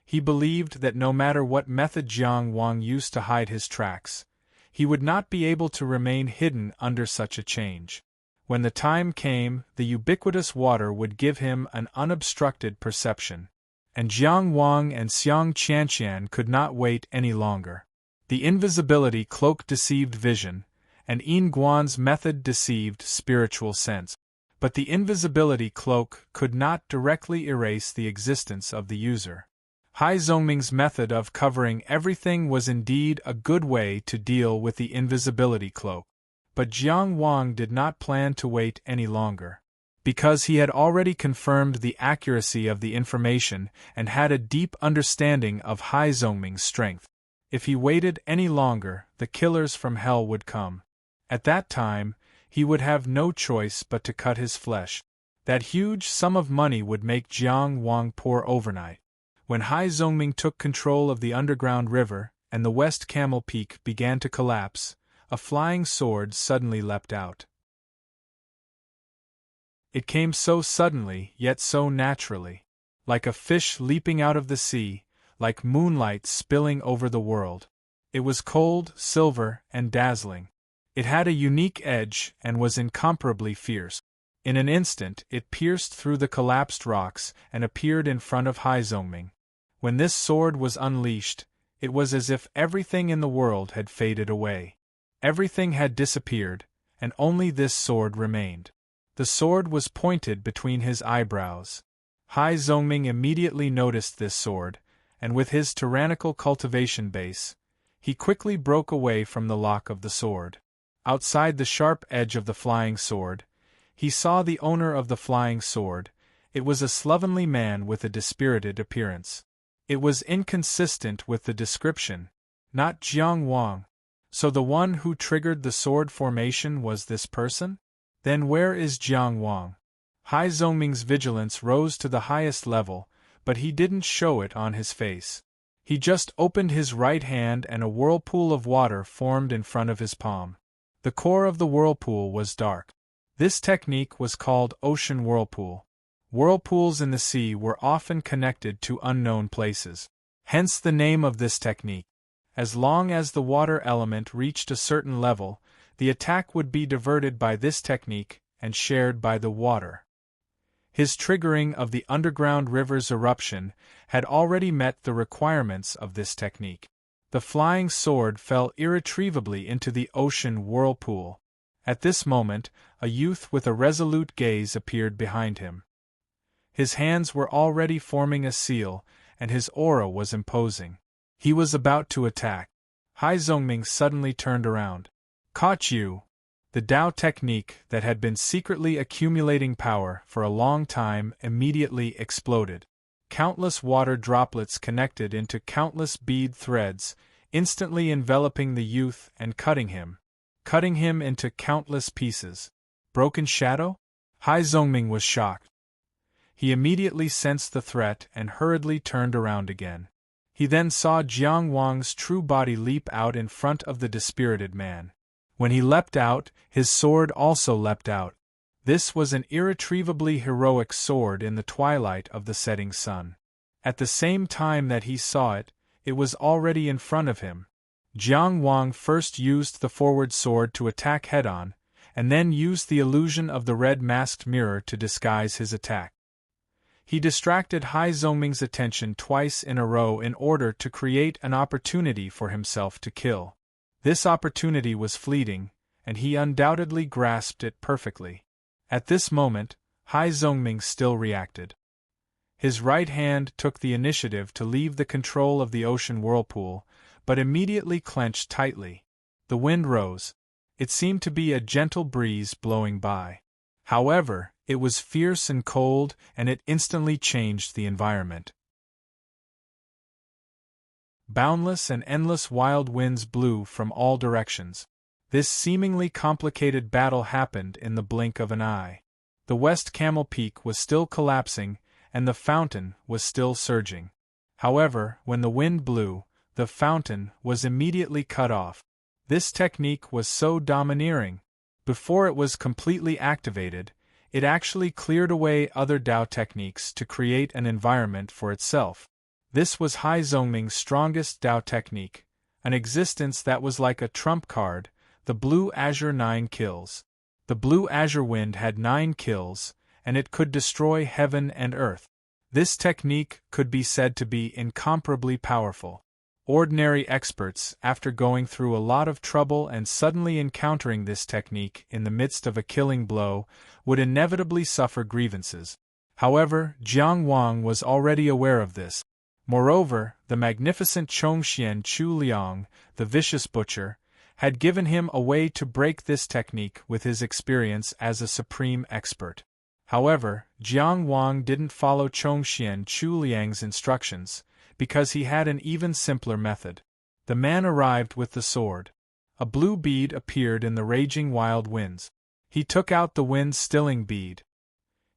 A: He believed that no matter what method Jiang Wang used to hide his tracks, he would not be able to remain hidden under such a change. When the time came, the ubiquitous water would give him an unobstructed perception. And Jiang Wang and Xiang Qianqian could not wait any longer. The invisibility cloak deceived vision, and Yin Guan's method deceived spiritual sense. But the invisibility cloak could not directly erase the existence of the user. Hai Zongming's method of covering everything was indeed a good way to deal with the invisibility cloak. But Jiang Wang did not plan to wait any longer. Because he had already confirmed the accuracy of the information and had a deep understanding of Hai Zongming's strength. If he waited any longer, the killers from hell would come. At that time, he would have no choice but to cut his flesh. That huge sum of money would make Jiang Wang poor overnight. When Hai Zongming took control of the underground river and the West Camel Peak began to collapse, a flying sword suddenly leapt out. It came so suddenly, yet so naturally. Like a fish leaping out of the sea, like moonlight spilling over the world. It was cold, silver, and dazzling. It had a unique edge and was incomparably fierce. In an instant it pierced through the collapsed rocks and appeared in front of Hai Zongming. When this sword was unleashed, it was as if everything in the world had faded away. Everything had disappeared, and only this sword remained. The sword was pointed between his eyebrows. Hai Zongming immediately noticed this sword, and with his tyrannical cultivation base, he quickly broke away from the lock of the sword. Outside the sharp edge of the flying sword, he saw the owner of the flying sword. It was a slovenly man with a dispirited appearance. It was inconsistent with the description, not Jiang Wang. So the one who triggered the sword formation was this person? Then where is Jiang Wang? Hai Zongming's vigilance rose to the highest level, but he didn't show it on his face. He just opened his right hand and a whirlpool of water formed in front of his palm. The core of the whirlpool was dark. This technique was called ocean whirlpool. Whirlpools in the sea were often connected to unknown places. Hence the name of this technique. As long as the water element reached a certain level, the attack would be diverted by this technique and shared by the water. His triggering of the underground river's eruption had already met the requirements of this technique. The flying sword fell irretrievably into the ocean whirlpool. At this moment, a youth with a resolute gaze appeared behind him. His hands were already forming a seal, and his aura was imposing. He was about to attack. Hai Zongming suddenly turned around. Caught you! The Dao technique that had been secretly accumulating power for a long time immediately exploded. Countless water droplets connected into countless bead threads, instantly enveloping the youth and cutting him into countless pieces. Broken shadow? Hai Zongming was shocked. He immediately sensed the threat and hurriedly turned around again. He then saw Jiang Wang's true body leap out in front of the dispirited man. When he leapt out, his sword also leapt out. This was an irretrievably heroic sword in the twilight of the setting sun. At the same time that he saw it, it was already in front of him. Jiang Wang first used the forward sword to attack head-on, and then used the illusion of the red masked mirror to disguise his attack. He distracted Hai Zongming's attention twice in a row in order to create an opportunity for himself to kill. This opportunity was fleeting, and he undoubtedly grasped it perfectly. At this moment, Hai Zongming still reacted. His right hand took the initiative to leave the control of the ocean whirlpool, but immediately clenched tightly. The wind rose. It seemed to be a gentle breeze blowing by. However, it was fierce and cold, and it instantly changed the environment. Boundless and endless wild winds blew from all directions. This seemingly complicated battle happened in the blink of an eye. The West Camel Peak was still collapsing, and the fountain was still surging. However, when the wind blew, the fountain was immediately cut off. This technique was so domineering. Before it was completely activated, it actually cleared away other Dao techniques to create an environment for itself. This was Hai Zongming's strongest Dao technique, an existence that was like a trump card, the Blue Azure 9 kills. The Blue Azure Wind had 9 kills, and it could destroy heaven and earth. This technique could be said to be incomparably powerful. Ordinary experts, after going through a lot of trouble and suddenly encountering this technique in the midst of a killing blow, would inevitably suffer grievances. However, Jiang Wang was already aware of this. Moreover, the magnificent Chongxian Chu Liang, the vicious butcher, had given him a way to break this technique with his experience as a supreme expert. However, Jiang Wang didn't follow Chongxian Chu Liang's instructions, because he had an even simpler method. The man arrived with the sword. A blue bead appeared in the raging wild winds. He took out the wind-stilling bead.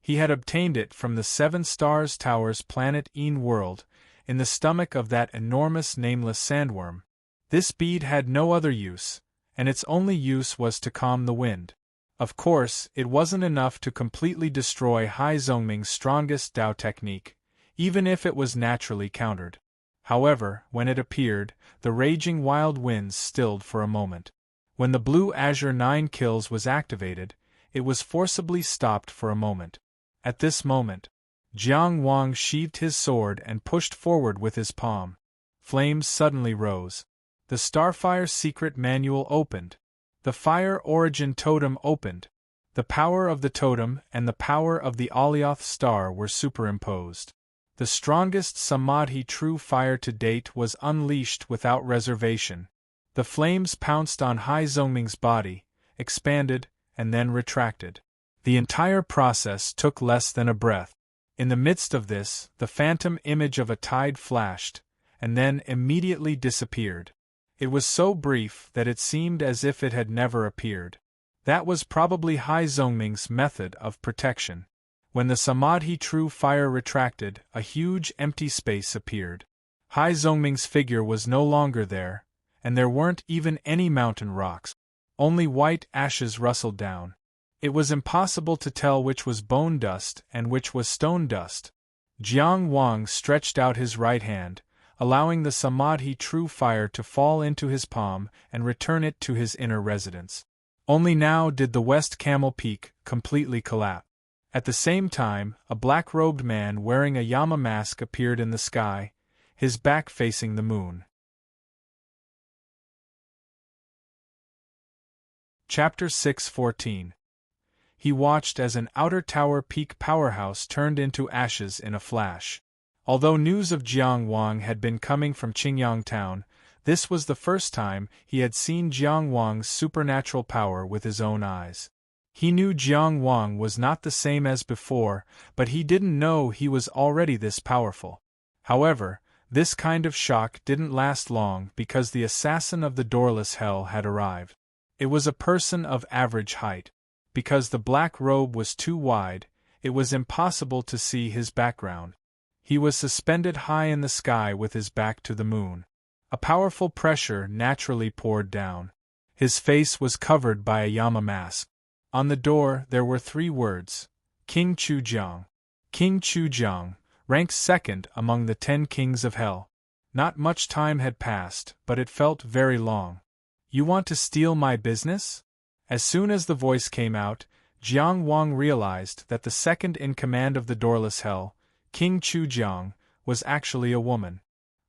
A: He had obtained it from the Seven Stars Tower's planet Een world, in the stomach of that enormous nameless sandworm. This bead had no other use, and its only use was to calm the wind. Of course, it wasn't enough to completely destroy Hai Zongming's strongest Dao technique, even if it was naturally countered. However, when it appeared, the raging wild winds stilled for a moment. When the Blue Azure 9 kills was activated, it was forcibly stopped for a moment. At this moment, Jiang Wang sheathed his sword and pushed forward with his palm. Flames suddenly rose. The Starfire secret manual opened. The Fire Origin totem opened. The power of the totem and the power of the Alioth star were superimposed. The strongest Samadhi true fire to date was unleashed without reservation. The flames pounced on Hai Zongming's body, expanded, and then retracted. The entire process took less than a breath. In the midst of this, the phantom image of a tide flashed, and then immediately disappeared. It was so brief that it seemed as if it had never appeared. That was probably Hai Zongming's method of protection. When the Samadhi true fire retracted, a huge empty space appeared. Hai Zongming's figure was no longer there, and there weren't even any mountain rocks. Only white ashes rustled down. It was impossible to tell which was bone dust and which was stone dust. Jiang Wang stretched out his right hand, allowing the Samadhi true fire to fall into his palm and return it to his inner residence. Only now did the West Camel Peak completely collapse. At the same time, a black-robed man wearing a Yama mask appeared in the sky, his back facing the moon. Chapter 6:14. He watched as an outer tower peak powerhouse turned into ashes in a flash. Although news of Jiang Wang had been coming from Qingyang town, this was the first time he had seen Jiang Wang's supernatural power with his own eyes. He knew Jiang Wang was not the same as before, but he didn't know he was already this powerful. However, this kind of shock didn't last long because the assassin of the doorless hell had arrived. It was a person of average height. Because the black robe was too wide, It was impossible to see his background. He was suspended high in the sky with his back to the moon. A powerful pressure naturally poured down. His face was covered by a Yama mask. On the door there were 3 words: King Chujiang. King Chujiang, ranked second among the 10 kings of hell. Not much time had passed, but it felt very long. You want to steal my business? As soon as the voice came out, Jiang Wang realized that the second in command of the doorless hell, King Chujiang, was actually a woman.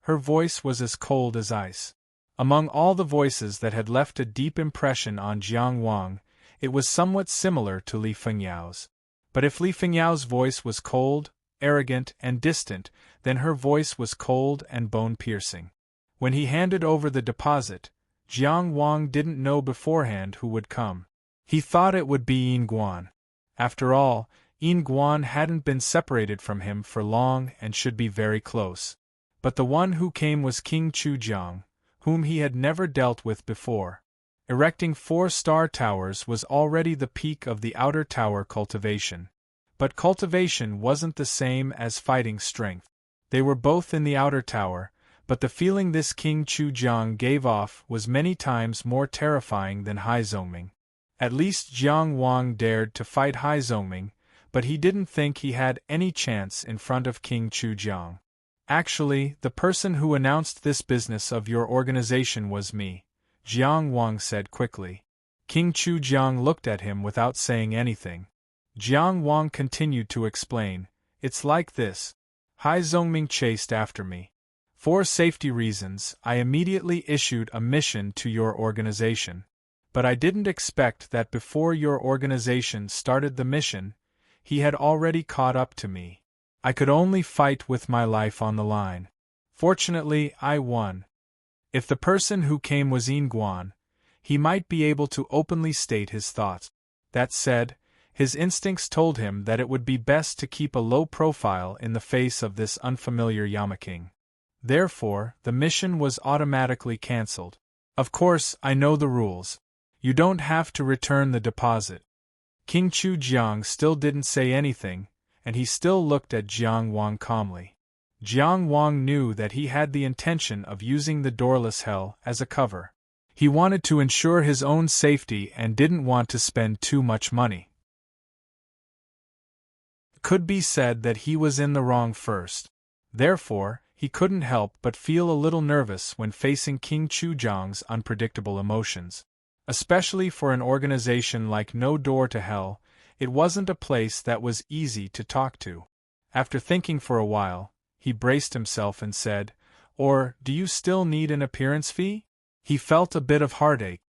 A: Her voice was as cold as ice. Among all the voices that had left a deep impression on Jiang Wang, it was somewhat similar to Li Fengyao's. But if Li Fengyao's voice was cold, arrogant, and distant, then her voice was cold and bone-piercing. When he handed over the deposit, Jiang Wang didn't know beforehand who would come. He thought it would be Yin Guan. After all, Yin Guan hadn't been separated from him for long and should be very close. But the one who came was King Chujiang, whom he had never dealt with before. Erecting 4 star towers was already the peak of the outer tower cultivation. But cultivation wasn't the same as fighting strength. They were both in the outer tower, but the feeling this King Chujiang gave off was many times more terrifying than Hai Zongming. At least Jiang Wang dared to fight Hai Zongming, but he didn't think he had any chance in front of King Chujiang. Actually, the person who announced this business of your organization was me, Jiang Wang said quickly. King Chujiang looked at him without saying anything. Jiang Wang continued to explain, it's like this. Hai Zongming chased after me. For safety reasons, I immediately issued a mission to your organization. But I didn't expect that before your organization started the mission, he had already caught up to me. I could only fight with my life on the line. Fortunately, I won. If the person who came was Yin Guan, he might be able to openly state his thoughts. That said, his instincts told him that it would be best to keep a low profile in the face of this unfamiliar Yama King. Therefore, the mission was automatically cancelled. Of course, I know the rules. You don't have to return the deposit. King Chujiang still didn't say anything, and he still looked at Jiang Wang calmly. Jiang Wang knew that he had the intention of using the doorless hell as a cover. He wanted to ensure his own safety and didn't want to spend too much money. It could be said that he was in the wrong first. Therefore, he couldn't help but feel a little nervous when facing King Chujiang's unpredictable emotions. Especially for an organization like No Door to Hell, it wasn't a place that was easy to talk to. After thinking for a while, he braced himself and said, Or, do you still need an appearance fee? He felt a bit of heartache.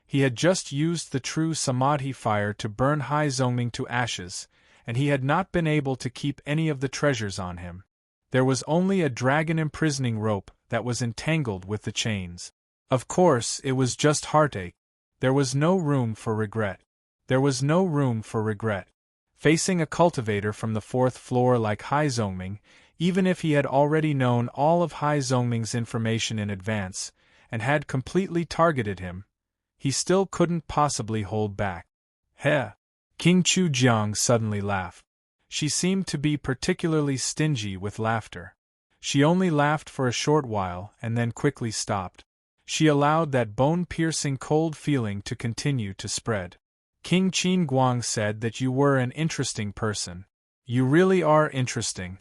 A: He had just used the true Samadhi fire to burn Hai Zongming to ashes, and he had not been able to keep any of the treasures on him. There was only a dragon imprisoning rope that was entangled with the chains. Of course, it was just heartache. There was no room for regret. There was no room for regret. Facing a cultivator from the 4th floor like Hai Zongming, even if he had already known all of Hai Zongming's information in advance, and had completely targeted him, he still couldn't possibly hold back. Heh! King Chujiang suddenly laughed. She seemed to be particularly stingy with laughter. She only laughed for a short while and then quickly stopped. She allowed that bone-piercing cold feeling to continue to spread. King Qin Guang said that you were an interesting person. You really are interesting,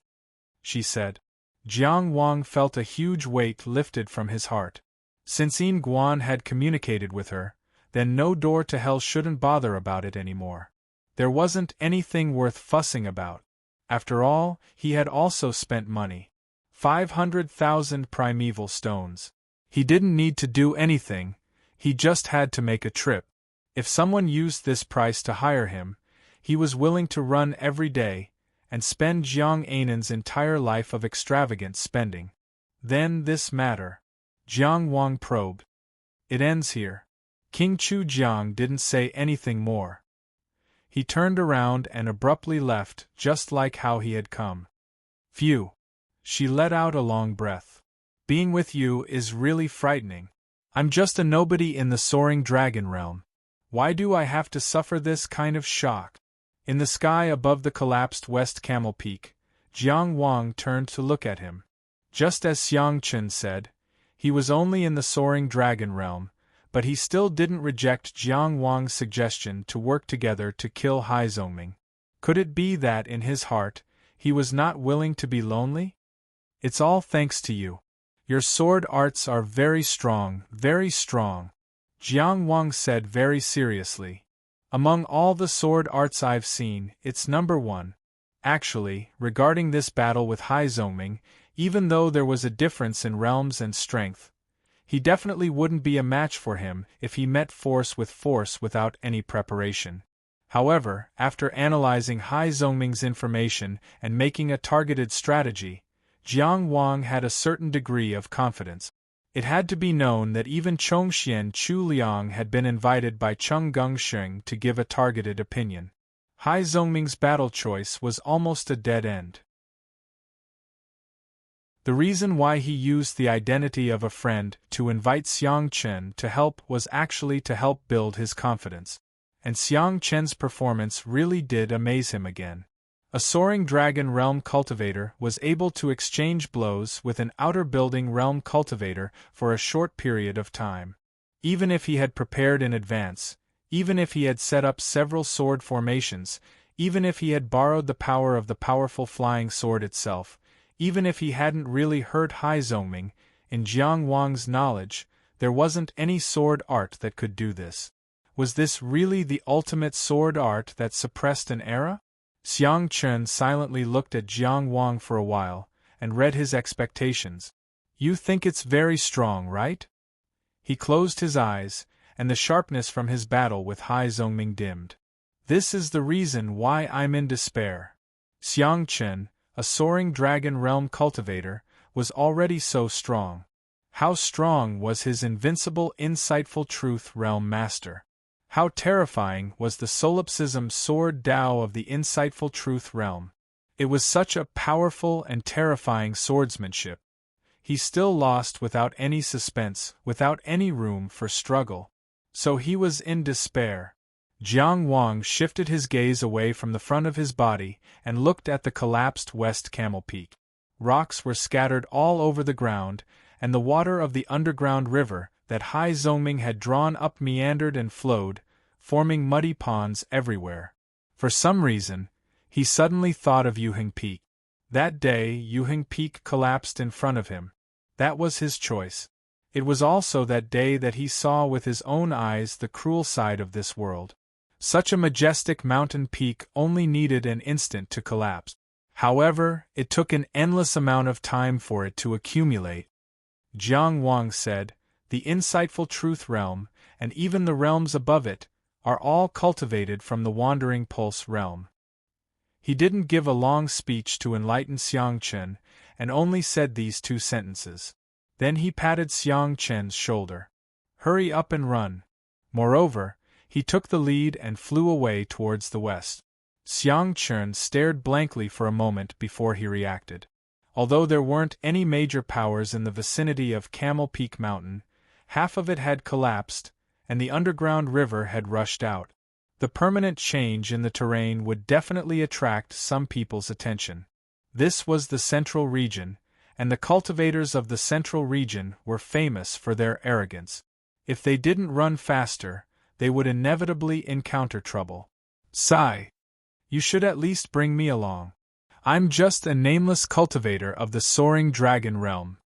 A: she said. Jiang Wang felt a huge weight lifted from his heart. Since Yin Guan had communicated with her, then No Door to Hell shouldn't bother about it anymore. There wasn't anything worth fussing about. After all, he had also spent money. 500,000 primeval stones. He didn't need to do anything, he just had to make a trip. If someone used this price to hire him, he was willing to run every day, and spend Jiang Ainan's entire life of extravagant spending. Then this matter. Jiang Wang probed. It ends here. King Chujiang didn't say anything more. He turned around and abruptly left, just like how he had come. Phew! She let out a long breath. Being with you is really frightening. I'm just a nobody in the soaring dragon realm. Why do I have to suffer this kind of shock? In the sky above the collapsed West Camel Peak, Jiang Wang turned to look at him. Just as Xiang Chen said, he was only in the soaring dragon realm, but he still didn't reject Jiang Wang's suggestion to work together to kill Hai Zongming. Could it be that in his heart, he was not willing to be lonely? It's all thanks to you. Your sword arts are very strong, Jiang Wang said very seriously. Among all the sword arts I've seen, it's number one. Actually, regarding this battle with Hai Zongming, even though there was a difference in realms and strength, he definitely wouldn't be a match for him if he met force without any preparation. However, after analyzing Hai Zongming's information and making a targeted strategy, Jiang Wang had a certain degree of confidence. It had to be known that even Chongxian Chu Liang had been invited by Cheng Gongsheng to give a targeted opinion. Hai Zongming's battle choice was almost a dead end. The reason why he used the identity of a friend to invite Xiang Chen to help was actually to help build his confidence. And Xiang Chen's performance really did amaze him again. A soaring dragon realm cultivator was able to exchange blows with an outer building realm cultivator for a short period of time. Even if he had prepared in advance, even if he had set up several sword formations, even if he had borrowed the power of the powerful flying sword itself, even if he hadn't really hurt Hai Zongming, in Jiang Wang's knowledge, there wasn't any sword art that could do this. Was this really the ultimate sword art that suppressed an era? Xiang Chen silently looked at Jiang Wang for a while, and read his expectations. You think it's very strong, right? He closed his eyes, and the sharpness from his battle with Hai Zongming dimmed. This is the reason why I'm in despair. Xiang Chen, a soaring dragon realm cultivator, was already so strong. How strong was his invincible insightful truth realm master? How terrifying was the solipsism sword Dao of the insightful truth realm? It was such a powerful and terrifying swordsmanship. He still lost without any suspense, without any room for struggle. So he was in despair. Jiang Wang shifted his gaze away from the front of his body and looked at the collapsed West Camel Peak. Rocks were scattered all over the ground, and the water of the underground river that Hai Zongming had drawn up meandered and flowed, forming muddy ponds everywhere. For some reason, he suddenly thought of Yuheng Peak. That day, Yuheng Peak collapsed in front of him. That was his choice. It was also that day that he saw with his own eyes the cruel side of this world. Such a majestic mountain peak only needed an instant to collapse. However, it took an endless amount of time for it to accumulate. Jiang Wang said, the insightful truth realm, and even the realms above it, are all cultivated from the wandering pulse realm. He didn't give a long speech to enlighten Xiang Chen, and only said these two sentences. Then he patted Xiang Chen's shoulder. Hurry up and run. Moreover, he took the lead and flew away towards the west. Xiang Chen stared blankly for a moment before he reacted. Although there weren't any major powers in the vicinity of Camel Peak Mountain, half of it had collapsed, and the underground river had rushed out. The permanent change in the terrain would definitely attract some people's attention. This was the central region, and the cultivators of the central region were famous for their arrogance. If they didn't run faster, they would inevitably encounter trouble. Sigh. You should at least bring me along. I'm just a nameless cultivator of the soaring dragon realm.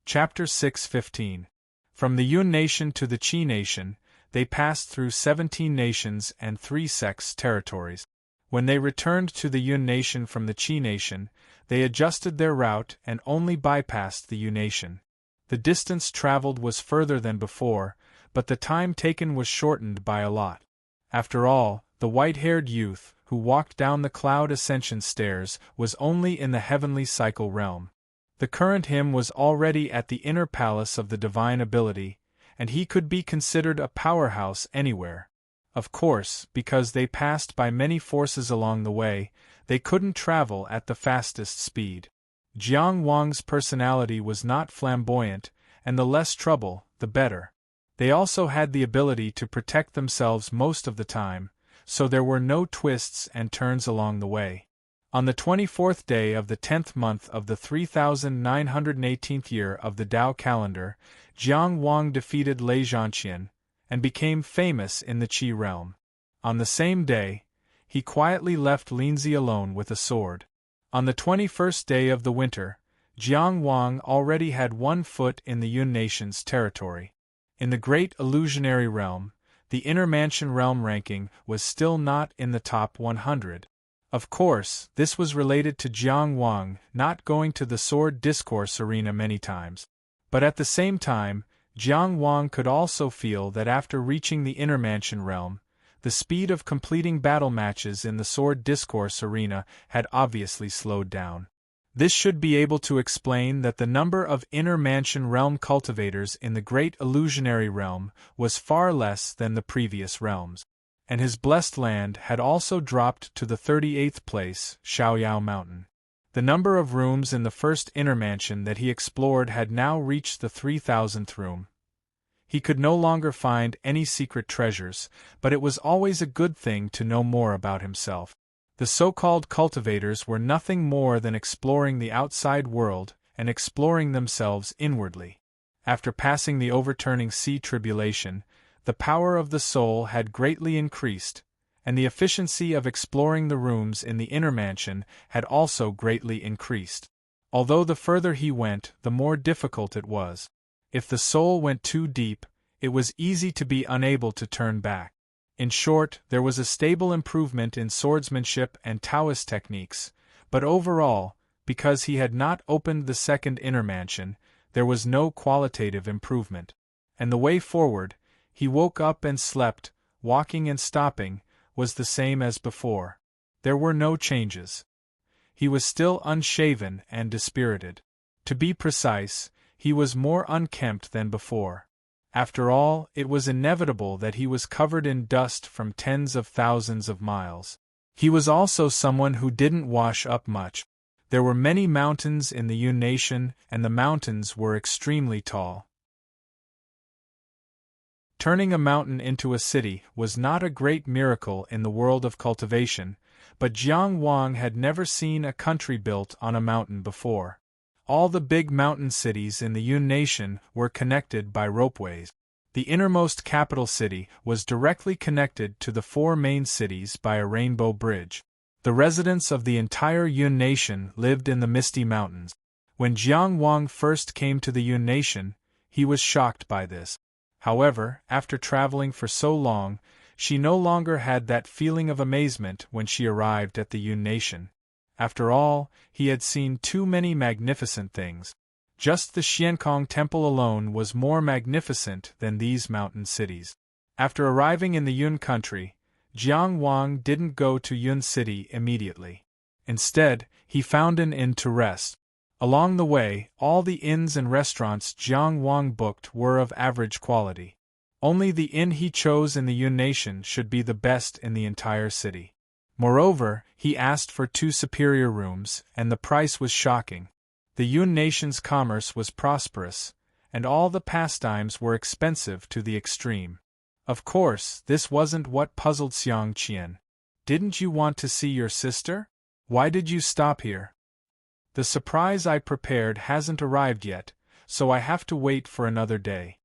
A: Chapter 6:15. From the Yun nation to the Qi nation, they passed through 17 nations and 3 sects' territories. When they returned to the Yun nation from the Qi nation, they adjusted their route and only bypassed the Yu nation. The distance traveled was further than before, but the time taken was shortened by a lot. After all, the white-haired youth, who walked down the cloud ascension stairs, was only in the heavenly cycle realm. The current him was already at the inner palace of the divine ability, and he could be considered a powerhouse anywhere. Of course, because they passed by many forces along the way, they couldn't travel at the fastest speed. Jiang Wang's personality was not flamboyant, and the less trouble, the better. They also had the ability to protect themselves most of the time, so there were no twists and turns along the way. On the 24th day of the 10th month of the 3918th year of the Tao calendar, Jiang Wang defeated Lei Zhanqian, and became famous in the Qi realm. On the same day, he quietly left Linzi alone with a sword. On the 21st day of the winter, Jiang Wang already had 1 foot in the Yun nation's territory. In the Great Illusionary Realm, the Inner Mansion realm ranking was still not in the top 100. Of course, this was related to Jiang Wang not going to the Sword Discourse arena many times. But at the same time, Jiang Wang could also feel that after reaching the Inner Mansion realm, the speed of completing battle matches in the Sword Discourse arena had obviously slowed down. This should be able to explain that the number of Inner Mansion realm cultivators in the Great Illusionary realm was far less than the previous realms. And his blessed land had also dropped to the 38th place, Shaoyao Mountain. The number of rooms in the first Inner Mansion that he explored had now reached the 3000th room. He could no longer find any secret treasures, but it was always a good thing to know more about himself. The so-called cultivators were nothing more than exploring the outside world and exploring themselves inwardly. After passing the overturning sea tribulation, the power of the soul had greatly increased, and the efficiency of exploring the rooms in the Inner Mansion had also greatly increased. Although the further he went, the more difficult it was. If the soul went too deep, it was easy to be unable to turn back. In short, there was a stable improvement in swordsmanship and Taoist techniques, but overall, because he had not opened the second Inner Mansion, there was no qualitative improvement. And the way forward, he woke up and slept, walking and stopping, was the same as before. There were no changes. He was still unshaven and dispirited. To be precise, he was more unkempt than before. After all, it was inevitable that he was covered in dust from tens of thousands of miles. He was also someone who didn't wash up much. There were many mountains in the Yun nation, and the mountains were extremely tall. Turning a mountain into a city was not a great miracle in the world of cultivation, but Jiang Wang had never seen a country built on a mountain before. All the big mountain cities in the Yun nation were connected by ropeways. The innermost capital city was directly connected to the 4 main cities by a rainbow bridge. The residents of the entire Yun nation lived in the Misty Mountains. When Jiang Wang first came to the Yun nation, he was shocked by this. However, after traveling for so long, she no longer had that feeling of amazement when she arrived at the Yun nation. After all, he had seen too many magnificent things. Just the Xiankong Temple alone was more magnificent than these mountain cities. After arriving in the Yun country, Jiang Wang didn't go to Yun City immediately. Instead, he found an inn to rest. Along the way, all the inns and restaurants Jiang Wang booked were of average quality. Only the inn he chose in the Yun nation should be the best in the entire city. Moreover, he asked for 2 superior rooms, and the price was shocking. The Yun nation's commerce was prosperous, and all the pastimes were expensive to the extreme. Of course, this wasn't what puzzled Xiang Qian. Didn't you want to see your sister? Why did you stop here? The surprise I prepared hasn't arrived yet, so I have to wait for another day.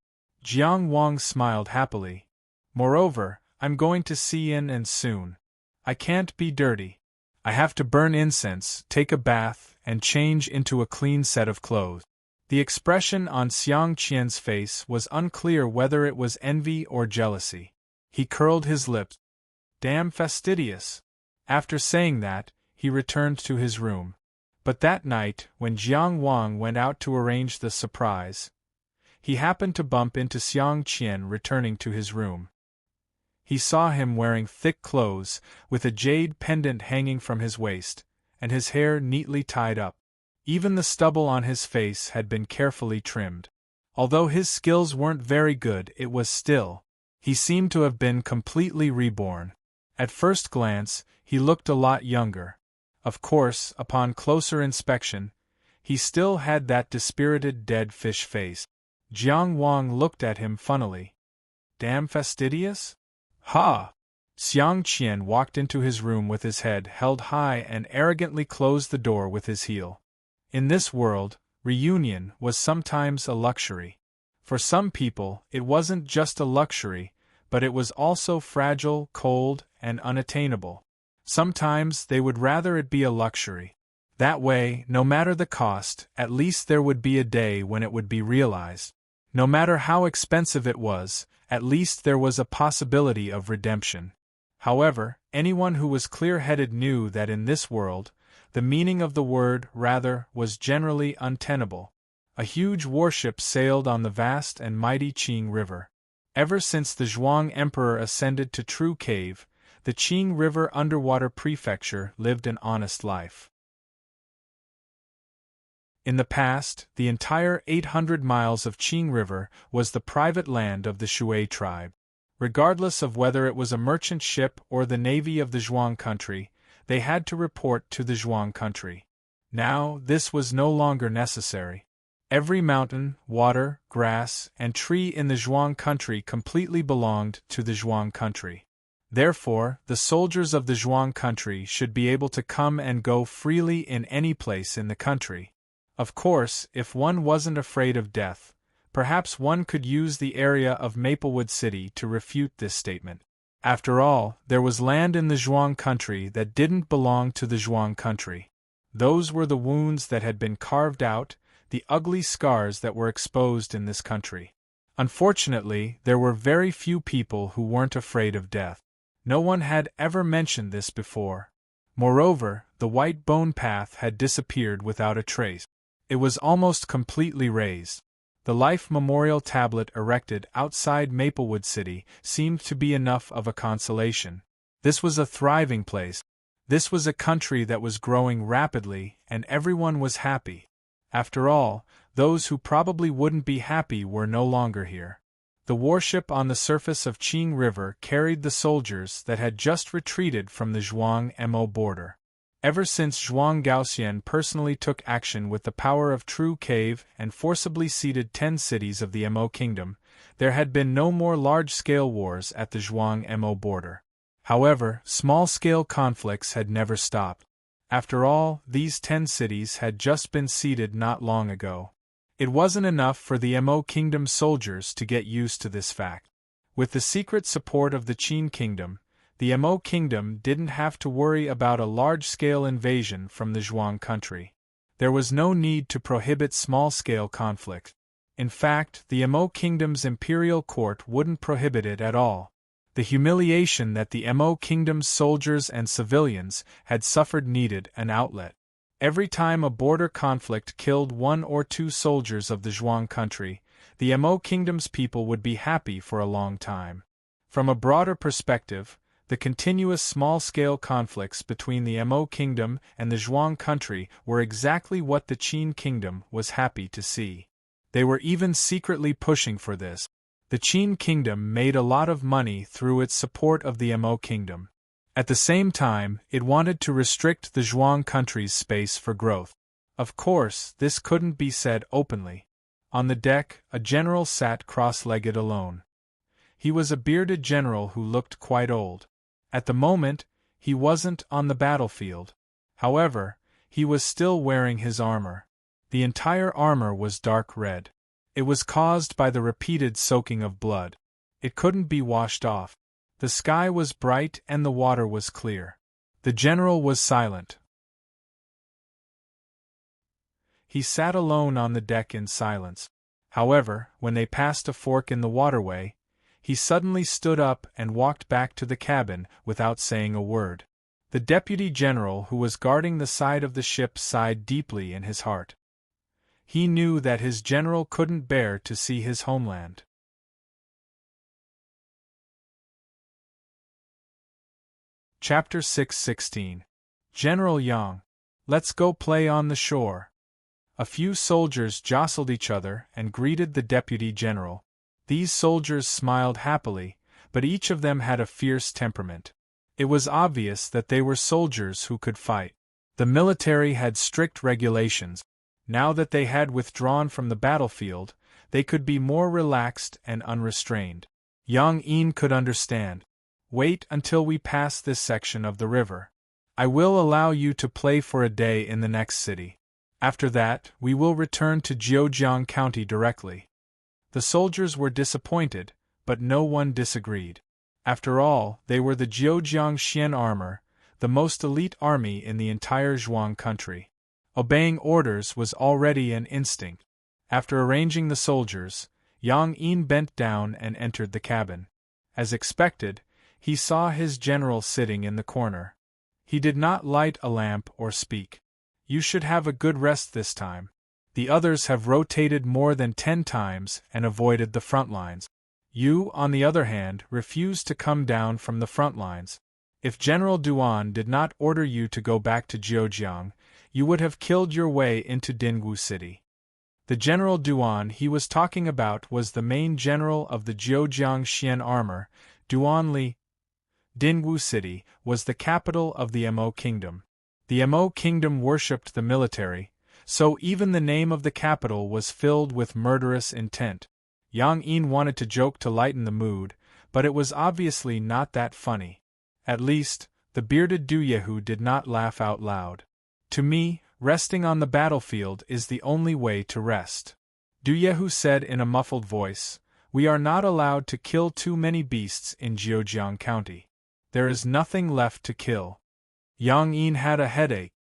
A: Jiang Wang smiled happily. Moreover, I'm going to see in and soon. I can't be dirty. I have to burn incense, take a bath, and change into a clean set of clothes. The expression on Xiang Qian's face was unclear whether it was envy or jealousy. He curled his lips. Damn fastidious. After saying that, he returned to his room. But that night, when Jiang Wang went out to arrange the surprise, he happened to bump into Xiang Qian returning to his room. He saw him wearing thick clothes, with a jade pendant hanging from his waist, and his hair neatly tied up. Even the stubble on his face had been carefully trimmed. Although his skills weren't very good, it was still. He seemed to have been completely reborn. At first glance, he looked a lot younger. Of course, upon closer inspection, he still had that dispirited dead fish face. Jiang Wang looked at him funnily. damn fastidious? Ha! Xiang Qian walked into his room with his head held high and arrogantly closed the door with his heel. In this world, reunion was sometimes a luxury. For some people, it wasn't just a luxury, but it was also fragile, cold, and unattainable. Sometimes they would rather it be a luxury. That way, no matter the cost, at least there would be a day when it would be realized. No matter how expensive it was, at least there was a possibility of redemption. However, anyone who was clear-headed knew that in this world, the meaning of the word rather was generally untenable. A huge warship sailed on the vast and mighty Qing River. Ever since the Zhuang Emperor ascended to True Cave, the Qing River underwater prefecture lived an honest life. In the past, the entire 800 miles of Qing River was the private land of the Shui tribe. Regardless of whether it was a merchant ship or the navy of the Zhuang country, they had to report to the Zhuang country. Now, this was no longer necessary. Every mountain, water, grass, and tree in the Zhuang country completely belonged to the Zhuang country. Therefore, the soldiers of the Zhuang country should be able to come and go freely in any place in the country. Of course, if one wasn't afraid of death, perhaps one could use the area of Maplewood City to refute this statement. After all, there was land in the Zhuang country that didn't belong to the Zhuang country. Those were the wounds that had been carved out, the ugly scars that were exposed in this country. Unfortunately, there were very few people who weren't afraid of death. No one had ever mentioned this before. Moreover, the white bone path had disappeared without a trace. It was almost completely razed. The life memorial tablet erected outside Maplewood City seemed to be enough of a consolation. This was a thriving place. This was a country that was growing rapidly, and everyone was happy. After all, those who probably wouldn't be happy were no longer here. The warship on the surface of Qing River carried the soldiers that had just retreated from the Zhuang-Mo border. Ever since Zhuang Gaoxian personally took action with the power of True Cave and forcibly ceded 10 cities of the Mo kingdom, there had been no more large-scale wars at the Zhuang-Mo border. However, small-scale conflicts had never stopped. After all, these 10 cities had just been ceded not long ago. It wasn't enough for the Mo kingdom soldiers to get used to this fact. With the secret support of the Qin kingdom, the Mo kingdom didn't have to worry about a large-scale invasion from the Zhuang country. There was no need to prohibit small-scale conflict. In fact, the Mo kingdom's imperial court wouldn't prohibit it at all. The humiliation that the Mo kingdom's soldiers and civilians had suffered needed an outlet. Every time a border conflict killed 1 or 2 soldiers of the Zhuang country, the Mo kingdom's people would be happy for a long time. From a broader perspective, the continuous small-scale conflicts between the Mo kingdom and the Zhuang country were exactly what the Qin kingdom was happy to see. They were even secretly pushing for this. The Qin kingdom made a lot of money through its support of the Mo kingdom. At the same time, it wanted to restrict the Zhuang country's space for growth. Of course, this couldn't be said openly. On the deck, a general sat cross-legged alone. He was a bearded general who looked quite old. At the moment, he wasn't on the battlefield. However, he was still wearing his armor. The entire armor was dark red. It was caused by the repeated soaking of blood. It couldn't be washed off. The sky was bright and the water was clear. The general was silent. He sat alone on the deck in silence. However, when they passed a fork in the waterway, he suddenly stood up and walked back to the cabin without saying a word. The deputy general who was guarding the side of the ship sighed deeply in his heart. He knew that his general couldn't bear to see his homeland. Chapter 6:16. General Yang. Let's go play on the shore. A few soldiers jostled each other and greeted the deputy general. These soldiers smiled happily, but each of them had a fierce temperament. It was obvious that they were soldiers who could fight. The military had strict regulations. Now that they had withdrawn from the battlefield, they could be more relaxed and unrestrained. Yang Yin could understand. Wait until we pass this section of the river. I will allow you to play for a day in the next city. After that, we will return to Jiujiang County directly. The soldiers were disappointed, but no one disagreed. After all, they were the Jiujiang Xian armor, the most elite army in the entire Zhuang country. Obeying orders was already an instinct. After arranging the soldiers, Yang Yin bent down and entered the cabin. As expected, he saw his general sitting in the corner. He did not light a lamp or speak. You should have a good rest this time. The others have rotated more than 10 times and avoided the front lines. You, on the other hand, refused to come down from the front lines. If General Duan did not order you to go back to Jiujiang, you would have killed your way into Dingwu City. The General Duan he was talking about was the main general of the Jiujiang Xian armor, Duan Li. Dingwu City was the capital of the Mo Kingdom. The Mo Kingdom worshipped the military, so even the name of the capital was filled with murderous intent. Yang Yin wanted to joke to lighten the mood, but it was obviously not that funny. At least, the bearded Duyehu did not laugh out loud. To me, resting on the battlefield is the only way to rest. Duyehu said in a muffled voice, "We are not allowed to kill too many beasts in Jiujiang County. There is nothing left to kill." Yang Yin had a headache.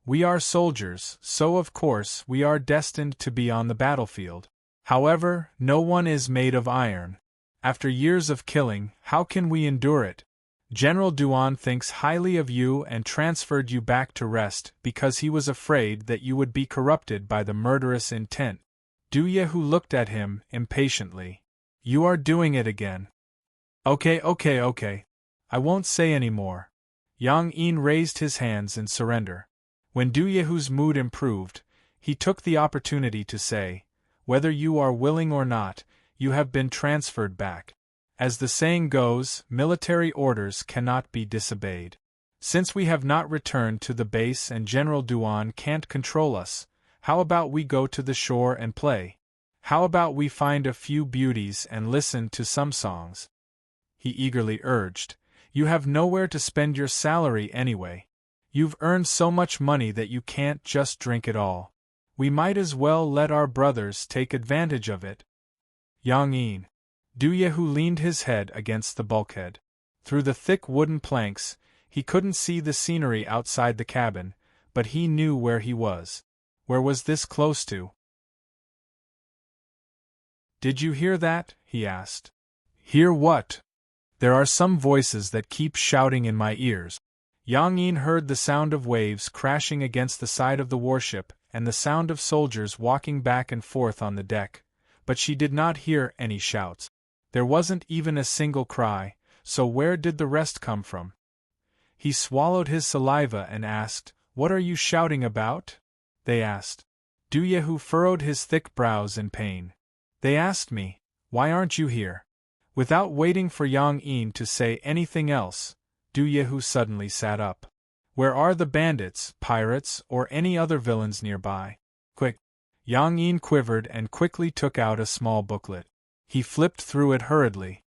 A: We are soldiers, so of course we are destined to be on the battlefield. However, no one is made of iron. After years of killing, how can we endure it? General Duan thinks highly of you and transferred you back to rest because he was afraid that you would be corrupted by the murderous intent. Duyehu looked at him impatiently. You are doing it again. Okay. I won't say any more. Yang Yin raised his hands in surrender. When Duyehu's mood improved, he took the opportunity to say, "Whether you are willing or not, you have been transferred back. As the saying goes, military orders cannot be disobeyed. Since we have not returned to the base and General Duan can't control us, how about we go to the shore and play? How about we find a few beauties and listen to some songs?" He eagerly urged. "You have nowhere to spend your salary anyway. You've earned so much money that you can't just drink it all. We might as well let our brothers take advantage of it." Yang Yin. Duyehu leaned his head against the bulkhead. Through the thick wooden planks, he couldn't see the scenery outside the cabin, but he knew where he was. Where was this close to? "Did you hear that?" he asked. "Hear what?" "There are some voices that keep shouting in my ears." Yang Yin heard the sound of waves crashing against the side of the warship and the sound of soldiers walking back and forth on the deck, but she did not hear any shouts. There wasn't even a single cry, so where did the rest come from? He swallowed his saliva and asked, "What are you shouting about?" They asked. Duyehu furrowed his thick brows in pain. "They asked me, why aren't you here?" Without waiting for Yang Yin to say anything else, Duyehu suddenly sat up. "Where are the bandits, pirates, or any other villains nearby? Quick!" Yang Yin quivered and quickly took out a small booklet. He flipped through it hurriedly.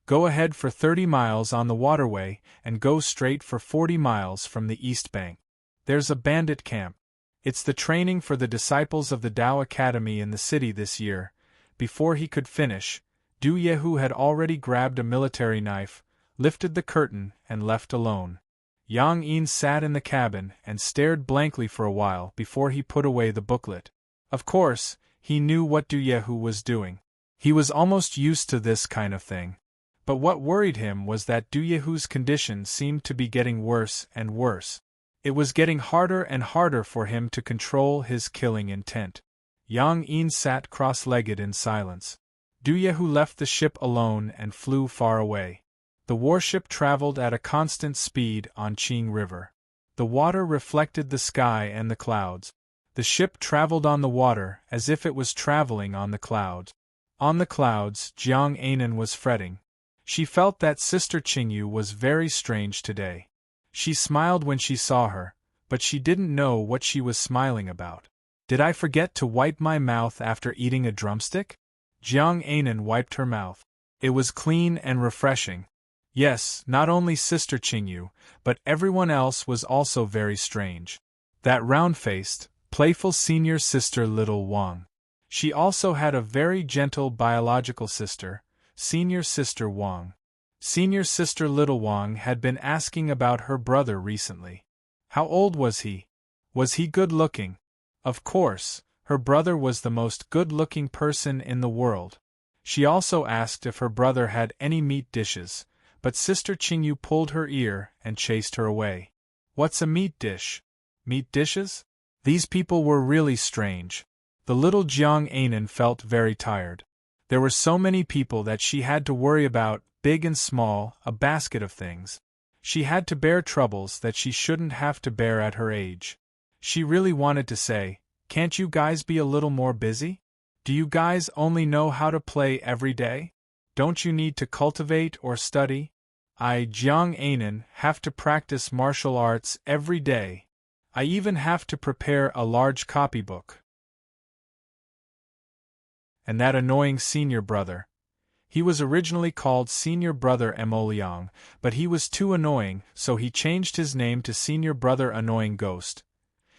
A: "Go ahead for 30 miles on the waterway and go straight for 40 miles from the east bank. There's a bandit camp. It's the training for the disciples of the Tao Academy in the city this year." Before he could finish, Duyehu had already grabbed a military knife, lifted the curtain, and left alone. Yang Yin sat in the cabin and stared blankly for a while before he put away the booklet. Of course, he knew what Duyehu was doing. He was almost used to this kind of thing. But what worried him was that Duyehu's condition seemed to be getting worse and worse. It was getting harder and harder for him to control his killing intent. Yang Yin sat cross-legged in silence. Duyehu left the ship alone and flew far away. The warship traveled at a constant speed on Qing River. The water reflected the sky and the clouds. The ship traveled on the water as if it was traveling on the clouds. On the clouds, Jiang Anan was fretting. She felt that Sister Qingyu was very strange today. She smiled when she saw her, but she didn't know what she was smiling about. "Did I forget to wipe my mouth after eating a drumstick?" Jiang Anan wiped her mouth. It was clean and refreshing. Yes, not only Sister Qingyu, but everyone else was also very strange. That round-faced, playful senior sister little Wang. She also had a very gentle biological sister, senior sister Wang. Senior sister little Wang had been asking about her brother recently. How old was he? Was he good-looking? Of course, her brother was the most good-looking person in the world. She also asked if her brother had any meat dishes, but Sister Qingyu pulled her ear and chased her away. What's a meat dish? Meat dishes? These people were really strange. The little Jiang Anan felt very tired. There were so many people that she had to worry about, big and small, a basket of things. She had to bear troubles that she shouldn't have to bear at her age. She really wanted to say, "Can't you guys be a little more busy? Do you guys only know how to play every day? Don't you need to cultivate or study? I, Jiang Anan, have to practice martial arts every day. I even have to prepare a large copybook." And that annoying senior brother. He was originally called Senior Brother Emoliang, but he was too annoying, so he changed his name to Senior Brother Annoying Ghost.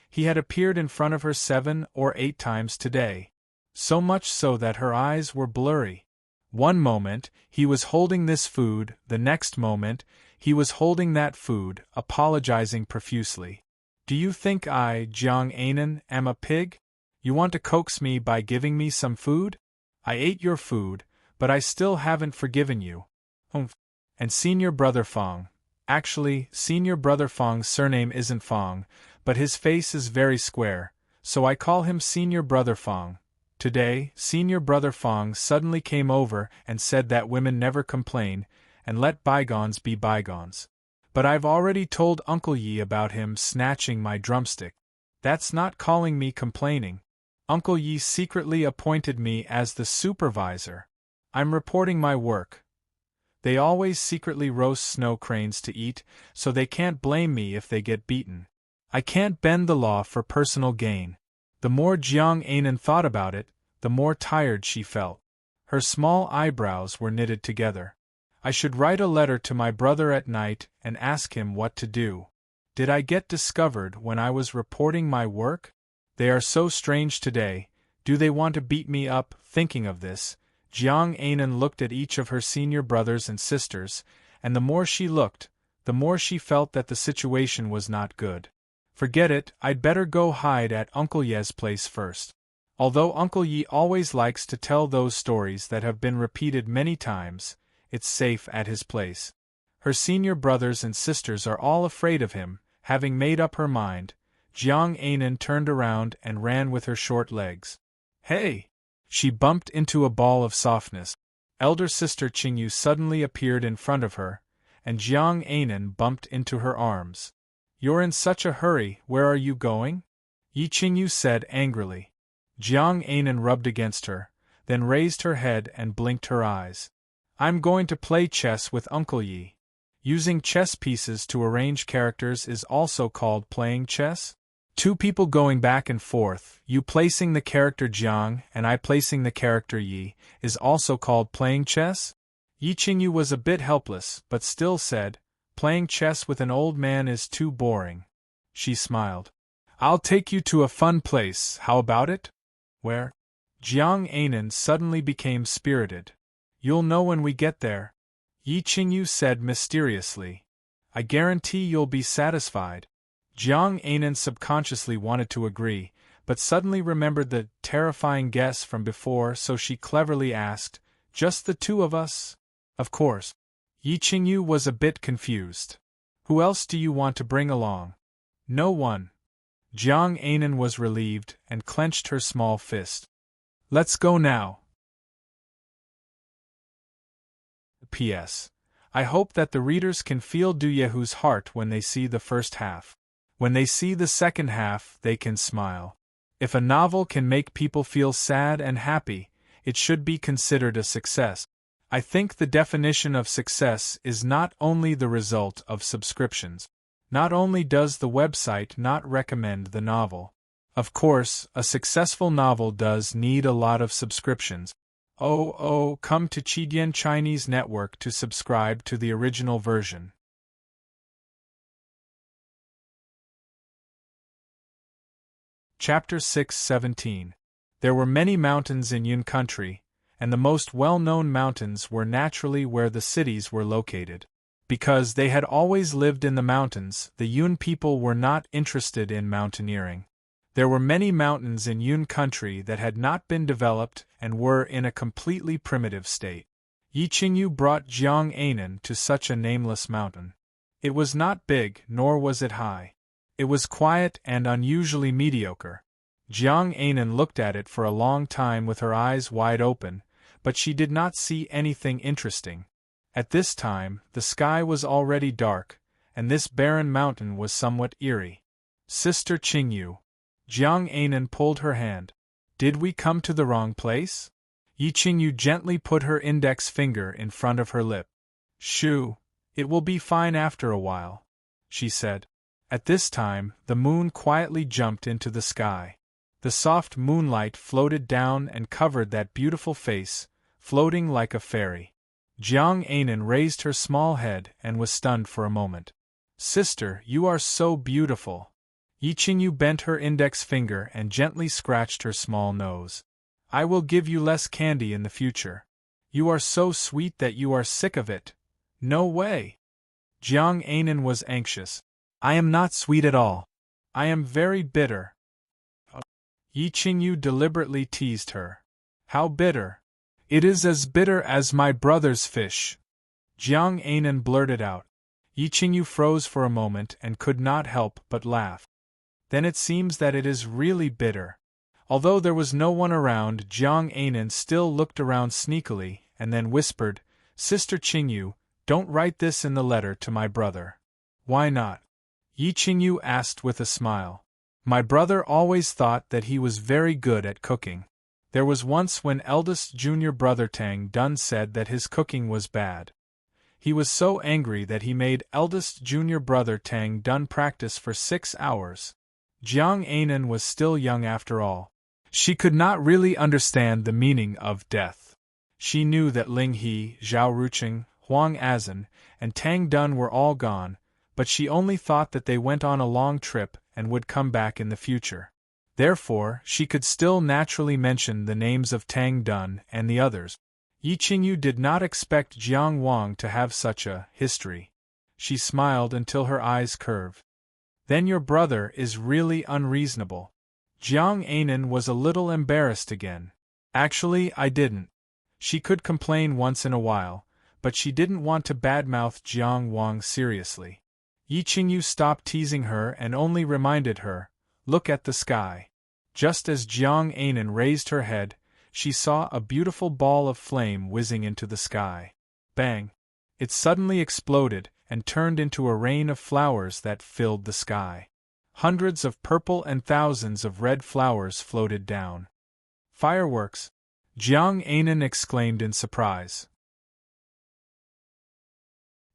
A: He had appeared in front of her 7 or 8 times today. So much so that her eyes were blurry. One moment, he was holding this food, the next moment, he was holding that food, apologizing profusely. "Do you think I, Jiang Anan, am a pig? You want to coax me by giving me some food? I ate your food, but I still haven't forgiven you." And Senior Brother Fong. Actually, Senior Brother Fong's surname isn't Fong, but his face is very square, so I call him Senior Brother Fong. Today, Senior Brother Fong suddenly came over and said that women never complain, and let bygones be bygones. But I've already told Uncle Yi about him snatching my drumstick. That's not calling me complaining. Uncle Yi secretly appointed me as the supervisor. I'm reporting my work. They always secretly roast snow cranes to eat, so they can't blame me if they get beaten. I can't bend the law for personal gain. The more Jiang Anan thought about it, the more tired she felt. Her small eyebrows were knitted together. I should write a letter to my brother at night and ask him what to do. Did I get discovered when I was reporting my work? They are so strange today. Do they want to beat me up? Thinking of this, Jiang Anan looked at each of her senior brothers and sisters, and the more she looked, the more she felt that the situation was not good. Forget it, I'd better go hide at Uncle Ye's place first. Although Uncle Yi always likes to tell those stories that have been repeated many times, it's safe at his place. Her senior brothers and sisters are all afraid of him. Having made up her mind, Jiang Anan turned around and ran with her short legs. "Hey!" She bumped into a ball of softness. Elder sister Qingyu suddenly appeared in front of her, and Jiang Anan bumped into her arms. "You're in such a hurry, where are you going?" Yi Qingyu said angrily. Jiang Anan rubbed against her, then raised her head and blinked her eyes. "I'm going to play chess with Uncle Yi." Using chess pieces to arrange characters is also called playing chess. Two people going back and forth, you placing the character Jiang and I placing the character Yi, is also called playing chess? Yi Qingyu was a bit helpless, but still said, "Playing chess with an old man is too boring." She smiled. "I'll take you to a fun place, how about it?" "Where?" Jiang Anan suddenly became spirited. "You'll know when we get there," Yi Qingyu said mysteriously. "I guarantee you'll be satisfied." Jiang Anan subconsciously wanted to agree, but suddenly remembered the terrifying guess from before, so she cleverly asked, "Just the two of us?" "Of course." Yi Qingyu was a bit confused. "Who else do you want to bring along?" "No one." Jiang Anan was relieved and clenched her small fist. "Let's go now." P.S. I hope that the readers can feel Du Yehu's heart when they see the first half. When they see the second half, they can smile. If a novel can make people feel sad and happy, it should be considered a success. I think the definition of success is not only the result of subscriptions. Not only does the website not recommend the novel. Of course, a successful novel does need a lot of subscriptions. Come to Chidian Chinese Network to subscribe to the original version. Chapter 6:17. There were many mountains in Yun country, and the most well-known mountains were naturally where the cities were located. Because they had always lived in the mountains, the Yun people were not interested in mountaineering. There were many mountains in Yun country that had not been developed and were in a completely primitive state. Yi Qingyu brought Jiang Anan to such a nameless mountain. It was not big, nor was it high. It was quiet and unusually mediocre. Jiang Anan looked at it for a long time with her eyes wide open, but she did not see anything interesting. At this time, the sky was already dark, and this barren mountain was somewhat eerie. Sister Qingyu. Jiang Anan pulled her hand. Did we come to the wrong place? Yi Qingyu gently put her index finger in front of her lip. Shoo, it will be fine after a while, she said. At this time, the moon quietly jumped into the sky. The soft moonlight floated down and covered that beautiful face, floating like a fairy. Jiang Anan raised her small head and was stunned for a moment. Sister, you are so beautiful. Yi Qingyu bent her index finger and gently scratched her small nose. I will give you less candy in the future. You are so sweet that you are sick of it. No way. Jiang Anan was anxious. I am not sweet at all. I am very bitter. Yi Qingyu deliberately teased her. How bitter? It is as bitter as my brother's fish. Jiang Anan blurted out. Yi Qingyu froze for a moment and could not help but laugh. Then it seems that it is really bitter. Although there was no one around, Jiang Anan still looked around sneakily and then whispered, Sister Qingyu, don't write this in the letter to my brother. Why not? Yi Qingyu asked with a smile. My brother always thought that he was very good at cooking. There was once when eldest junior brother Tang Dun said that his cooking was bad. He was so angry that he made eldest junior brother Tang Dun practice for 6 hours. Jiang Anan was still young after all. She could not really understand the meaning of death. She knew that Ling He, Zhao Ruqing, Huang Azan, and Tang Dun were all gone, but she only thought that they went on a long trip and would come back in the future. Therefore, she could still naturally mention the names of Tang Dun and the others. Yi Qingyu did not expect Jiang Wang to have such a history. She smiled until her eyes curved. Then your brother is really unreasonable. Jiang Anan was a little embarrassed again. Actually, I didn't. She could complain once in a while, but she didn't want to badmouth Jiang Wang seriously. Yi Qingyu stopped teasing her and only reminded her, look at the sky. Just as Jiang Anan raised her head, she saw a beautiful ball of flame whizzing into the sky. Bang! It suddenly exploded and turned into a rain of flowers that filled the sky. Hundreds of purple and thousands of red flowers floated down. Fireworks! Jiang Anan exclaimed in surprise.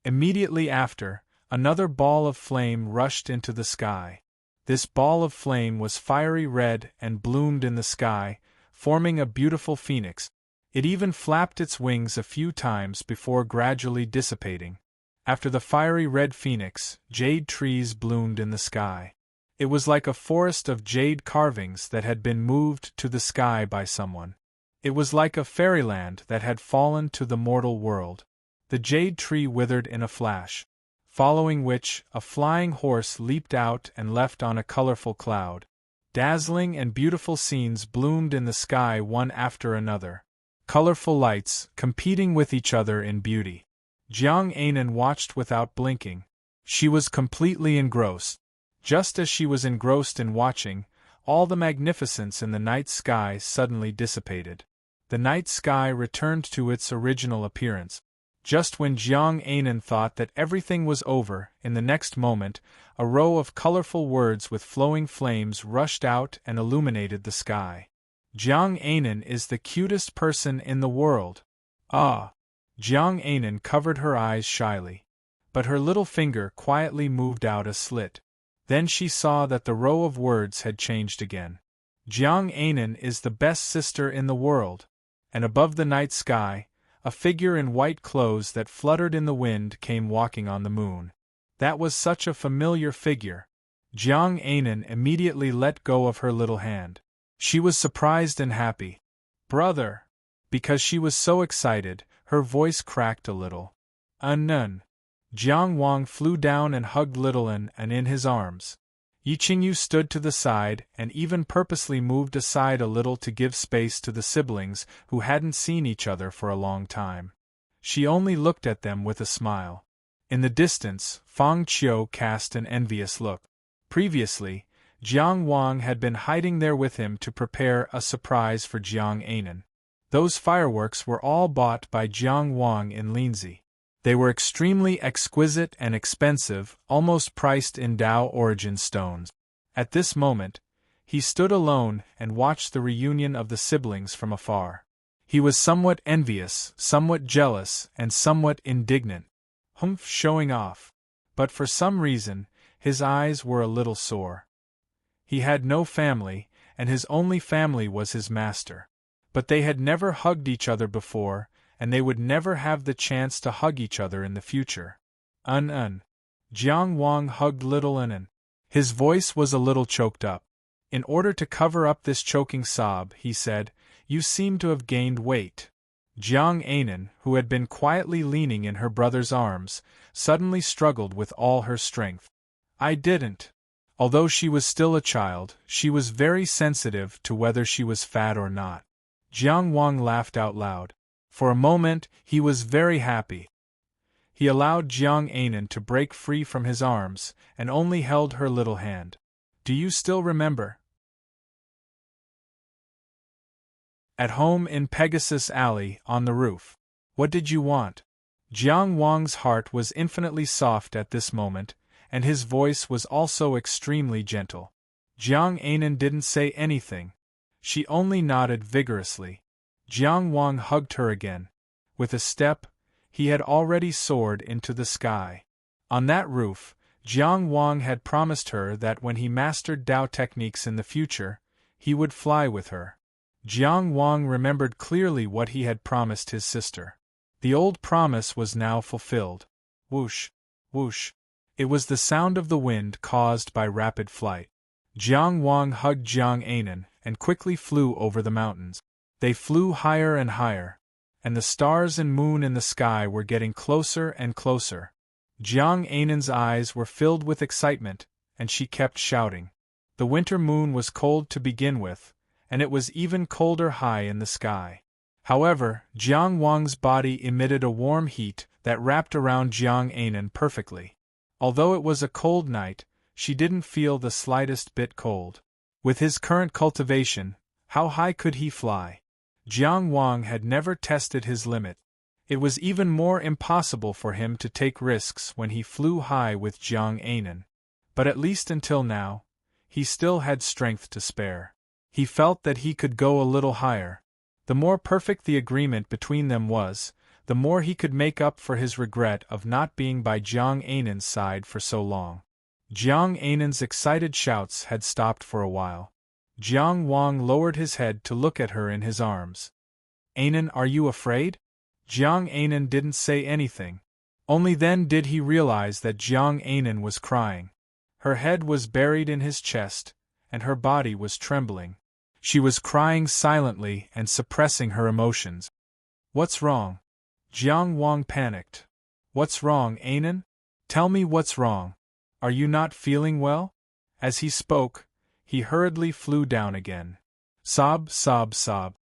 A: Immediately after, another ball of flame rushed into the sky. This ball of flame was fiery red and bloomed in the sky, forming a beautiful phoenix. It even flapped its wings a few times before gradually dissipating. After the fiery red phoenix, jade trees bloomed in the sky. It was like a forest of jade carvings that had been moved to the sky by someone. It was like a fairyland that had fallen to the mortal world. The jade tree withered in a flash, following which, a flying horse leaped out and left on a colorful cloud. Dazzling and beautiful scenes bloomed in the sky one after another. Colorful lights, competing with each other in beauty. Jiang Anan watched without blinking. She was completely engrossed. Just as she was engrossed in watching, all the magnificence in the night sky suddenly dissipated. The night sky returned to its original appearance. Just when Jiang Anan thought that everything was over, in the next moment, a row of colorful words with flowing flames rushed out and illuminated the sky. Jiang Anan is the cutest person in the world. Ah! Jiang Anan covered her eyes shyly. But her little finger quietly moved out a slit. Then she saw that the row of words had changed again. Jiang Anan is the best sister in the world. and above the night sky, a figure in white clothes that fluttered in the wind came walking on the moon. That was such a familiar figure. Jiang Anan immediately let go of her little hand. She was surprised and happy. "Brother!" Because she was so excited, her voice cracked a little. "Nun." Jiang Wang flew down and hugged little An in his arms. Yi Qingyu stood to the side and even purposely moved aside a little to give space to the siblings who hadn't seen each other for a long time. She only looked at them with a smile. In the distance, Fang Qiu cast an envious look. Previously, Jiang Wang had been hiding there with him to prepare a surprise for Jiang Anan. Those fireworks were all bought by Jiang Wang in Linzi. They were extremely exquisite and expensive, almost priced in Dao origin stones. At this moment, he stood alone and watched the reunion of the siblings from afar. He was somewhat envious, somewhat jealous, and somewhat indignant. Humph, showing off. But for some reason, his eyes were a little sore. He had no family, and his only family was his master. But they had never hugged each other before, and they would never have the chance to hug each other in the future. Jiang Wang hugged little An. His voice was a little choked up. In order to cover up this choking sob, he said, "You seem to have gained weight." Jiang Anan, who had been quietly leaning in her brother's arms, suddenly struggled with all her strength. "I didn't." Although she was still a child, she was very sensitive to whether she was fat or not. Jiang Wang laughed out loud. For a moment, he was very happy. He allowed Jiang Anan to break free from his arms, and only held her little hand. "Do you still remember? At home in Pegasus Alley, on the roof. What did you want?" Jiang Wang's heart was infinitely soft at this moment, and his voice was also extremely gentle. Jiang Anan didn't say anything. She only nodded vigorously. Jiang Wang hugged her again. With a step, he had already soared into the sky. On that roof, Jiang Wang had promised her that when he mastered Dao techniques in the future, he would fly with her. Jiang Wang remembered clearly what he had promised his sister. The old promise was now fulfilled. Whoosh, whoosh. It was the sound of the wind caused by rapid flight. Jiang Wang hugged Jiang Anan and quickly flew over the mountains. They flew higher and higher, and the stars and moon in the sky were getting closer and closer. Jiang Anan's eyes were filled with excitement, and she kept shouting. The winter moon was cold to begin with, and it was even colder high in the sky. However, Jiang Wang's body emitted a warm heat that wrapped around Jiang Anan perfectly. Although it was a cold night, she didn't feel the slightest bit cold. With his current cultivation, how high could he fly? Jiang Wang had never tested his limit. It was even more impossible for him to take risks when he flew high with Jiang Anan. But at least until now, he still had strength to spare. He felt that he could go a little higher. The more perfect the agreement between them was, the more he could make up for his regret of not being by Jiang Anan's side for so long. Jiang Anan's excited shouts had stopped for a while. Jiang Wang lowered his head to look at her in his arms. "Anan, are you afraid?" Jiang Anan didn't say anything. Only then did he realize that Jiang Anan was crying. Her head was buried in his chest, and her body was trembling. She was crying silently and suppressing her emotions. "What's wrong?" Jiang Wang panicked. "What's wrong, Anan? Tell me what's wrong. Are you not feeling well?" As he spoke, he hurriedly flew down again. Sob, sob, sob.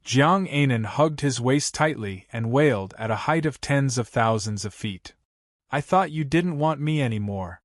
A: Jiang Anan hugged his waist tightly and wailed at a height of tens of thousands of feet. "I thought you didn't want me anymore."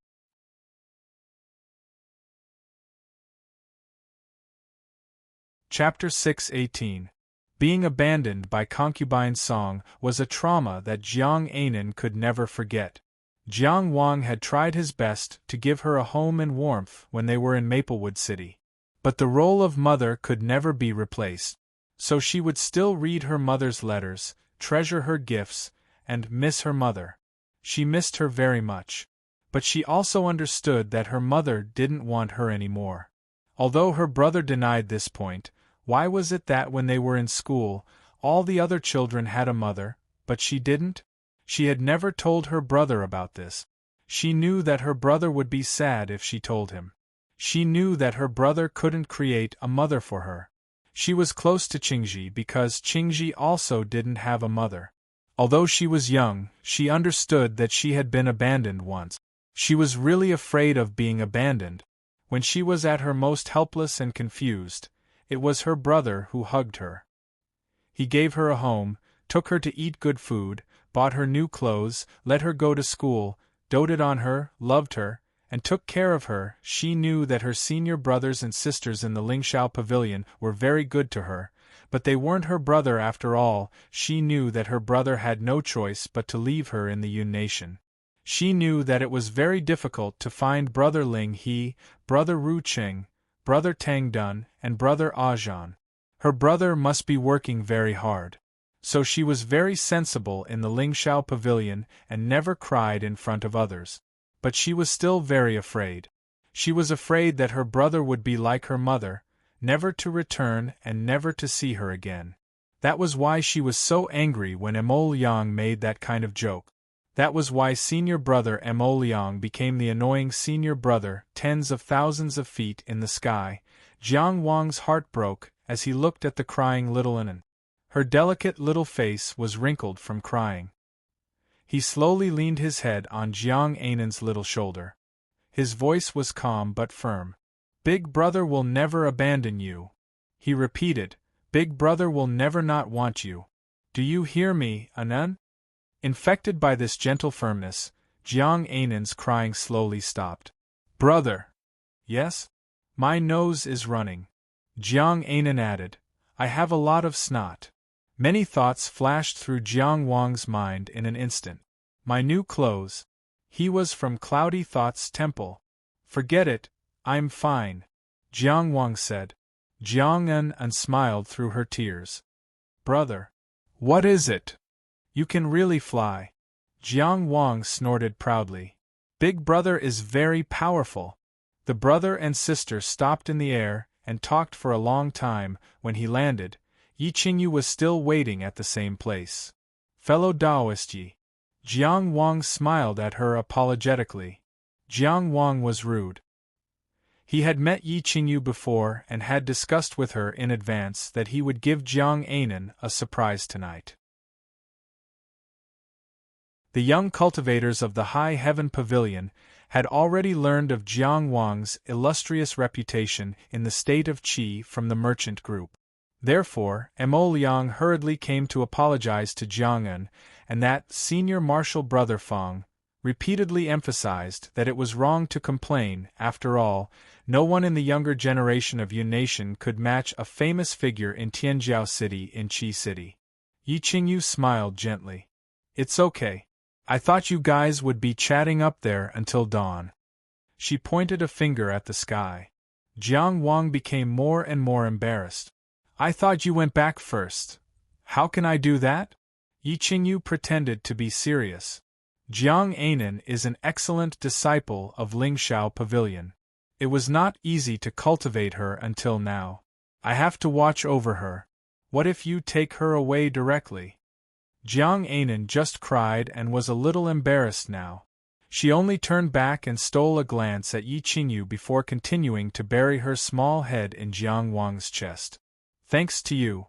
A: Chapter 6:18. Being abandoned by concubine Song was a trauma that Jiang Anan could never forget. Jiang Wang had tried his best to give her a home and warmth when they were in Maplewood City. But the role of mother could never be replaced. So she would still read her mother's letters, treasure her gifts, and miss her mother. She missed her very much. But she also understood that her mother didn't want her anymore. Although her brother denied this point, why was it that when they were in school, All the other children had a mother, but she didn't? She had never told her brother about this. She knew that her brother would be sad if she told him. She knew that her brother couldn't create a mother for her. She was close to Qingji because Qingji also didn't have a mother. Although she was young, she understood that she had been abandoned once. She was really afraid of being abandoned. When she was at her most helpless and confused, it was her brother who hugged her. He gave her a home, took her to eat good food, bought her new clothes, let her go to school, doted on her, loved her, and took care of her. She knew that her senior brothers and sisters in the Lingxiao Pavilion were very good to her, but they weren't her brother after all. She knew that her brother had no choice but to leave her in the Yun nation. She knew that it was very difficult to find Brother Ling He, Brother Ru Qing, Brother Tang Dun, and Brother Ajan. Her brother must be working very hard. So she was very sensible in the Lingxiao Pavilion and never cried in front of others. But she was still very afraid. She was afraid that her brother would be like her mother, never to return and never to see her again. That was why she was so angry when Mo Liang made that kind of joke. That was why senior brother Mo Liang became the annoying senior brother, tens of thousands of feet in the sky. Jiang Wang's heart broke as he looked at the crying little Anan. Her delicate little face was wrinkled from crying. He slowly leaned his head on Jiang Anan's little shoulder. His voice was calm but firm. "Big brother will never abandon you," he repeated. "Big brother will never not want you. Do you hear me, Anan?" Infected by this gentle firmness, Jiang Anan's crying slowly stopped. "Brother!" "Yes? My nose is running," Jiang Anan added. "I have a lot of snot." Many thoughts flashed through Jiang Wang's mind in an instant. My new clothes. He was from Cloudy Thought's temple. "Forget it, I'm fine," Jiang Wang said. Jiang An smiled through her tears. "Brother." "What is it?" "You can really fly." Jiang Wang snorted proudly. "Big brother is very powerful." The brother and sister stopped in the air and talked for a long time. When he landed, Yi Qingyu was still waiting at the same place. "Fellow Taoist Yi." Jiang Wang smiled at her apologetically. Jiang Wang was rude. He had met Yi Qingyu before and had discussed with her in advance that he would give Jiang Anan a surprise tonight. The young cultivators of the High Heaven Pavilion had already learned of Jiang Wang's illustrious reputation in the state of Qi from the merchant group. Therefore, Mo Liang hurriedly came to apologize to Jiang An, and that senior martial brother Feng repeatedly emphasized that it was wrong to complain. After all, no one in the younger generation of Yun Nation could match a famous figure in Tianjiao City in Qi City. Yi Qingyu smiled gently. "It's okay. I thought you guys would be chatting up there until dawn." She pointed a finger at the sky. Jiang Wang became more and more embarrassed. "I thought you went back first." "How can I do that?" Yi Qingyu pretended to be serious. "Jiang Anan is an excellent disciple of Lingxiao Pavilion. It was not easy to cultivate her until now. I have to watch over her. What if you take her away directly?" Jiang Anan just cried and was a little embarrassed now. She only turned back and stole a glance at Yi Qingyu before continuing to bury her small head in Jiang Wang's chest. "Thanks to you."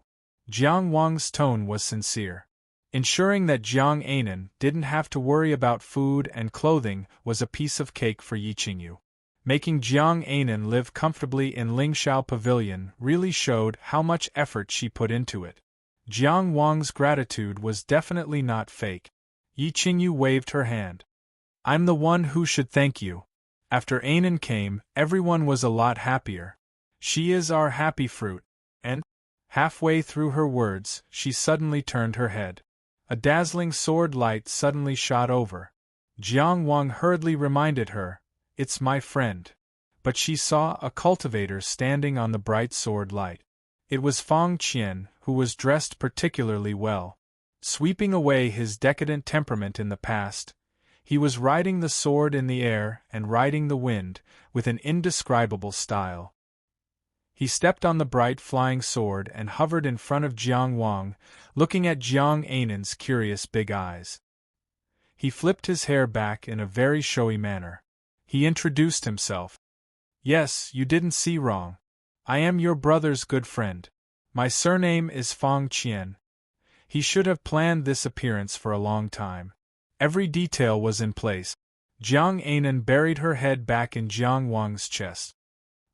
A: Jiang Wang's tone was sincere. Ensuring that Jiang Anan didn't have to worry about food and clothing was a piece of cake for Yi Qingyu. Making Jiang Anan live comfortably in Lingxiao Pavilion really showed how much effort she put into it. Jiang Wang's gratitude was definitely not fake. Yi Qingyu waved her hand. "I'm the one who should thank you." After Anan came, everyone was a lot happier. "She is our happy fruit." And, halfway through her words, she suddenly turned her head. A dazzling sword light suddenly shot over. Jiang Wang hurriedly reminded her, "It's my friend." But she saw a cultivator standing on the bright sword light. It was Feng Qian, who was dressed particularly well. Sweeping away his decadent temperament in the past, he was riding the sword in the air and riding the wind, with an indescribable style. He stepped on the bright flying sword and hovered in front of Jiang Wang, looking at Jiang Ainan's curious big eyes. He flipped his hair back in a very showy manner. He introduced himself. Yes, you didn't see wrong. I am your brother's good friend. My surname is Fang Qian. He should have planned this appearance for a long time. Every detail was in place. Jiang Ainan buried her head back in Jiang Wang's chest.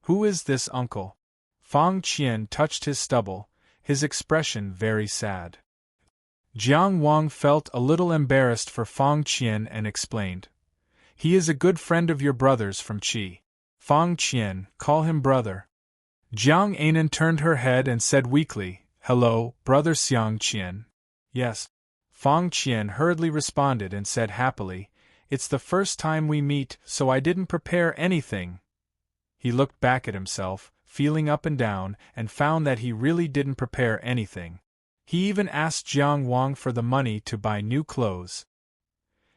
A: Who is this uncle? Fang Qian touched his stubble, his expression very sad. Jiang Wang felt a little embarrassed for Fang Qian and explained. He is a good friend of your brother's from Qi. Fang Qian, call him brother. Jiang Ainan turned her head and said weakly, Hello, brother Xiang Qian. Yes. Fang Qian hurriedly responded and said happily, It's the first time we meet, so I didn't prepare anything. He looked back at himself, feeling up and down, and found that he really didn't prepare anything. He even asked Jiang Wang for the money to buy new clothes.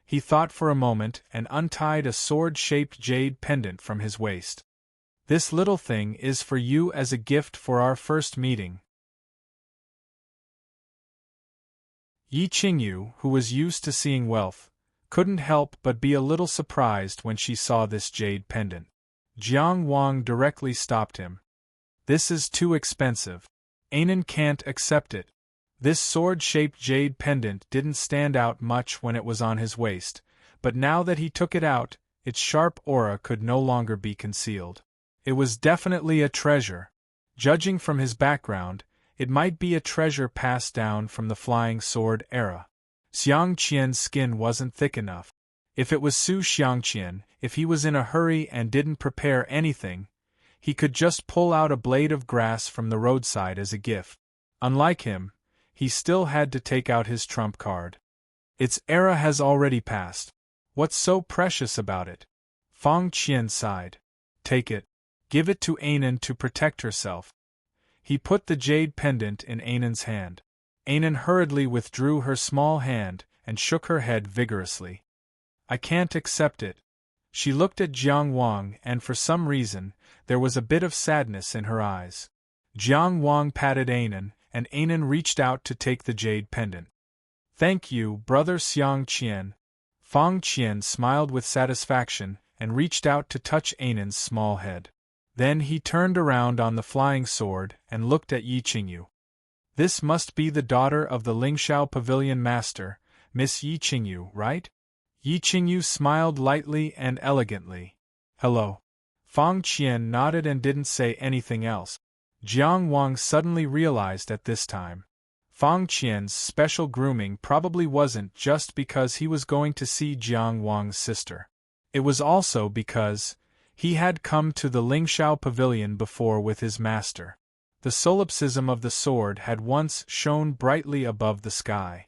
A: He thought for a moment and untied a sword-shaped jade pendant from his waist. This little thing is for you as a gift for our first meeting. Yi Qingyu, who was used to seeing wealth, couldn't help but be a little surprised when she saw this jade pendant. Jiang Wang directly stopped him. This is too expensive. Ainan can't accept it. This sword-shaped jade pendant didn't stand out much when it was on his waist, but now that he took it out, its sharp aura could no longer be concealed. It was definitely a treasure. Judging from his background, it might be a treasure passed down from the flying sword era. Xiang Qian's skin wasn't thick enough. If it was Su Xiangqian, if he was in a hurry and didn't prepare anything, he could just pull out a blade of grass from the roadside as a gift. Unlike him, he still had to take out his trump card. Its era has already passed. What's so precious about it? Fang Qian sighed. Take it. Give it to Ainan to protect herself. He put the jade pendant in Ainan's hand. Ainan hurriedly withdrew her small hand and shook her head vigorously. I can't accept it. She looked at Jiang Wang and for some reason, there was a bit of sadness in her eyes. Jiang Wang patted Ainan, and Ainan reached out to take the jade pendant. Thank you, brother Xiang Qian. Fang Qian smiled with satisfaction and reached out to touch Ainan's small head. Then he turned around on the flying sword and looked at Yi Qingyu. This must be the daughter of the Lingxiao Pavilion Master, Miss Yi Qingyu, right? Yi Qingyu smiled lightly and elegantly. Hello. Fang Qian nodded and didn't say anything else. Jiang Wang suddenly realized at this time. Fang Qian's special grooming probably wasn't just because he was going to see Jiang Wang's sister. It was also because he had come to the Lingxiao Pavilion before with his master. The solipsism of the sword had once shone brightly above the sky.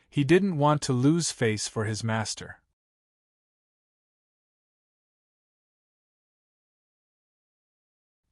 A: He didn't want to lose face for his master.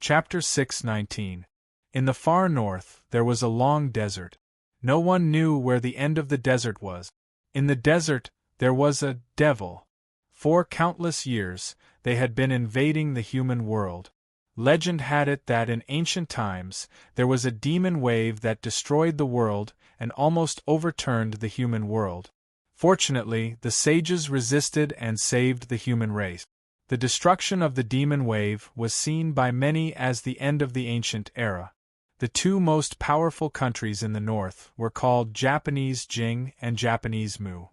A: Chapter 6:19. In the far north, there was a long desert. No one knew where the end of the desert was. In the desert, there was a devil. For countless years, they had been invading the human world. Legend had it that in ancient times, there was a demon wave that destroyed the world and almost overturned the human world. Fortunately, the sages resisted and saved the human race. The destruction of the demon wave was seen by many as the end of the ancient era. The two most powerful countries in the north were called Japanese Jing and Japanese Mu.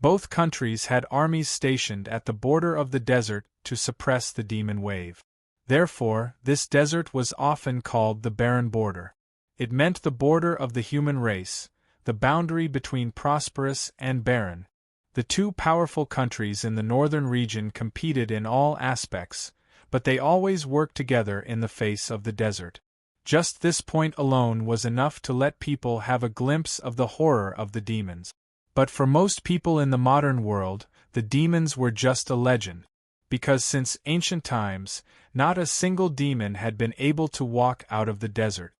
A: Both countries had armies stationed at the border of the desert to suppress the demon wave. Therefore, this desert was often called the barren border. It meant the border of the human race, the boundary between prosperous and barren. The two powerful countries in the northern region competed in all aspects, but they always worked together in the face of the desert. Just this point alone was enough to let people have a glimpse of the horror of the demons. But for most people in the modern world, the demons were just a legend. Because since ancient times, not a single demon had been able to walk out of the desert.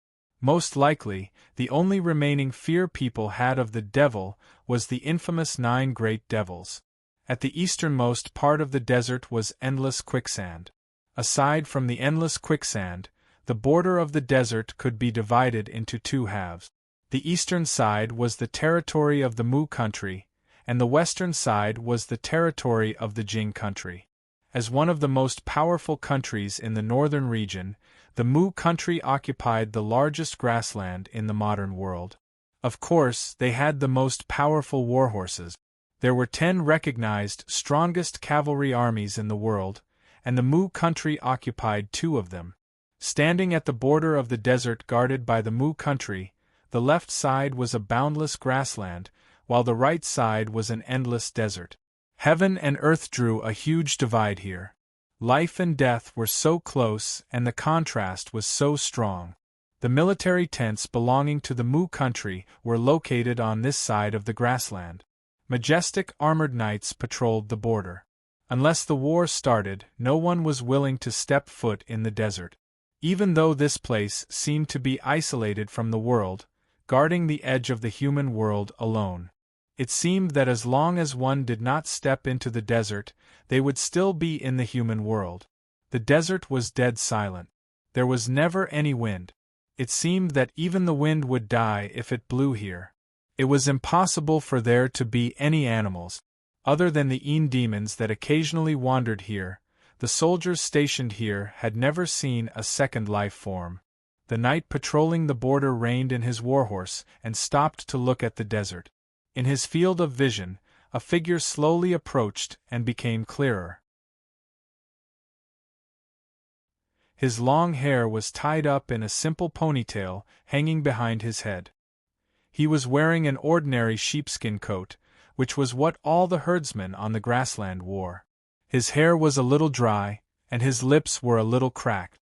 A: Most likely, the only remaining fear people had of the devil was the infamous 9 great devils. At the easternmost part of the desert was endless quicksand. Aside from the endless quicksand, the border of the desert could be divided into two halves. The eastern side was the territory of the Mu country, and the western side was the territory of the Jing country. As one of the most powerful countries in the northern region, the Mu country occupied the largest grassland in the modern world. Of course, they had the most powerful warhorses. There were 10 recognized strongest cavalry armies in the world, and the Mu country occupied 2 of them. Standing at the border of the desert guarded by the Mu country, the left side was a boundless grassland, while the right side was an endless desert. Heaven and earth drew a huge divide here. Life and death were so close and the contrast was so strong. The military tents belonging to the Mu country were located on this side of the grassland. Majestic armored knights patrolled the border. Unless the war started, no one was willing to step foot in the desert. Even though this place seemed to be isolated from the world, guarding the edge of the human world alone, it seemed that as long as one did not step into the desert, they would still be in the human world. The desert was dead silent. There was never any wind. It seemed that even the wind would die if it blew here. It was impossible for there to be any animals. Other than the demons that occasionally wandered here, the soldiers stationed here had never seen a second life form. The knight patrolling the border reined in his warhorse and stopped to look at the desert. In his field of vision, a figure slowly approached and became clearer. His long hair was tied up in a simple ponytail hanging behind his head. He was wearing an ordinary sheepskin coat, which was what all the herdsmen on the grassland wore. His hair was a little dry, and his lips were a little cracked.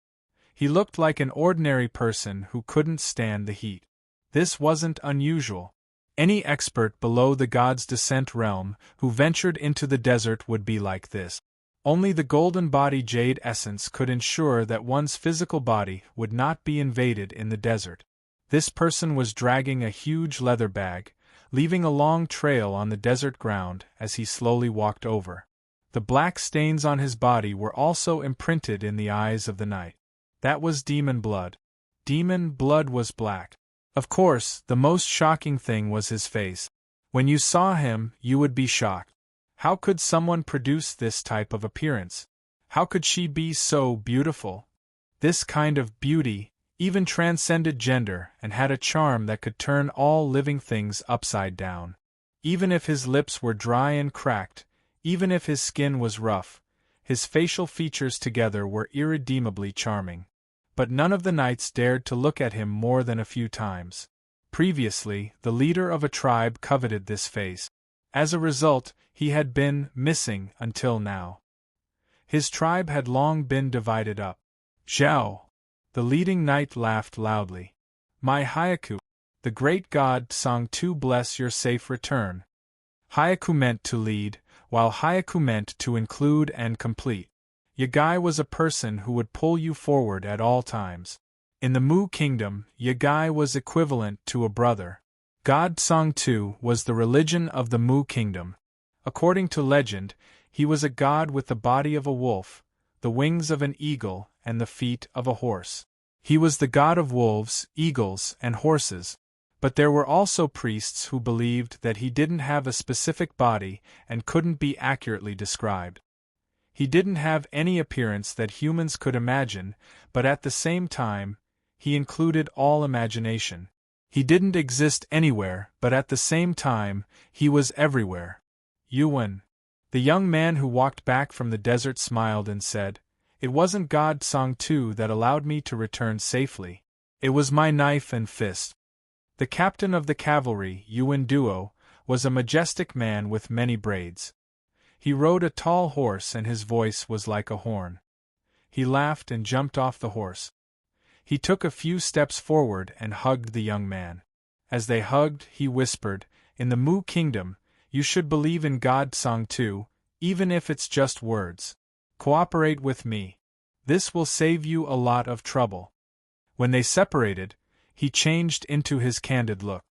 A: He looked like an ordinary person who couldn't stand the heat. This wasn't unusual. Any expert below the God's Descent realm who ventured into the desert would be like this. Only the golden body jade essence could ensure that one's physical body would not be invaded in the desert. This person was dragging a huge leather bag, leaving a long trail on the desert ground as he slowly walked over. The black stains on his body were also imprinted in the eyes of the knight. That was demon blood. Demon blood was black. Of course, the most shocking thing was his face. When you saw him, you would be shocked. How could someone produce this type of appearance? How could she be so beautiful? This kind of beauty even transcended gender and had a charm that could turn all living things upside down. Even if his lips were dry and cracked, even if his skin was rough, his facial features together were irredeemably charming. But none of the knights dared to look at him more than a few times. Previously, the leader of a tribe coveted this face. As a result, he had been missing until now. His tribe had long been divided up. Zhao! The leading knight laughed loudly. My Hyaku, the great god Song-Tu bless your safe return. Hyaku meant to lead, while Hyaku meant to include and complete. Yagai was a person who would pull you forward at all times. In the Mu kingdom, Yagai was equivalent to a brother. God Song-Tu was the religion of the Mu kingdom. According to legend, he was a god with the body of a wolf, the wings of an eagle, and the feet of a horse. He was the god of wolves, eagles, and horses. But there were also priests who believed that he didn't have a specific body and couldn't be accurately described. He didn't have any appearance that humans could imagine, but at the same time, he included all imagination. He didn't exist anywhere, but at the same time, he was everywhere. Yuan. The young man who walked back from the desert smiled and said, "It wasn't God Song-Tu that allowed me to return safely. It was my knife and fist." The captain of the cavalry, Yuan Duo, was a majestic man with many braids. He rode a tall horse and his voice was like a horn. He laughed and jumped off the horse. He took a few steps forward and hugged the young man. As they hugged, he whispered, "In the Mu kingdom, you should believe in God Song-Tu, even if it's just words. Cooperate with me. This will save you a lot of trouble." When they separated, he changed into his candid look.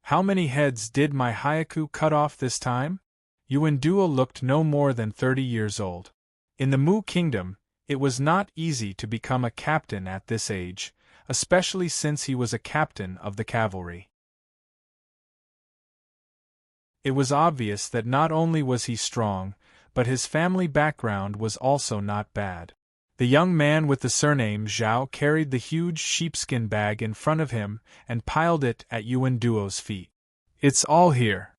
A: "How many heads did my Hyaku cut off this time?" Yuan Duo looked no more than 30 years old. In the Mu kingdom, It was not easy to become a captain at this age, especially since he was a captain of the cavalry. It was obvious that not only was he strong, but his family background was also not bad. The young man with the surname Zhao carried the huge sheepskin bag in front of him and piled it at Yuan Duo's feet. "It's all here."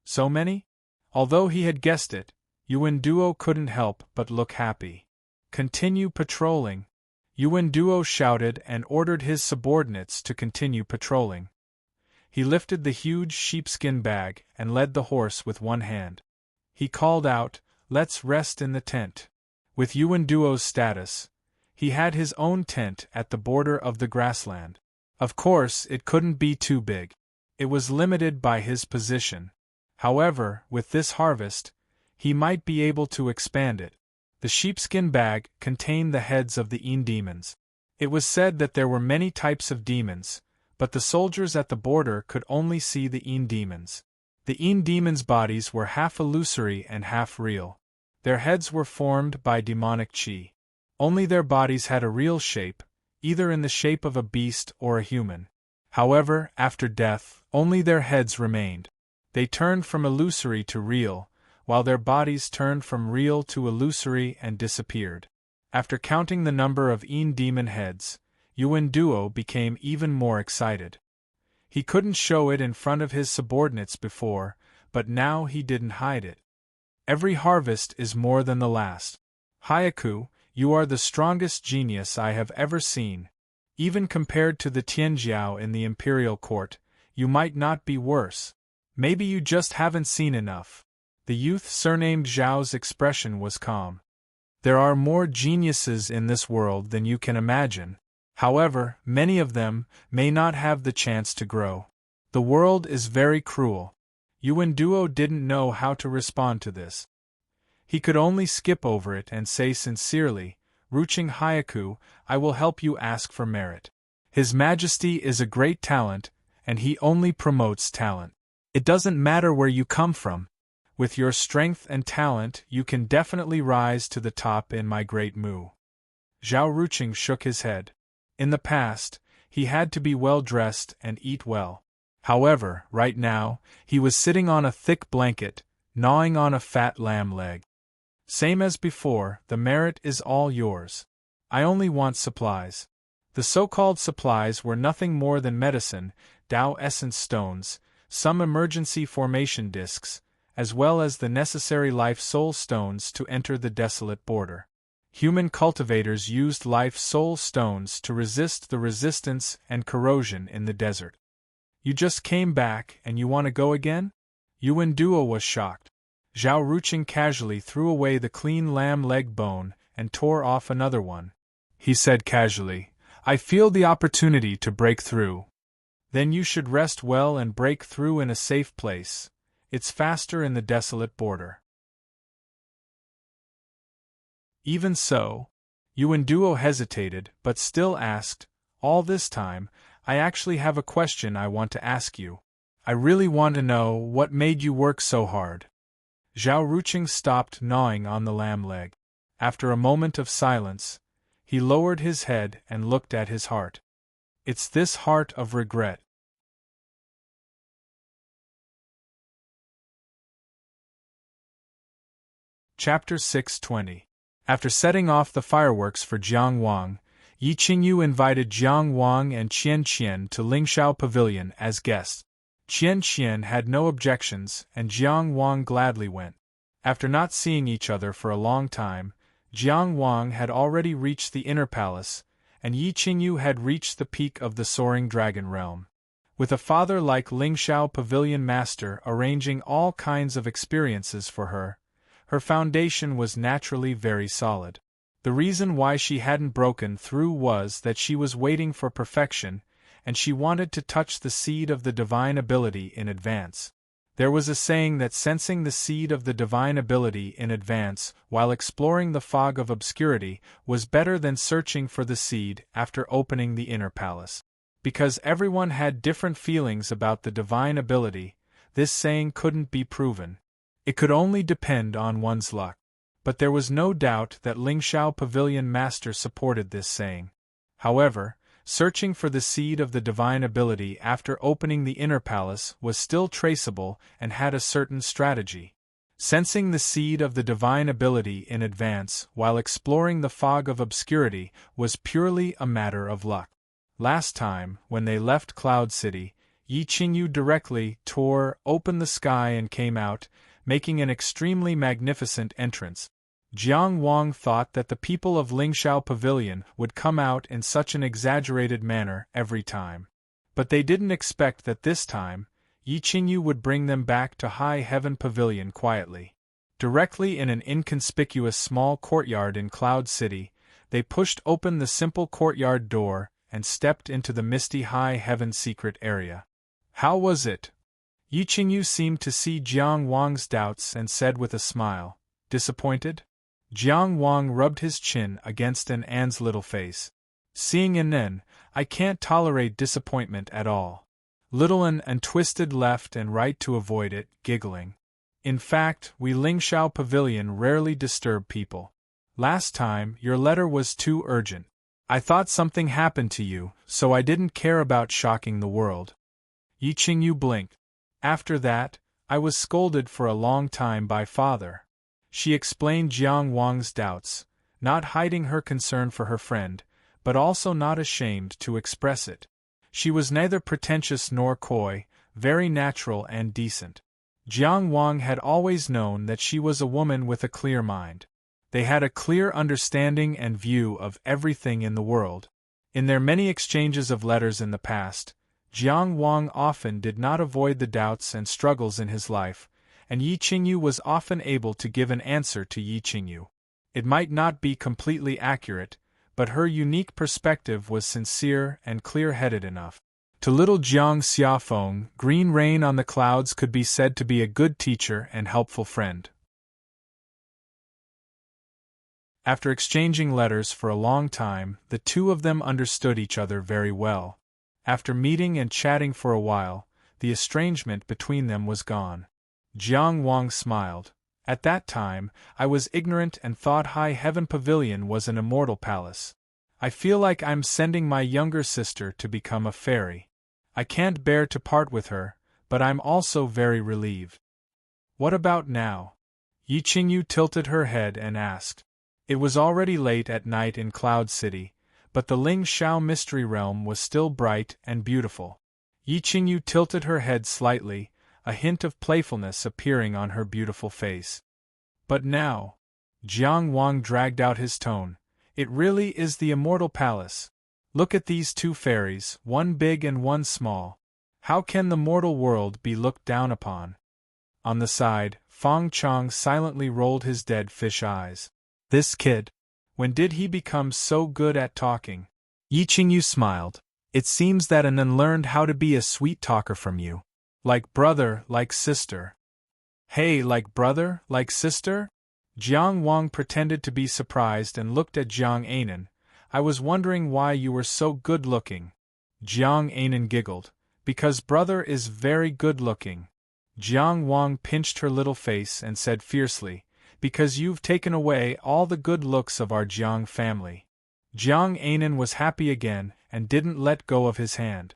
A: "So many?" Although he had guessed it, Yuan Duo couldn't help but look happy. "Continue patrolling," Yuan Duo shouted and ordered his subordinates to continue patrolling. He lifted the huge sheepskin bag and led the horse with one hand. He called out, "Let's rest in the tent." With Yuan Duo's status, he had his own tent at the border of the grassland. Of course, it couldn't be too big. It was limited by his position. However, with this harvest, he might be able to expand it. The sheepskin bag contained the heads of the Yin demons. It was said that there were many types of demons, but the soldiers at the border could only see the Yin demons. The Yin demons' bodies were half illusory and half real. Their heads were formed by demonic qi. Only their bodies had a real shape, either in the shape of a beast or a human. However, after death, only their heads remained. They turned from illusory to real, while their bodies turned from real to illusory and disappeared. After counting the number of Yin demon heads, Yuan Duo became even more excited. He couldn't show it in front of his subordinates before, but now he didn't hide it. Every harvest is more than the last. Hyaku, you are the strongest genius I have ever seen. Even compared to the Tianjiao in the imperial court, you might not be worse. Maybe you just haven't seen enough. The youth surnamed Zhao's expression was calm. There are more geniuses in this world than you can imagine. However, many of them may not have the chance to grow. The world is very cruel. Yuan Duo didn't know how to respond to this. He could only skip over it and say sincerely, "Ruching Hyaku, I will help you ask for merit. His Majesty is a great talent, and he only promotes talent. It doesn't matter where you come from. With your strength and talent, you can definitely rise to the top in my great Mu." Zhao Ruching shook his head. In the past, he had to be well dressed and eat well. However, right now, he was sitting on a thick blanket, gnawing on a fat lamb leg. "Same as before, the merit is all yours. I only want supplies." The so-called supplies were nothing more than medicine, Tao essence stones, some emergency formation discs, as well as the necessary life soul stones to enter the desolate border. Human cultivators used life soul stones to resist the resistance and corrosion in the desert. "You just came back and you want to go again?" Yuan Duo was shocked. Zhao Ruching casually threw away the clean lamb leg bone and tore off another one. He said casually, "I feel the opportunity to break through." "Then you should rest well and break through in a safe place. It's faster in the desolate border." Even so, Yuan Duo hesitated but still asked, "All this time, I actually have a question I want to ask you. I really want to know what made you work so hard." Zhao Ruching stopped gnawing on the lamb leg. After a moment of silence, he lowered his head and looked at his heart. "It's this heart of regret." Chapter 620. After setting off the fireworks for Jiang Wang, Yi Qingyu invited Jiang Wang and Qian Qian to Lingshao Pavilion as guests. Qian Qian had no objections, and Jiang Wang gladly went. After not seeing each other for a long time, Jiang Wang had already reached the inner palace, and Yi Qingyu had reached the peak of the soaring dragon realm. With a father like Lingshao Pavilion Master arranging all kinds of experiences for her, her foundation was naturally very solid. The reason why she hadn't broken through was that she was waiting for perfection, and she wanted to touch the seed of the divine ability in advance. There was a saying that sensing the seed of the divine ability in advance while exploring the fog of obscurity was better than searching for the seed after opening the inner palace. Because everyone had different feelings about the divine ability, this saying couldn't be proven. It could only depend on one's luck. But there was no doubt that Lingxiao Pavilion Master supported this saying. However, searching for the seed of the divine ability after opening the inner palace was still traceable and had a certain strategy. Sensing the seed of the divine ability in advance while exploring the fog of obscurity was purely a matter of luck. Last time, when they left Cloud City, Yi Qingyu directly tore open the sky and came out, making an extremely magnificent entrance. Jiang Wang thought that the people of Lingxiao Pavilion would come out in such an exaggerated manner every time. But they didn't expect that this time, Yi Qingyu would bring them back to High Heaven Pavilion quietly. Directly in an inconspicuous small courtyard in Cloud City, they pushed open the simple courtyard door and stepped into the misty High Heaven secret area. How was it? Yi Qingyu seemed to see Jiang Wang's doubts and said with a smile, "Disappointed?" Jiang Wang rubbed his chin against An's little face. "Seeing An, I can't tolerate disappointment at all." Little An twisted left and right to avoid it, giggling. "In fact, we Lingxiao Pavilion rarely disturb people. Last time, your letter was too urgent. I thought something happened to you, so I didn't care about shocking the world." Yi Qingyu blinked. "After that, I was scolded for a long time by father." She explained Jiang Wang's doubts, not hiding her concern for her friend, but also not ashamed to express it. She was neither pretentious nor coy, very natural and decent. Jiang Wang had always known that she was a woman with a clear mind. They had a clear understanding and view of everything in the world. In their many exchanges of letters in the past, Jiang Wang often did not avoid the doubts and struggles in his life, and Yi Qingyu was often able to give an answer to Yi Qingyu. It might not be completely accurate, but her unique perspective was sincere and clear-headed enough. To little Jiang Xiafeng, Green Rain on the Clouds could be said to be a good teacher and helpful friend. After exchanging letters for a long time, the two of them understood each other very well. After meeting and chatting for a while, the estrangement between them was gone. Jiang Wang smiled. "At that time, I was ignorant and thought High Heaven Pavilion was an immortal palace. I feel like I'm sending my younger sister to become a fairy. I can't bear to part with her, but I'm also very relieved." "What about now?" Yi Qingyu tilted her head and asked. It was already late at night in Cloud City, but the Lingxiao Mystery Realm was still bright and beautiful. Yi Qingyu tilted her head slightly, a hint of playfulness appearing on her beautiful face. "But now," Jiang Wang dragged out his tone, "it really is the immortal palace. Look at these two fairies, one big and one small. How can the mortal world be looked down upon?" On the side, Fang Chong silently rolled his dead fish eyes. "This kid. When did he become so good at talking?" Yi Qingyu smiled. "It seems that An learned how to be a sweet talker from you. Like brother, like sister." "Hey, like brother, like sister?" Jiang Wang pretended to be surprised and looked at Jiang Anan. "I was wondering why you were so good-looking." Jiang Anan giggled. "Because brother is very good-looking." Jiang Wang pinched her little face and said fiercely, "Because you've taken away all the good looks of our Jiang family." Jiang Anan was happy again and didn't let go of his hand.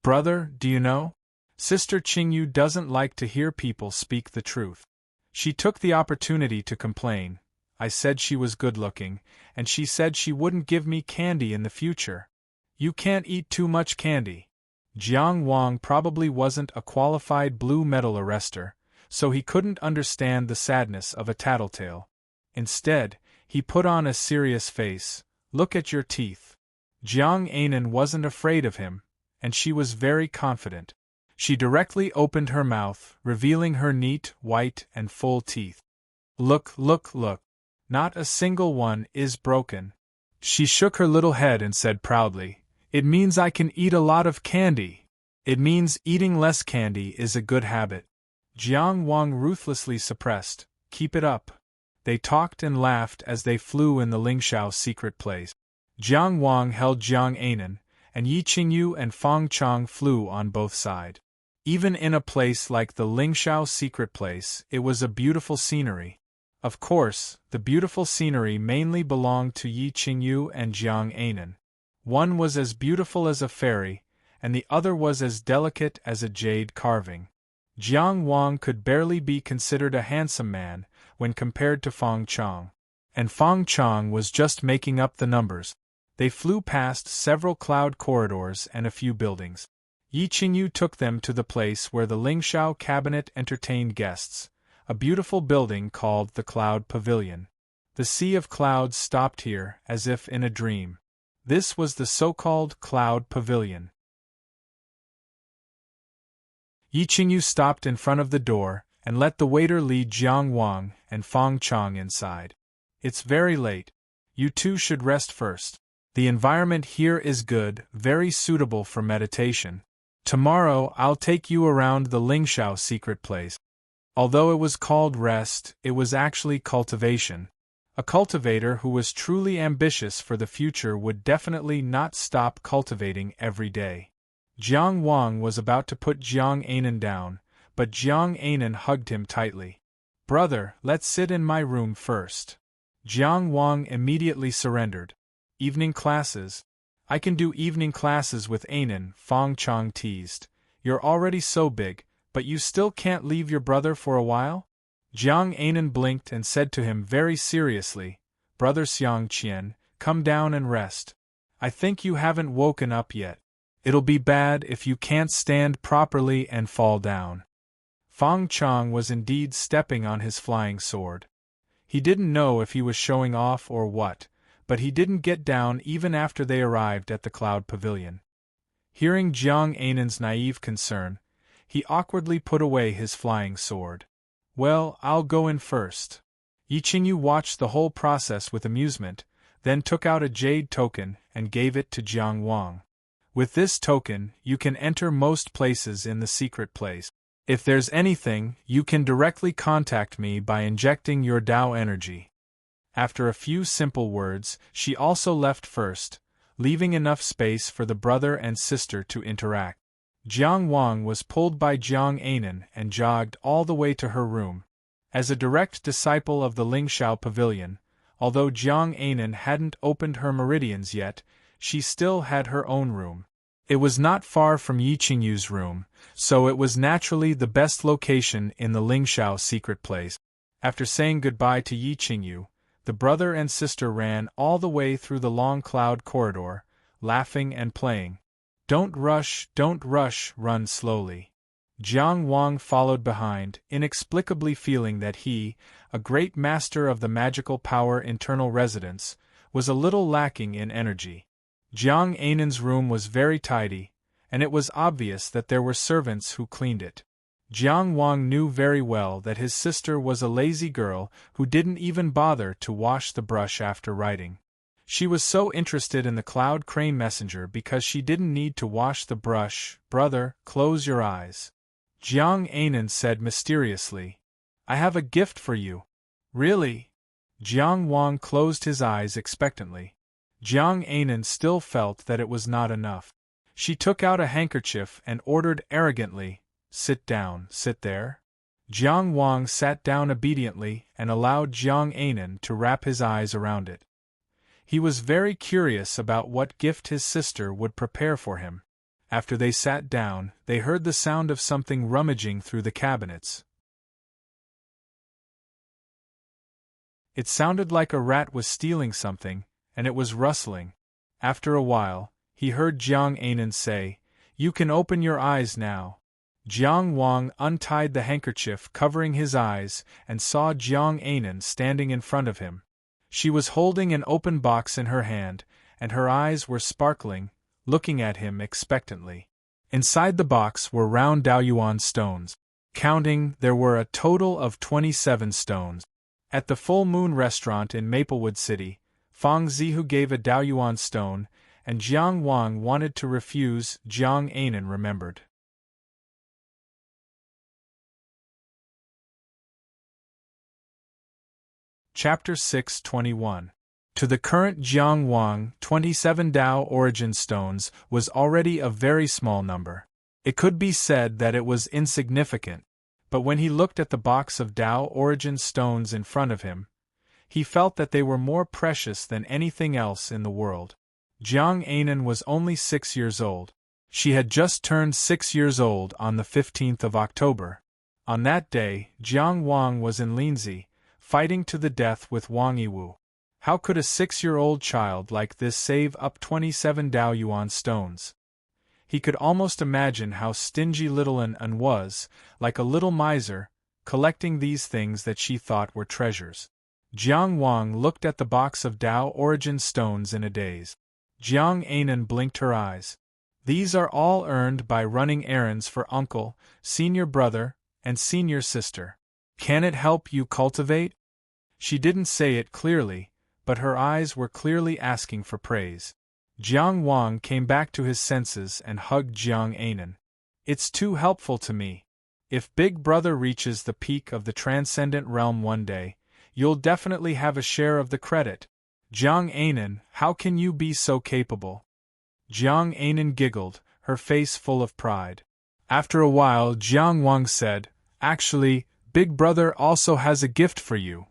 A: "Brother, do you know? Sister Qingyu doesn't like to hear people speak the truth. She took the opportunity to complain. I said she was good-looking, and she said she wouldn't give me candy in the future. You can't eat too much candy." Jiang Wang probably wasn't a qualified blue medal arrester, so he couldn't understand the sadness of a tattletale. Instead, he put on a serious face. "Look at your teeth." Jiang Anan wasn't afraid of him, and she was very confident. She directly opened her mouth, revealing her neat, white, and full teeth. "Look, look, look. Not a single one is broken." She shook her little head and said proudly, "It means I can eat a lot of candy. It means eating less candy is a good habit." Jiang Wang ruthlessly suppressed, "Keep it up." They talked and laughed as they flew in the Lingxiao secret place. Jiang Wang held Jiang Anan, and Yi Qingyu and Fang Chong flew on both sides. Even in a place like the Lingxiao secret place, it was a beautiful scenery. Of course, the beautiful scenery mainly belonged to Yi Qingyu and Jiang Anan. One was as beautiful as a fairy, and the other was as delicate as a jade carving. Jiang Wang could barely be considered a handsome man when compared to Feng Chang. And Feng Chang was just making up the numbers. They flew past several cloud corridors and a few buildings. Yi Qingyu took them to the place where the Lingshao cabinet entertained guests, a beautiful building called the Cloud Pavilion. The sea of clouds stopped here, as if in a dream. This was the so-called Cloud Pavilion. Yi Qingyu stopped in front of the door and let the waiter lead Jiang Wang and Feng Chang inside. It's very late. You two should rest first. The environment here is good, very suitable for meditation. Tomorrow I'll take you around the Lingshao secret place. Although it was called rest, it was actually cultivation. A cultivator who was truly ambitious for the future would definitely not stop cultivating every day. Jiang Wang was about to put Jiang Anan down, but Jiang Anan hugged him tightly. "Brother, let's sit in my room first." Jiang Wang immediately surrendered. "Evening classes? I can do evening classes with Anan," Feng Chang teased. "You're already so big, but you still can't leave your brother for a while?" Jiang Anan blinked and said to him very seriously, "Brother Xiang Qian, come down and rest. I think you haven't woken up yet. It'll be bad if you can't stand properly and fall down." Feng Chang was indeed stepping on his flying sword. He didn't know if he was showing off or what, but he didn't get down even after they arrived at the Cloud Pavilion. Hearing Jiang Anan's naive concern, he awkwardly put away his flying sword. "Well, I'll go in first." Yi Qingyu watched the whole process with amusement, then took out a jade token and gave it to Jiang Wang. "With this token, you can enter most places in the secret place. If there's anything, you can directly contact me by injecting your Tao energy." After a few simple words, she also left first, leaving enough space for the brother and sister to interact. Jiang Wang was pulled by Jiang Anan and jogged all the way to her room. As a direct disciple of the Lingshao Pavilion, although Jiang Anan hadn't opened her meridians yet, she still had her own room. It was not far from Yi Qingyu's room, so it was naturally the best location in the Lingshao secret place. After saying goodbye to Yi Qingyu, the brother and sister ran all the way through the long cloud corridor, laughing and playing. Don't rush, run slowly." Jiang Wang followed behind, inexplicably feeling that he, a great master of the magical power internal residence, was a little lacking in energy. Jiang Anan's room was very tidy, and it was obvious that there were servants who cleaned it. Jiang Wang knew very well that his sister was a lazy girl who didn't even bother to wash the brush after writing. She was so interested in the Cloud Crane Messenger because she didn't need to wash the brush. "Brother, close your eyes," Jiang Anan said mysteriously. "I have a gift for you." "Really?" Jiang Wang closed his eyes expectantly. Jiang Anan still felt that it was not enough. She took out a handkerchief and ordered arrogantly, "Sit down, sit there." Jiang Wang sat down obediently and allowed Jiang Anan to wrap his eyes around it. He was very curious about what gift his sister would prepare for him. After they sat down, they heard the sound of something rummaging through the cabinets. It sounded like a rat was stealing something, and it was rustling. After a while, he heard Jiang Anan say, "You can open your eyes now." Jiang Wang untied the handkerchief covering his eyes and saw Jiang Anan standing in front of him. She was holding an open box in her hand, and her eyes were sparkling, looking at him expectantly. Inside the box were round Daoyuan stones. Counting, there were a total of 27 stones. At the Full Moon restaurant in Maplewood City, Fang Zihu gave a Daoyuan stone, and Jiang Wang wanted to refuse. Jiang Anan remembered. Chapter 621. To the current Jiang Wang, 27 Dao origin stones was already a very small number. It could be said that it was insignificant. But when he looked at the box of Tao origin stones in front of him, he felt that they were more precious than anything else in the world. Jiang Anan was only 6 years old. She had just turned 6 years old on the 15th of October. On that day, Jiang Wang was in Linzi, fighting to the death with Wang Yiwu. How could a 6-year-old child like this save up 27 Dao Yuan stones? He could almost imagine how stingy little An was, like a little miser, collecting these things that she thought were treasures. Jiang Wang looked at the box of Tao origin stones in a daze. Jiang Anan blinked her eyes. These are all earned by running errands for uncle, senior brother, and senior sister. Can it help you cultivate? She didn't say it clearly, but her eyes were clearly asking for praise. Jiang Wang came back to his senses and hugged Jiang Anan. It's too helpful to me. If Big Brother reaches the peak of the transcendent realm one day, you'll definitely have a share of the credit. Jiang Anan, how can you be so capable? Jiang Anan giggled, her face full of pride. After a while, Jiang Wang said, "Actually, Big Brother also has a gift for you.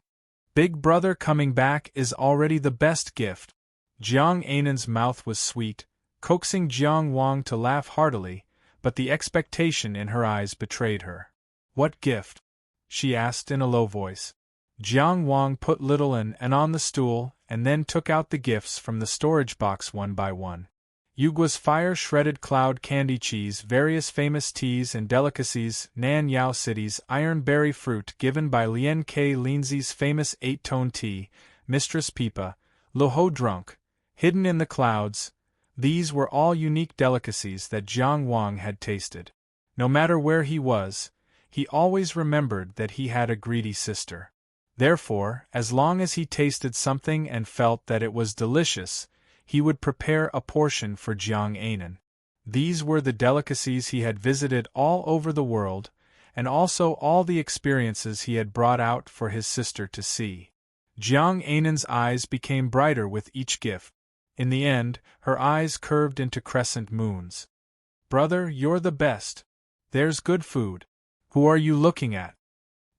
A: Big Brother coming back is already the best gift." Jiang Anan's mouth was sweet, coaxing Jiang Wang to laugh heartily, but the expectation in her eyes betrayed her. "What gift?" she asked in a low voice. Jiang Wang put little An on the stool and then took out the gifts from the storage box one by one. Yugua's fire-shredded cloud candy cheese, various famous teas and delicacies, Nan Yao City's iron berry fruit given by Lien K. Linzi's famous 8-tone tea, Mistress Pipa, Loho drunk, hidden in the clouds, these were all unique delicacies that Jiang Wang had tasted. No matter where he was, he always remembered that he had a greedy sister. Therefore, as long as he tasted something and felt that it was delicious, he would prepare a portion for Jiang Anan. These were the delicacies he had visited all over the world, and also all the experiences he had brought out for his sister to see. Jiang Anan's eyes became brighter with each gift. In the end, her eyes curved into crescent moons. "Brother, you're the best. There's good food. Who are you looking at?"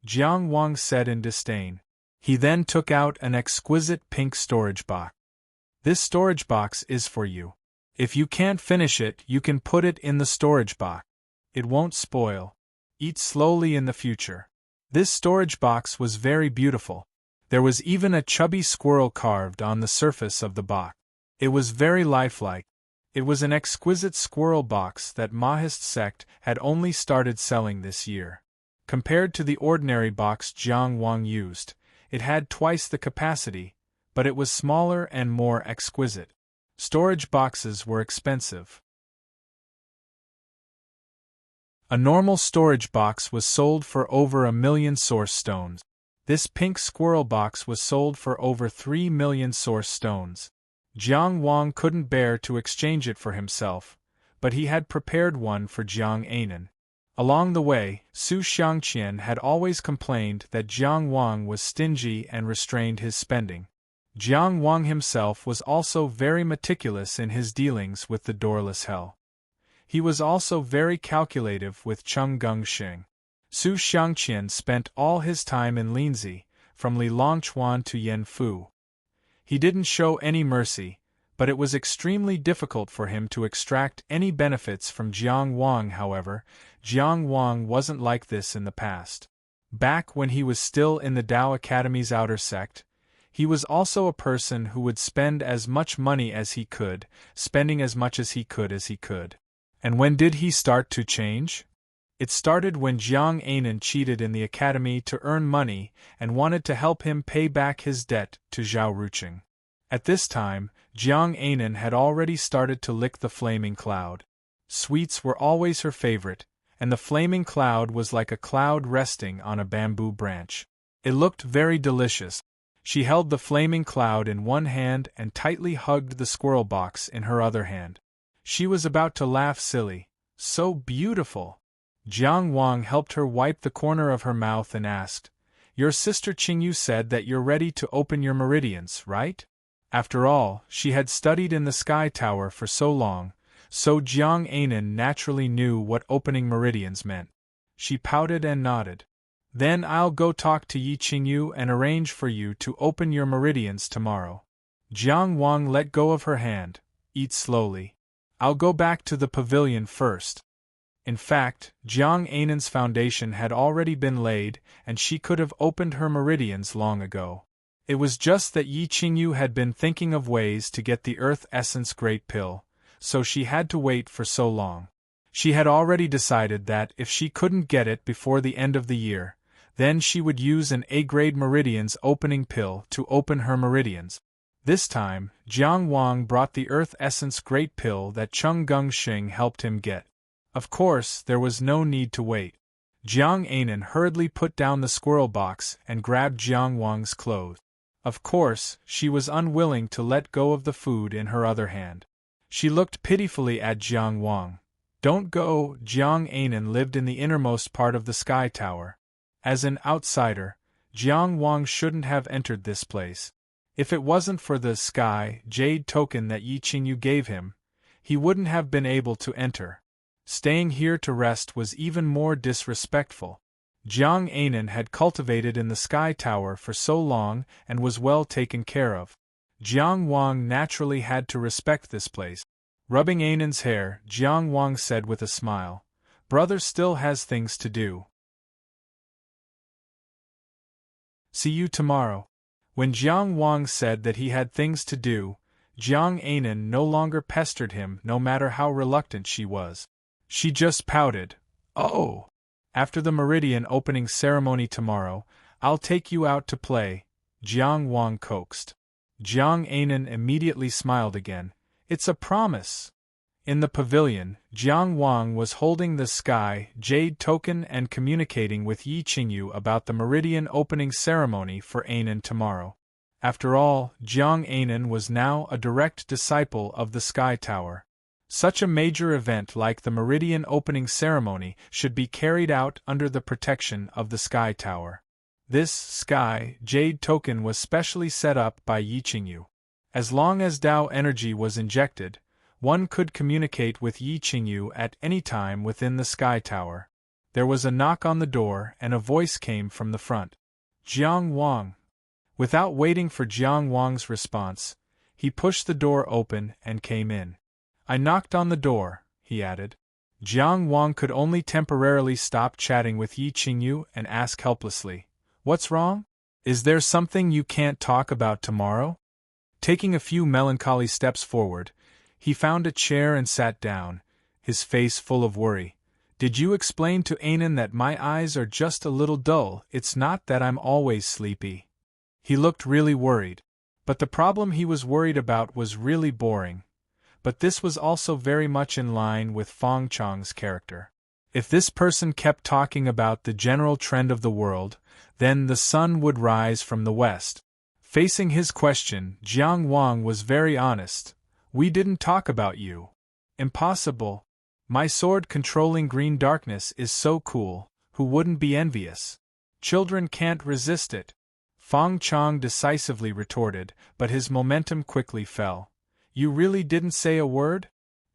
A: Jiang Wang said in disdain. He then took out an exquisite pink storage box. "This storage box is for you. If you can't finish it, you can put it in the storage box. It won't spoil. Eat slowly in the future." This storage box was very beautiful. There was even a chubby squirrel carved on the surface of the box. It was very lifelike. It was an exquisite squirrel box that Mahist sect had only started selling this year. Compared to the ordinary box Jiang Wang used, it had twice the capacity, but it was smaller and more exquisite. Storage boxes were expensive. A normal storage box was sold for over 1 million source stones. This pink squirrel box was sold for over 3 million source stones. Jiang Wang couldn't bear to exchange it for himself, but he had prepared one for Jiang Anan. Along the way, Su Xiangqian had always complained that Jiang Wang was stingy and restrained his spending. Jiang Wang himself was also very meticulous in his dealings with the doorless hell. He was also very calculative with Cheng Gengxing. Su Xiangqian spent all his time in Linzi, from Li Longchuan to Yanfu. He didn't show any mercy, but it was extremely difficult for him to extract any benefits from Jiang Wang. However, Jiang Wang wasn't like this in the past. Back when he was still in the Tao Academy's outer sect, he was also a person who would spend as much money as he could, spending as much as he could. And when did he start to change? It started when Jiang Anan cheated in the academy to earn money and wanted to help him pay back his debt to Zhao Ruqing. At this time, Jiang Anan had already started to lick the flaming cloud. Sweets were always her favorite, and the flaming cloud was like a cloud resting on a bamboo branch. It looked very delicious. She held the flaming cloud in one hand and tightly hugged the squirrel box in her other hand. She was about to laugh silly. So beautiful! Jiang Wang helped her wipe the corner of her mouth and asked, "Your sister Qingyu said that you're ready to open your meridians, right?" After all, she had studied in the Sky Tower for so long, so Jiang Anan naturally knew what opening meridians meant. She pouted and nodded. Then I'll go talk to Yi Qingyu and arrange for you to open your meridians tomorrow. Jiang Wang let go of her hand. Eat slowly. I'll go back to the pavilion first. In fact, Jiang Ainan's foundation had already been laid, and she could have opened her meridians long ago. It was just that Yi Qingyu had been thinking of ways to get the Earth Essence Great Pill, so she had to wait for so long. She had already decided that if she couldn't get it before the end of the year, then she would use an A-grade meridians opening pill to open her meridians. This time, Jiang Wang brought the Earth Essence Great Pill that Chung Gungxing helped him get. Of course, there was no need to wait. Jiang Ainan hurriedly put down the squirrel box and grabbed Jiang Wang's clothes. Of course, she was unwilling to let go of the food in her other hand. She looked pitifully at Jiang Wang. Don't go. Jiang Ainan lived in the innermost part of the Sky Tower. As an outsider, Jiang Wang shouldn't have entered this place. If it wasn't for the Sky Jade token that Yi Qingyu gave him, he wouldn't have been able to enter. Staying here to rest was even more disrespectful. Jiang Ainan had cultivated in the Sky Tower for so long and was well taken care of. Jiang Wang naturally had to respect this place. Rubbing Ainan's hair, Jiang Wang said with a smile, "Brother still has things to do. See you tomorrow." When Jiang Wang said that he had things to do, Jiang Ainan no longer pestered him no matter how reluctant she was. She just pouted. "Oh! After the meridian opening ceremony tomorrow, I'll take you out to play," Jiang Wang coaxed. Jiang Ainan immediately smiled again. "It's a promise." In the pavilion, Jiang Wang was holding the Sky Jade token and communicating with Yi Qingyu about the meridian opening ceremony for Ainan tomorrow. After all, Jiang Ainan was now a direct disciple of the Sky Tower. Such a major event like the meridian opening ceremony should be carried out under the protection of the Sky Tower. This Sky Jade token was specially set up by Yi Qingyu. As long as Tao energy was injected, one could communicate with Yi Qingyu at any time within the Sky Tower. There was a knock on the door and a voice came from the front. "Jiang Wang." Without waiting for Jiang Wang's response, he pushed the door open and came in. "I knocked on the door," he added. Jiang Wang could only temporarily stop chatting with Yi Qingyu and ask helplessly, "What's wrong? Is there something you can't talk about tomorrow?" Taking a few melancholy steps forward, he found a chair and sat down, his face full of worry. "Did you explain to Ainan that my eyes are just a little dull? It's not that I'm always sleepy." He looked really worried. But the problem he was worried about was really boring. But this was also very much in line with Fong Chong's character. If this person kept talking about the general trend of the world, then the sun would rise from the west. Facing his question, Jiang Wang was very honest. "We didn't talk about you." "Impossible. My sword controlling green darkness is so cool, who wouldn't be envious? Children can't resist it," Fong Chong decisively retorted, but his momentum quickly fell. "You really didn't say a word?"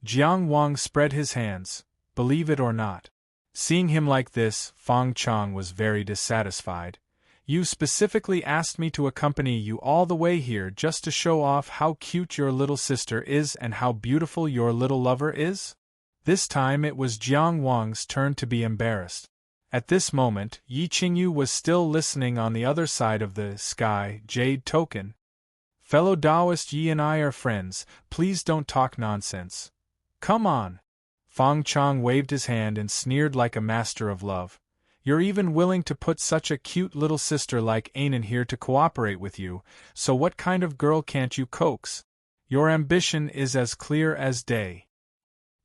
A: Jiang Wang spread his hands. "Believe it or not." Seeing him like this, Fong Chong was very dissatisfied. "You specifically asked me to accompany you all the way here just to show off how cute your little sister is and how beautiful your little lover is?" This time it was Jiang Wang's turn to be embarrassed. At this moment, Yi Qingyu was still listening on the other side of the Sky Jade token. "Fellow Taoist, Yi and I are friends, please don't talk nonsense." "Come on." Fong Chong waved his hand and sneered like a master of love. "You're even willing to put such a cute little sister like Ainan here to cooperate with you, so what kind of girl can't you coax? Your ambition is as clear as day.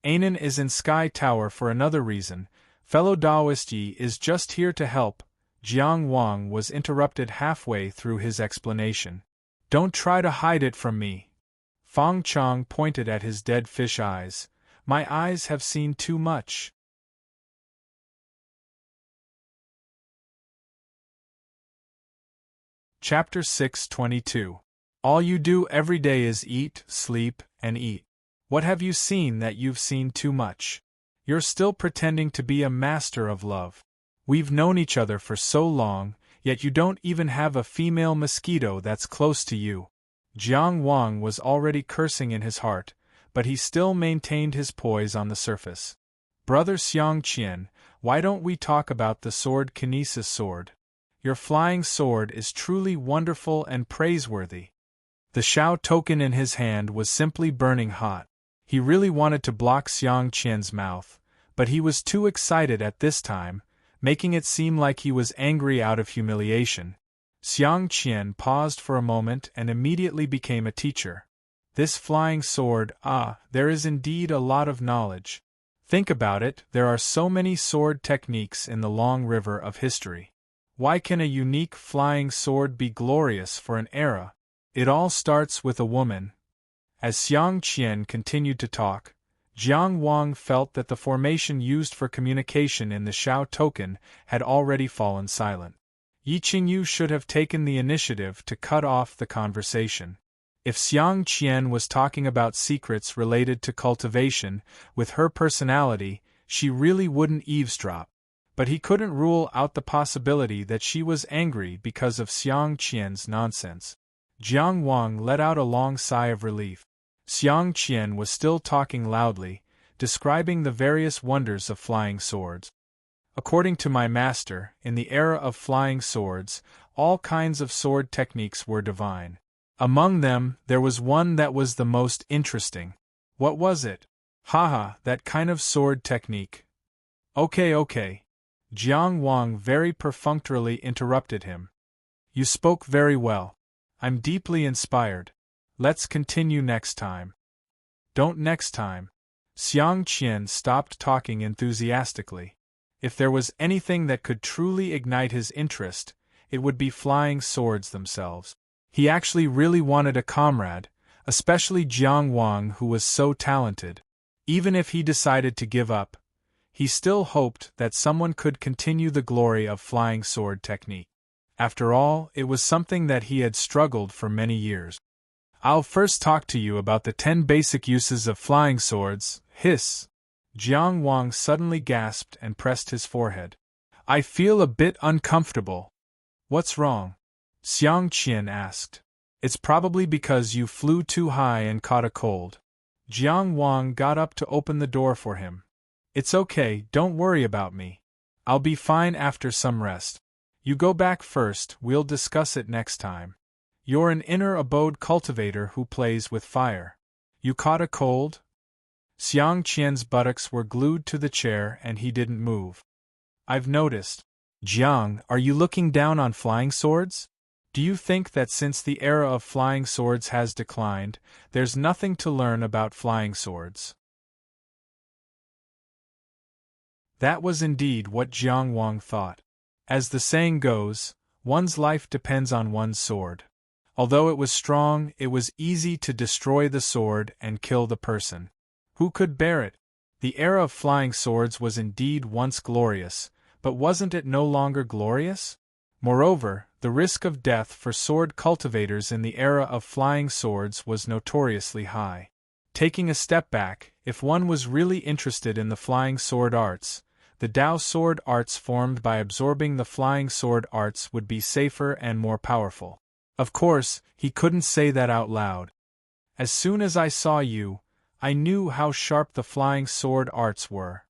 A: Ainan is in Sky Tower for another reason. Fellow Taoist Yi is just here to help." Jiang Wang was interrupted halfway through his explanation. "Don't try to hide it from me." Fong Chong pointed at his dead fish eyes. "My eyes have seen too much." Chapter 622. All you do every day is eat, sleep, and eat. What have you seen that you've seen too much? You're still pretending to be a master of love. We've known each other for so long, yet you don't even have a female mosquito that's close to you. Jiang Wang was already cursing in his heart, but he still maintained his poise on the surface. Brother Xiang Qian, why don't we talk about the sword kinesis sword? Your flying sword is truly wonderful and praiseworthy. The Shao token in his hand was simply burning hot. He really wanted to block Xiang Qian's mouth, but he was too excited at this time, making it seem like he was angry out of humiliation. Xiang Qian paused for a moment and immediately became a teacher. This flying sword, there is indeed a lot of knowledge. Think about it, there are so many sword techniques in the long river of history. Why can a unique flying sword be glorious for an era? It all starts with a woman. As Xiang Qian continued to talk, Jiang Wang felt that the formation used for communication in the Shao token had already fallen silent. Yi Qingyu should have taken the initiative to cut off the conversation. If Xiang Qian was talking about secrets related to cultivation, with her personality, she really wouldn't eavesdrop. But he couldn't rule out the possibility that she was angry because of Xiang Qian's nonsense. Jiang Wang let out a long sigh of relief. Xiang Qian was still talking loudly, describing the various wonders of flying swords. According to my master, in the era of flying swords, all kinds of sword techniques were divine. Among them, there was one that was the most interesting. What was it? Haha, that kind of sword technique. Okay. Jiang Wang very perfunctorily interrupted him. You spoke very well. I'm deeply inspired. Let's continue next time. Don't next time. Xiang Qian stopped talking enthusiastically. If there was anything that could truly ignite his interest, it would be flying swords themselves. He actually really wanted a comrade, especially Jiang Wang, who was so talented. Even if he decided to give up, he still hoped that someone could continue the glory of flying sword technique. After all, it was something that he had struggled for many years. I'll first talk to you about the 10 basic uses of flying swords. Hiss! Jiang Wang suddenly gasped and pressed his forehead. I feel a bit uncomfortable. What's wrong? Xiang Qian asked. It's probably because you flew too high and caught a cold. Jiang Wang got up to open the door for him. It's okay, don't worry about me. I'll be fine after some rest. You go back first, we'll discuss it next time. You're an inner abode cultivator who plays with fire. You caught a cold? Xiang Qian's buttocks were glued to the chair and he didn't move. I've noticed. Jiang, are you looking down on flying swords? Do you think that since the era of flying swords has declined, there's nothing to learn about flying swords? That was indeed what Jiang Wang thought. As the saying goes, one's life depends on one's sword. Although it was strong, it was easy to destroy the sword and kill the person. Who could bear it? The era of flying swords was indeed once glorious, but wasn't it no longer glorious? Moreover, the risk of death for sword cultivators in the era of flying swords was notoriously high. Taking a step back, if one was really interested in the flying sword arts, the Dao sword arts formed by absorbing the flying sword arts would be safer and more powerful. Of course, he couldn't say that out loud. As soon as I saw you, I knew how sharp the flying sword arts were.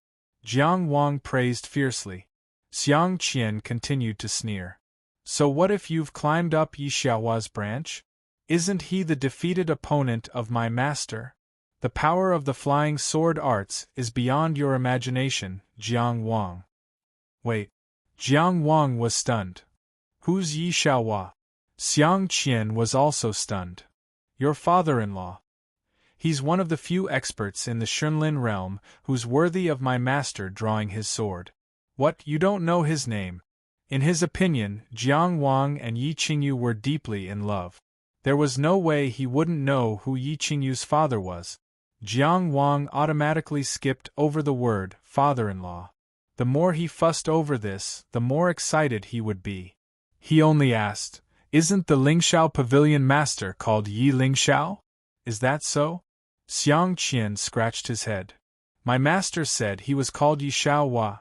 A: Jiang Wang praised fiercely. Xiang Qian continued to sneer. So what if you've climbed up Yi Xiaohua's branch? Isn't he the defeated opponent of my master? The power of the flying sword arts is beyond your imagination, Jiang Wang. Wait. Jiang Wang was stunned. Who's Yi Xiaohua? Xiang Qian was also stunned. Your father-in-law. He's one of the few experts in the Shunlin realm who's worthy of my master drawing his sword. What, you don't know his name? In his opinion, Jiang Wang and Yi Qingyu were deeply in love. There was no way he wouldn't know who Yi Qingyu's father was. Jiang Wang automatically skipped over the word father-in-law. The more he fussed over this, the more excited he would be. He only asked, isn't the Lingxiao pavilion master called Yi Lingxiao? Is that so? Xiang Qian scratched his head. My master said he was called Yi Xiaohua.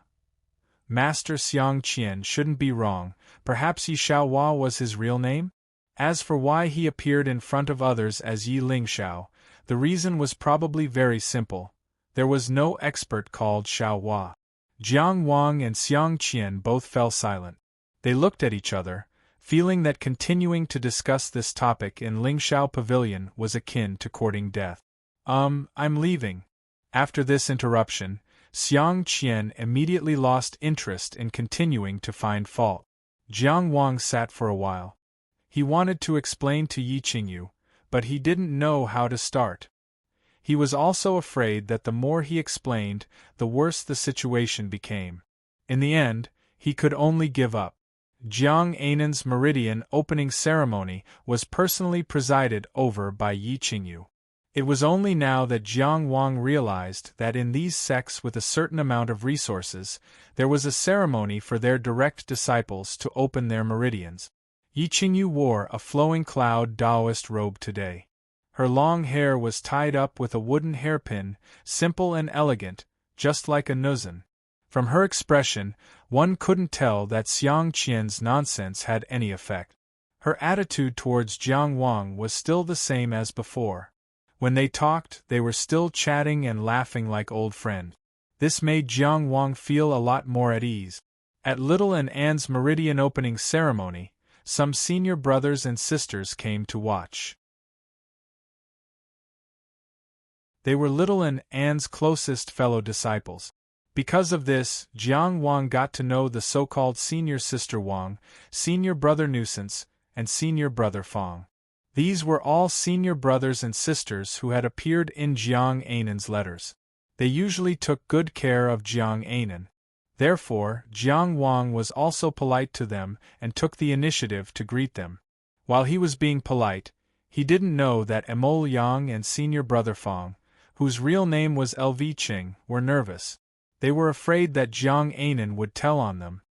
A: Master Xiang Qian shouldn't be wrong, perhaps Yi Xiaohua was his real name? As for why he appeared in front of others as Yi Lingxiao, the reason was probably very simple. There was no expert called Xiaohua. Jiang Wang and Xiang Qian both fell silent. They looked at each other, feeling that continuing to discuss this topic in Lingxiao Pavilion was akin to courting death. I'm leaving. After this interruption, Xiang Qian immediately lost interest in continuing to find fault. Jiang Wang sat for a while. He wanted to explain to Yi Qingyu, but he didn't know how to start. He was also afraid that the more he explained, the worse the situation became. In the end, he could only give up. Jiang Ainan's meridian opening ceremony was personally presided over by Yi Qingyu. It was only now that Jiang Wang realized that in these sects with a certain amount of resources, there was a ceremony for their direct disciples to open their meridians. Yi Qingyu wore a flowing cloud Taoist robe today. Her long hair was tied up with a wooden hairpin, simple and elegant, just like a nuzhan. From her expression, one couldn't tell that Xiang Qian's nonsense had any effect. Her attitude towards Jiang Wang was still the same as before. When they talked, they were still chatting and laughing like old friends. This made Jiang Wang feel a lot more at ease. At Little and Anne's meridian opening ceremony, some senior brothers and sisters came to watch. They were Little and Anne's closest fellow disciples. Because of this, Jiang Wang got to know the so-called senior sister Wang, senior brother Nuisance, and senior brother Fang. These were all senior brothers and sisters who had appeared in Jiang Ainan's letters. They usually took good care of Jiang Ainan. Therefore, Jiang Wang was also polite to them and took the initiative to greet them. While he was being polite, he didn't know that Emol Yang and senior brother Fang, whose real name was Lv Qing, were nervous. They were afraid that Jiang Ainan would tell on them.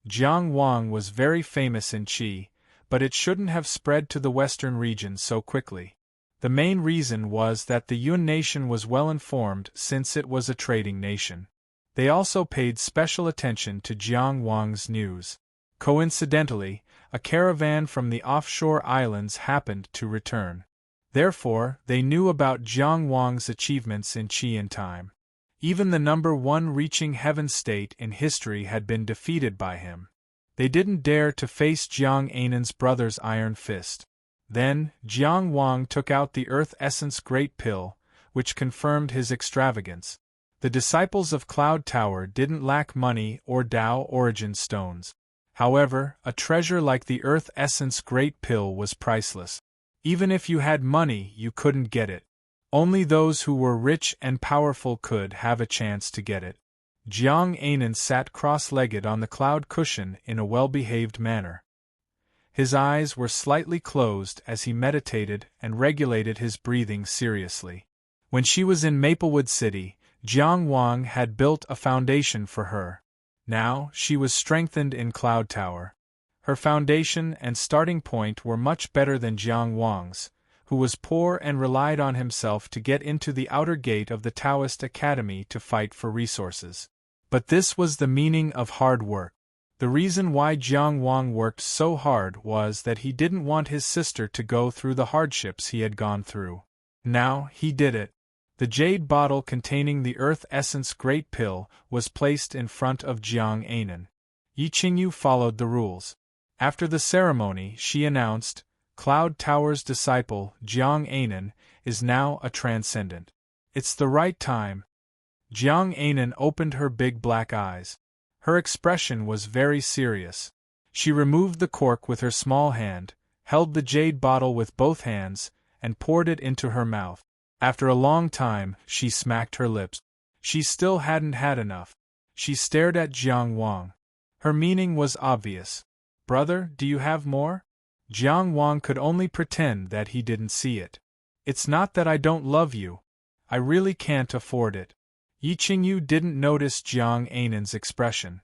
A: Jiang Wang was very famous in Qi, but it shouldn't have spread to the western region so quickly. The main reason was that the Yun nation was well informed since it was a trading nation. They also paid special attention to Jiang Wang's news. Coincidentally, a caravan from the offshore islands happened to return. Therefore, they knew about Jiang Wang's achievements in Qi in time. Even the number one reaching heaven state in history had been defeated by him. They didn't dare to face Jiang Ainan's brother's iron fist. Then, Jiang Wang took out the Earth Essence Great Pill, which confirmed his extravagance. The disciples of Cloud Tower didn't lack money or Tao origin stones. However, a treasure like the Earth Essence Great Pill was priceless. Even if you had money, you couldn't get it. Only those who were rich and powerful could have a chance to get it. Jiang Ainan sat cross-legged on the cloud cushion in a well-behaved manner. His eyes were slightly closed as he meditated and regulated his breathing seriously. When she was in Maplewood City, Jiang Wang had built a foundation for her. Now, she was strengthened in Cloud Tower. Her foundation and starting point were much better than Jiang Wang's, who was poor and relied on himself to get into the outer gate of the Taoist Academy to fight for resources. But this was the meaning of hard work. The reason why Jiang Wang worked so hard was that he didn't want his sister to go through the hardships he had gone through. Now, he did it. The jade bottle containing the Earth Essence Great Pill was placed in front of Jiang Ainan. Yi Qingyu followed the rules. After the ceremony, she announced, Cloud Tower's disciple, Jiang Ainan, is now a transcendent. It's the right time. Jiang Ainan opened her big black eyes. Her expression was very serious. She removed the cork with her small hand, held the jade bottle with both hands, and poured it into her mouth. After a long time, she smacked her lips. She still hadn't had enough. She stared at Jiang Wang. Her meaning was obvious. Brother, do you have more? Jiang Wang could only pretend that he didn't see it. It's not that I don't love you. I really can't afford it. Yi Qingyu didn't notice Jiang Ainan's expression.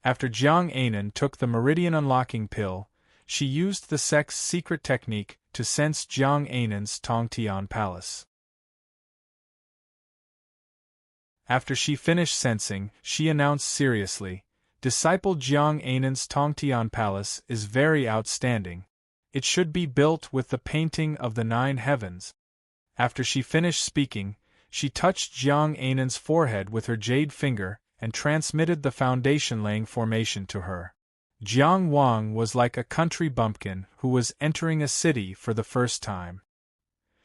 A: After Jiang Ainan took the meridian unlocking pill, she used the sect's secret technique to sense Jiang Ainan's Tongtian palace. After she finished sensing, she announced seriously, Disciple Jiang Ainan's Tongtian Palace is very outstanding. It should be built with the painting of the 9 heavens. After she finished speaking, she touched Jiang Ainan's forehead with her jade finger and transmitted the foundation-laying formation to her. Jiang Wang was like a country bumpkin who was entering a city for the first time.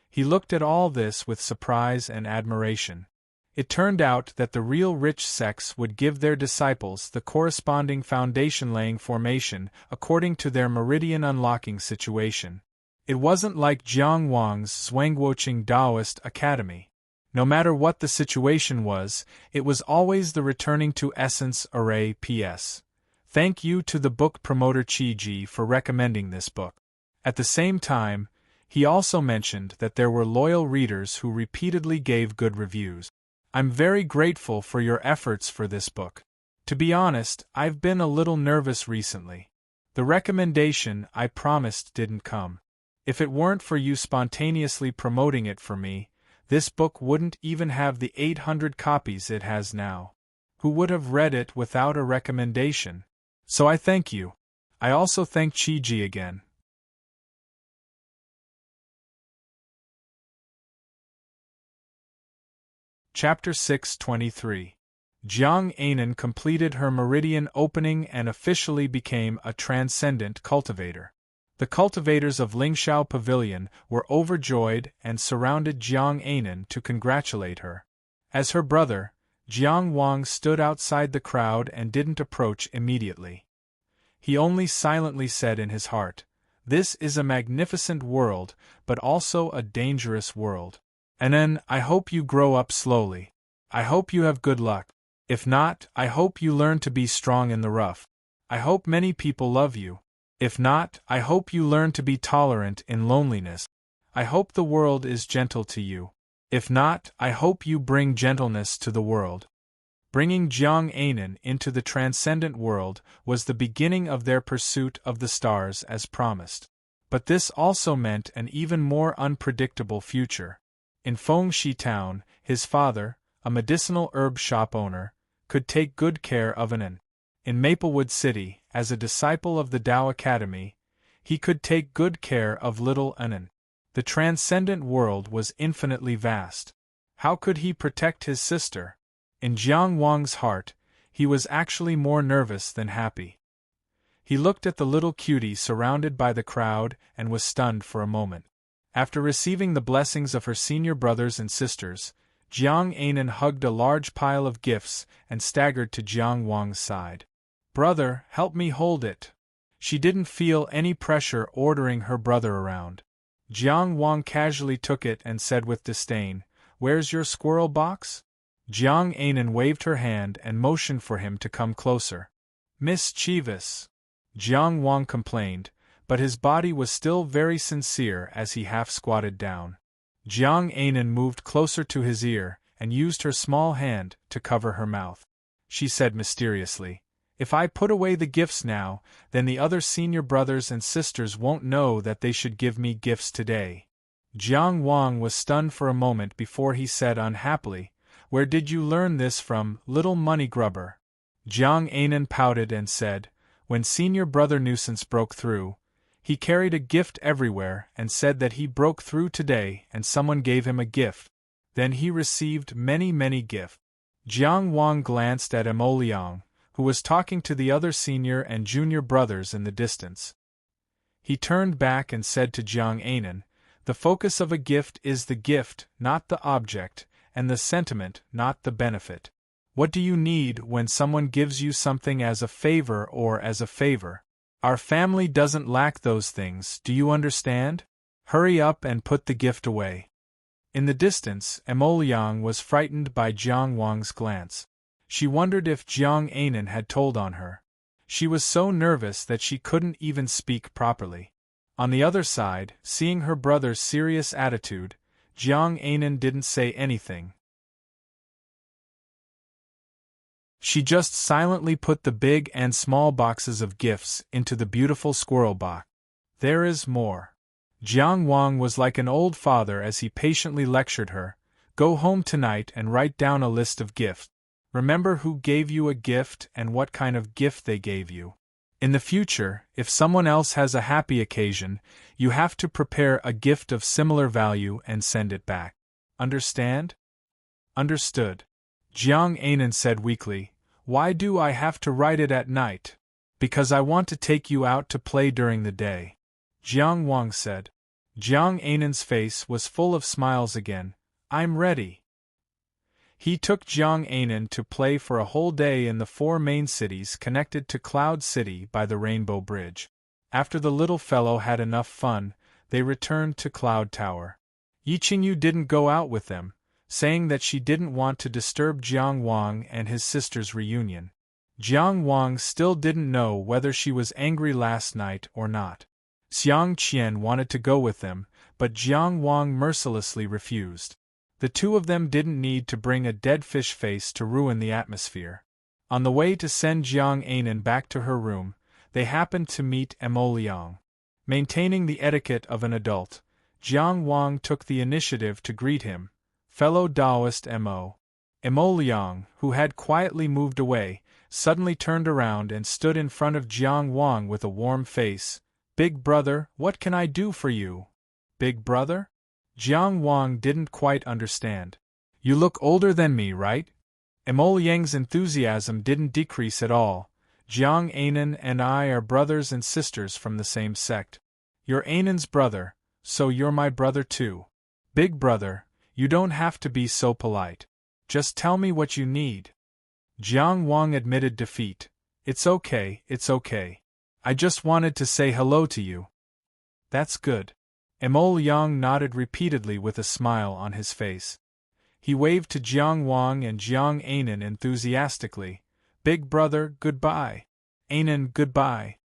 A: He looked at all this with surprise and admiration. It turned out that the real rich sects would give their disciples the corresponding foundation-laying formation according to their meridian unlocking situation. It wasn't like Jiang Wang's Zhuangguoqing Taoist Academy. No matter what the situation was, it was always the returning to essence array. P.S. Thank you to the book promoter Qi Ji for recommending this book. At the same time, he also mentioned that there were loyal readers who repeatedly gave good reviews. I'm very grateful for your efforts for this book. To be honest, I've been a little nervous recently. The recommendation I promised didn't come. If it weren't for you spontaneously promoting it for me, this book wouldn't even have the 800 copies it has now. Who would have read it without a recommendation? So I thank you. I also thank Qi Ji again. Chapter 623. Jiang Ainan completed her meridian opening and officially became a transcendent cultivator. The cultivators of Lingxiao Pavilion were overjoyed and surrounded Jiang Ainan to congratulate her. As her brother, Jiang Wang stood outside the crowd and didn't approach immediately. He only silently said in his heart, "This is a magnificent world, but also a dangerous world. And then, I hope you grow up slowly. I hope you have good luck. If not, I hope you learn to be strong in the rough. I hope many people love you. If not, I hope you learn to be tolerant in loneliness. I hope the world is gentle to you. If not, I hope you bring gentleness to the world." Bringing Jiang Ainan into the transcendent world was the beginning of their pursuit of the stars as promised. But this also meant an even more unpredictable future. In Fengxi Town, his father, a medicinal herb shop owner, could take good care of Anan. In Maplewood City, as a disciple of the Tao Academy, he could take good care of little Anan. The transcendent world was infinitely vast. How could he protect his sister? In Jiang Wang's heart, he was actually more nervous than happy. He looked at the little cutie surrounded by the crowd and was stunned for a moment. After receiving the blessings of her senior brothers and sisters, Jiang Ainan hugged a large pile of gifts and staggered to Jiang Wang's side. "Brother, help me hold it." She didn't feel any pressure ordering her brother around. Jiang Wang casually took it and said with disdain, "Where's your squirrel box?" Jiang Ainan waved her hand and motioned for him to come closer. "Mischievous," Jiang Wang complained, but his body was still very sincere as he half-squatted down. Jiang Ainan moved closer to his ear and used her small hand to cover her mouth. She said mysteriously, "If I put away the gifts now, then the other senior brothers and sisters won't know that they should give me gifts today." Jiang Wang was stunned for a moment before he said unhappily, "Where did you learn this from, little money grubber?" Jiang Ainan pouted and said, "When senior brother Nuisance broke through, he carried a gift everywhere and said that he broke through today and someone gave him a gift. Then he received many gifts." Jiang Wang glanced at Mo Liang, who was talking to the other senior and junior brothers in the distance. He turned back and said to Jiang Ainan, "The focus of a gift is the gift, not the object, and the sentiment, not the benefit. What do you need when someone gives you something as a favor or as a favor? Our family doesn't lack those things, do you understand? Hurry up and put the gift away." In the distance, Mo Liang was frightened by Jiang Wang's glance. She wondered if Jiang Ainan had told on her. She was so nervous that she couldn't even speak properly. On the other side, seeing her brother's serious attitude, Jiang Ainan didn't say anything. She just silently put the big and small boxes of gifts into the beautiful squirrel box. "There is more." Jiang Wang was like an old father as he patiently lectured her, "Go home tonight and write down a list of gifts. Remember who gave you a gift and what kind of gift they gave you. In the future, if someone else has a happy occasion, you have to prepare a gift of similar value and send it back. Understand? Understood. Jiang Anan said weakly, Why do I have to write it at night? Because I want to take you out to play during the day. Jiang Wang said. Jiang Anan's face was full of smiles again. I'm ready. He took Jiang Anan to play for a whole day in the 4 main cities connected to Cloud City by the Rainbow Bridge. After the little fellow had enough fun, they returned to Cloud Tower. Yi Qingyu didn't go out with them, saying that she didn't want to disturb Jiang Wang and his sister's reunion. Jiang Wang still didn't know whether she was angry last night or not. Xiang Qian wanted to go with them, but Jiang Wang mercilessly refused. The two of them didn't need to bring a dead fish face to ruin the atmosphere. On the way to send Jiang Anan back to her room, they happened to meet Mo Liang. Maintaining the etiquette of an adult, Jiang Wang took the initiative to greet him, fellow Taoist Mo. Mo Liang, who had quietly moved away, suddenly turned around and stood in front of Jiang Wang with a warm face. Big brother, what can I do for you? Big brother? Jiang Wang didn't quite understand. You look older than me, right? Mo Liang's enthusiasm didn't decrease at all. Jiang Anan and I are brothers and sisters from the same sect. You're Anan's brother, so you're my brother too. Big brother, you don't have to be so polite. Just tell me what you need. Jiang Wang admitted defeat. It's okay, it's okay. I just wanted to say hello to you. That's good. Mo Liang nodded repeatedly with a smile on his face. He waved to Jiang Wang and Jiang Anan enthusiastically. Big brother, goodbye. Anan, goodbye.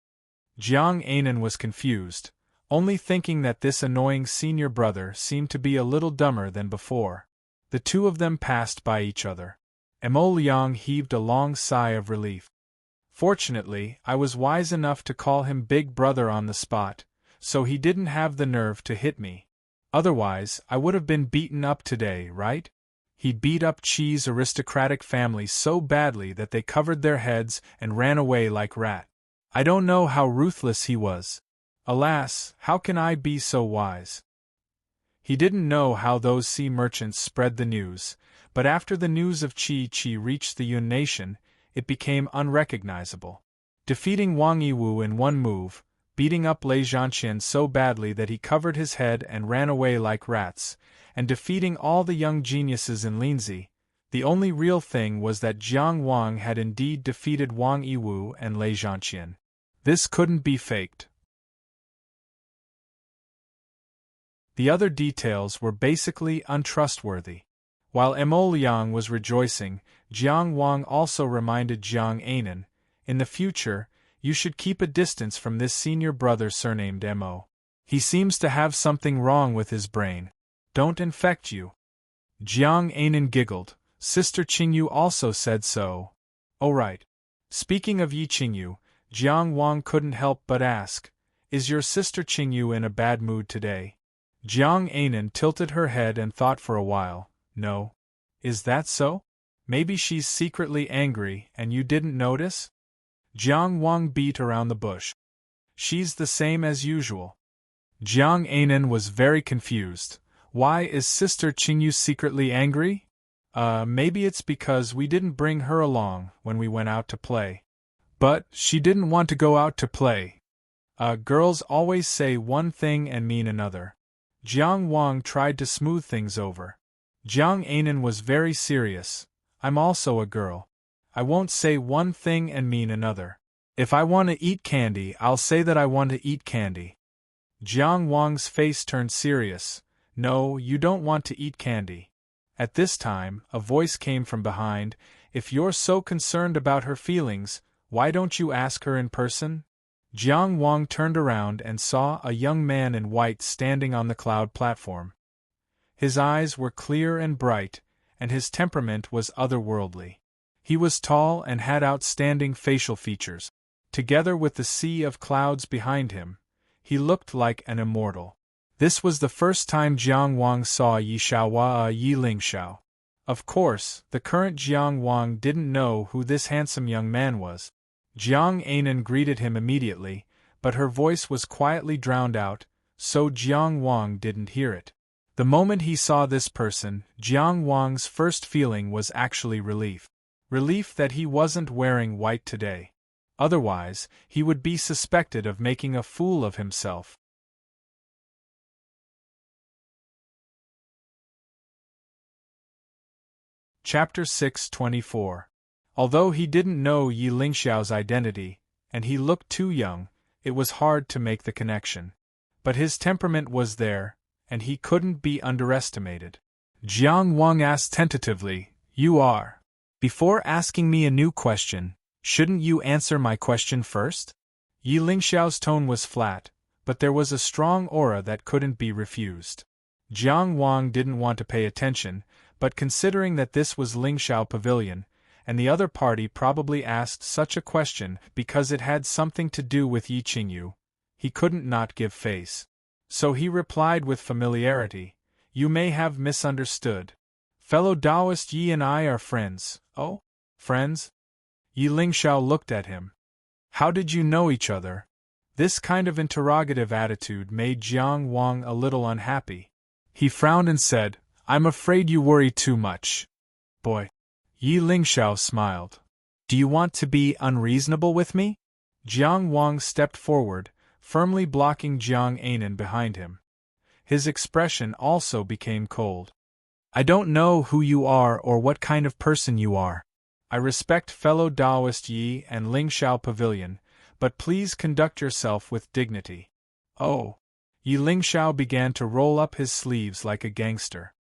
A: Jiang Anan was confused, only thinking that this annoying senior brother seemed to be a little dumber than before. The two of them passed by each other. Mo Liang heaved a long sigh of relief. Fortunately, I was wise enough to call him Big Brother on the spot, so he didn't have the nerve to hit me. Otherwise, I would have been beaten up today, right? He beat up Qi's aristocratic family so badly that they covered their heads and ran away like rats. I don't know how ruthless he was. Alas, how can I be so wise? He didn't know how those sea merchants spread the news, but after the news of Qi reached the Yun nation, it became unrecognizable. Defeating Wang Yiwu in one move, beating up Lei Zhanqian so badly that he covered his head and ran away like rats, and defeating all the young geniuses in Linzi, the only real thing was that Jiang Wang had indeed defeated Wang Yiwu and Lei Zhanqian. This couldn't be faked. The other details were basically untrustworthy. While Mo Liang was rejoicing, Jiang Wang also reminded Jiang Anan, in the future, you should keep a distance from this senior brother surnamed Mo. He seems to have something wrong with his brain. Don't infect you. Jiang Anan giggled. Sister Qingyu also said so. Oh right. Speaking of Yi Qingyu, Jiang Wang couldn't help but ask, is your sister Qingyu in a bad mood today? Jiang Anan tilted her head and thought for a while. No. Is that so? Maybe she's secretly angry and you didn't notice? Jiang Wang beat around the bush. She's the same as usual. Jiang Anan was very confused. Why is Sister Qingyu secretly angry? Maybe it's because we didn't bring her along when we went out to play. But she didn't want to go out to play. Girls always say one thing and mean another. Jiang Wang tried to smooth things over. Jiang Anan was very serious. I'm also a girl. I won't say one thing and mean another. If I want to eat candy, I'll say that I want to eat candy. Jiang Wang's face turned serious. No, you don't want to eat candy. At this time, a voice came from behind. If you're so concerned about her feelings, why don't you ask her in person? Jiang Wang turned around and saw a young man in white standing on the cloud platform. His eyes were clear and bright, and his temperament was otherworldly. He was tall and had outstanding facial features. Together with the sea of clouds behind him, he looked like an immortal. This was the first time Jiang Wang saw Yi Xiaohua Yi Lingxiao. Of course, the current Jiang Wang didn't know who this handsome young man was. Jiang Anan greeted him immediately, but her voice was quietly drowned out, so Jiang Wang didn't hear it. The moment he saw this person, Jiang Wang's first feeling was actually relief. Relief that he wasn't wearing white today. Otherwise, he would be suspected of making a fool of himself. Chapter 6:24. Although he didn't know Yi Lingxiao's identity, and he looked too young, it was hard to make the connection. But his temperament was there, and he couldn't be underestimated. Jiang Wang asked tentatively, "You are? Before asking me a new question, shouldn't you answer my question first?" Yi Lingxiao's tone was flat, but there was a strong aura that couldn't be refused. Jiang Wang didn't want to pay attention, but considering that this was Lingxiao Pavilion, and the other party probably asked such a question because it had something to do with Yi Qingyu, he couldn't not give face. So he replied with familiarity, "You may have misunderstood. Fellow Taoist Yi and I are friends." "Oh? Friends?" Yi Lingxiao looked at him. "How did you know each other?" This kind of interrogative attitude made Jiang Wang a little unhappy. He frowned and said, "I'm afraid you worry too much, boy." Yi Lingxiao smiled. "Do you want to be unreasonable with me?" Jiang Wang stepped forward, firmly blocking Jiang Anan behind him. His expression also became cold. "I don't know who you are or what kind of person you are. I respect fellow Taoist Yi and Lingxiao Pavilion, but please conduct yourself with dignity." "Oh." Yi Lingxiao began to roll up his sleeves like a gangster.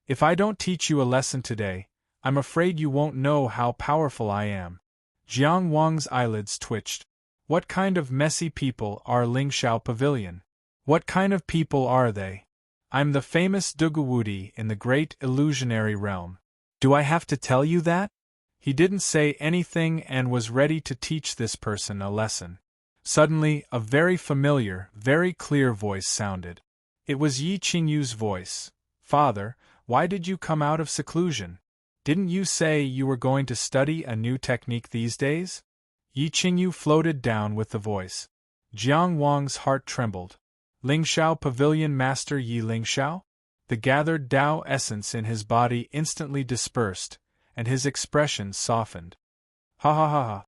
A: "If I don't teach you a lesson today, I'm afraid you won't know how powerful I am." Jiang Wang's eyelids twitched. What kind of messy people are Lingxiao Pavilion? What kind of people are they? I'm the famous Dugawudi in the great illusionary realm. Do I have to tell you that? He didn't say anything and was ready to teach this person a lesson. Suddenly, a very familiar, very clear voice sounded. It was Yi Qingyu's voice. "Father, why did you come out of seclusion? Didn't you say you were going to study a new technique these days?" Yi Qingyu floated down with the voice. Jiang Wang's heart trembled. Lingxiao Pavilion Master Yi Lingxiao? The gathered Tao essence in his body instantly dispersed, and his expression softened. "Ha ha ha ha."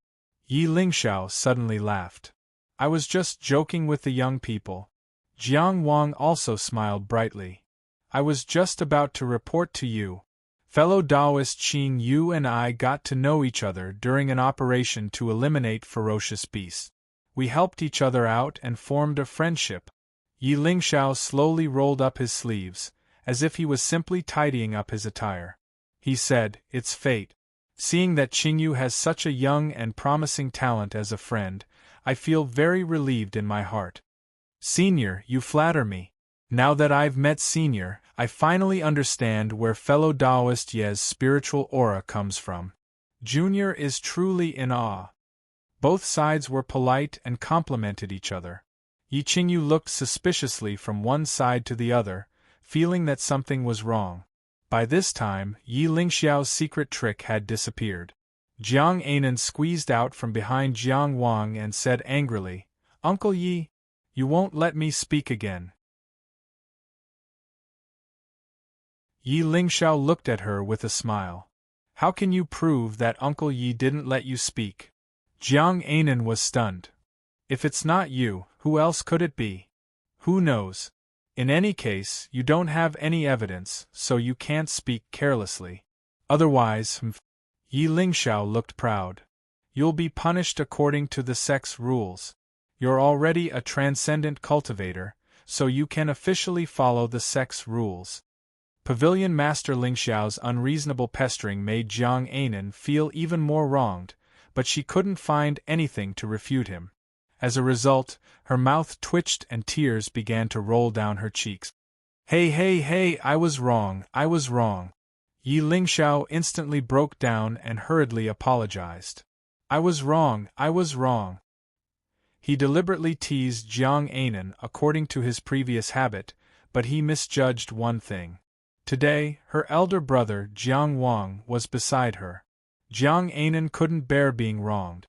A: Yi Lingxiao suddenly laughed. "I was just joking with the young people." Jiang Wang also smiled brightly. "I was just about to report to you. Fellow Taoist Qing Yu and I got to know each other during an operation to eliminate ferocious beasts. We helped each other out and formed a friendship." Yi Lingxiao slowly rolled up his sleeves, as if he was simply tidying up his attire. He said, "It's fate. Seeing that Qingyu has such a young and promising talent as a friend, I feel very relieved in my heart. Senior, you flatter me. Now that I've met Senior, I finally understand where fellow Taoist Ye's spiritual aura comes from. Junior is truly in awe." Both sides were polite and complimented each other. Yi Qingyu looked suspiciously from one side to the other, feeling that something was wrong. By this time, Yi Lingxiao's secret trick had disappeared. Jiang Anan squeezed out from behind Jiang Wang and said angrily, "Uncle Yi, you won't let me speak again." Yi Lingxiao looked at her with a smile. "How can you prove that Uncle Yi didn't let you speak?" Jiang Anan was stunned. "If it's not you, who else could it be? Who knows? In any case, you don't have any evidence, so you can't speak carelessly. Otherwise, Yi Lingxiao looked proud. "You'll be punished according to the sex rules. You're already a transcendent cultivator, so you can officially follow the sex rules." Pavilion Master Lingxiao's unreasonable pestering made Jiang Anan feel even more wronged, but she couldn't find anything to refute him. As a result, her mouth twitched and tears began to roll down her cheeks. Hey, I was wrong. Yi Lingxiao instantly broke down and hurriedly apologized. I was wrong. He deliberately teased Jiang Anan according to his previous habit, but he misjudged one thing. Today, her elder brother, Jiang Wang, was beside her. Jiang Anan couldn't bear being wronged.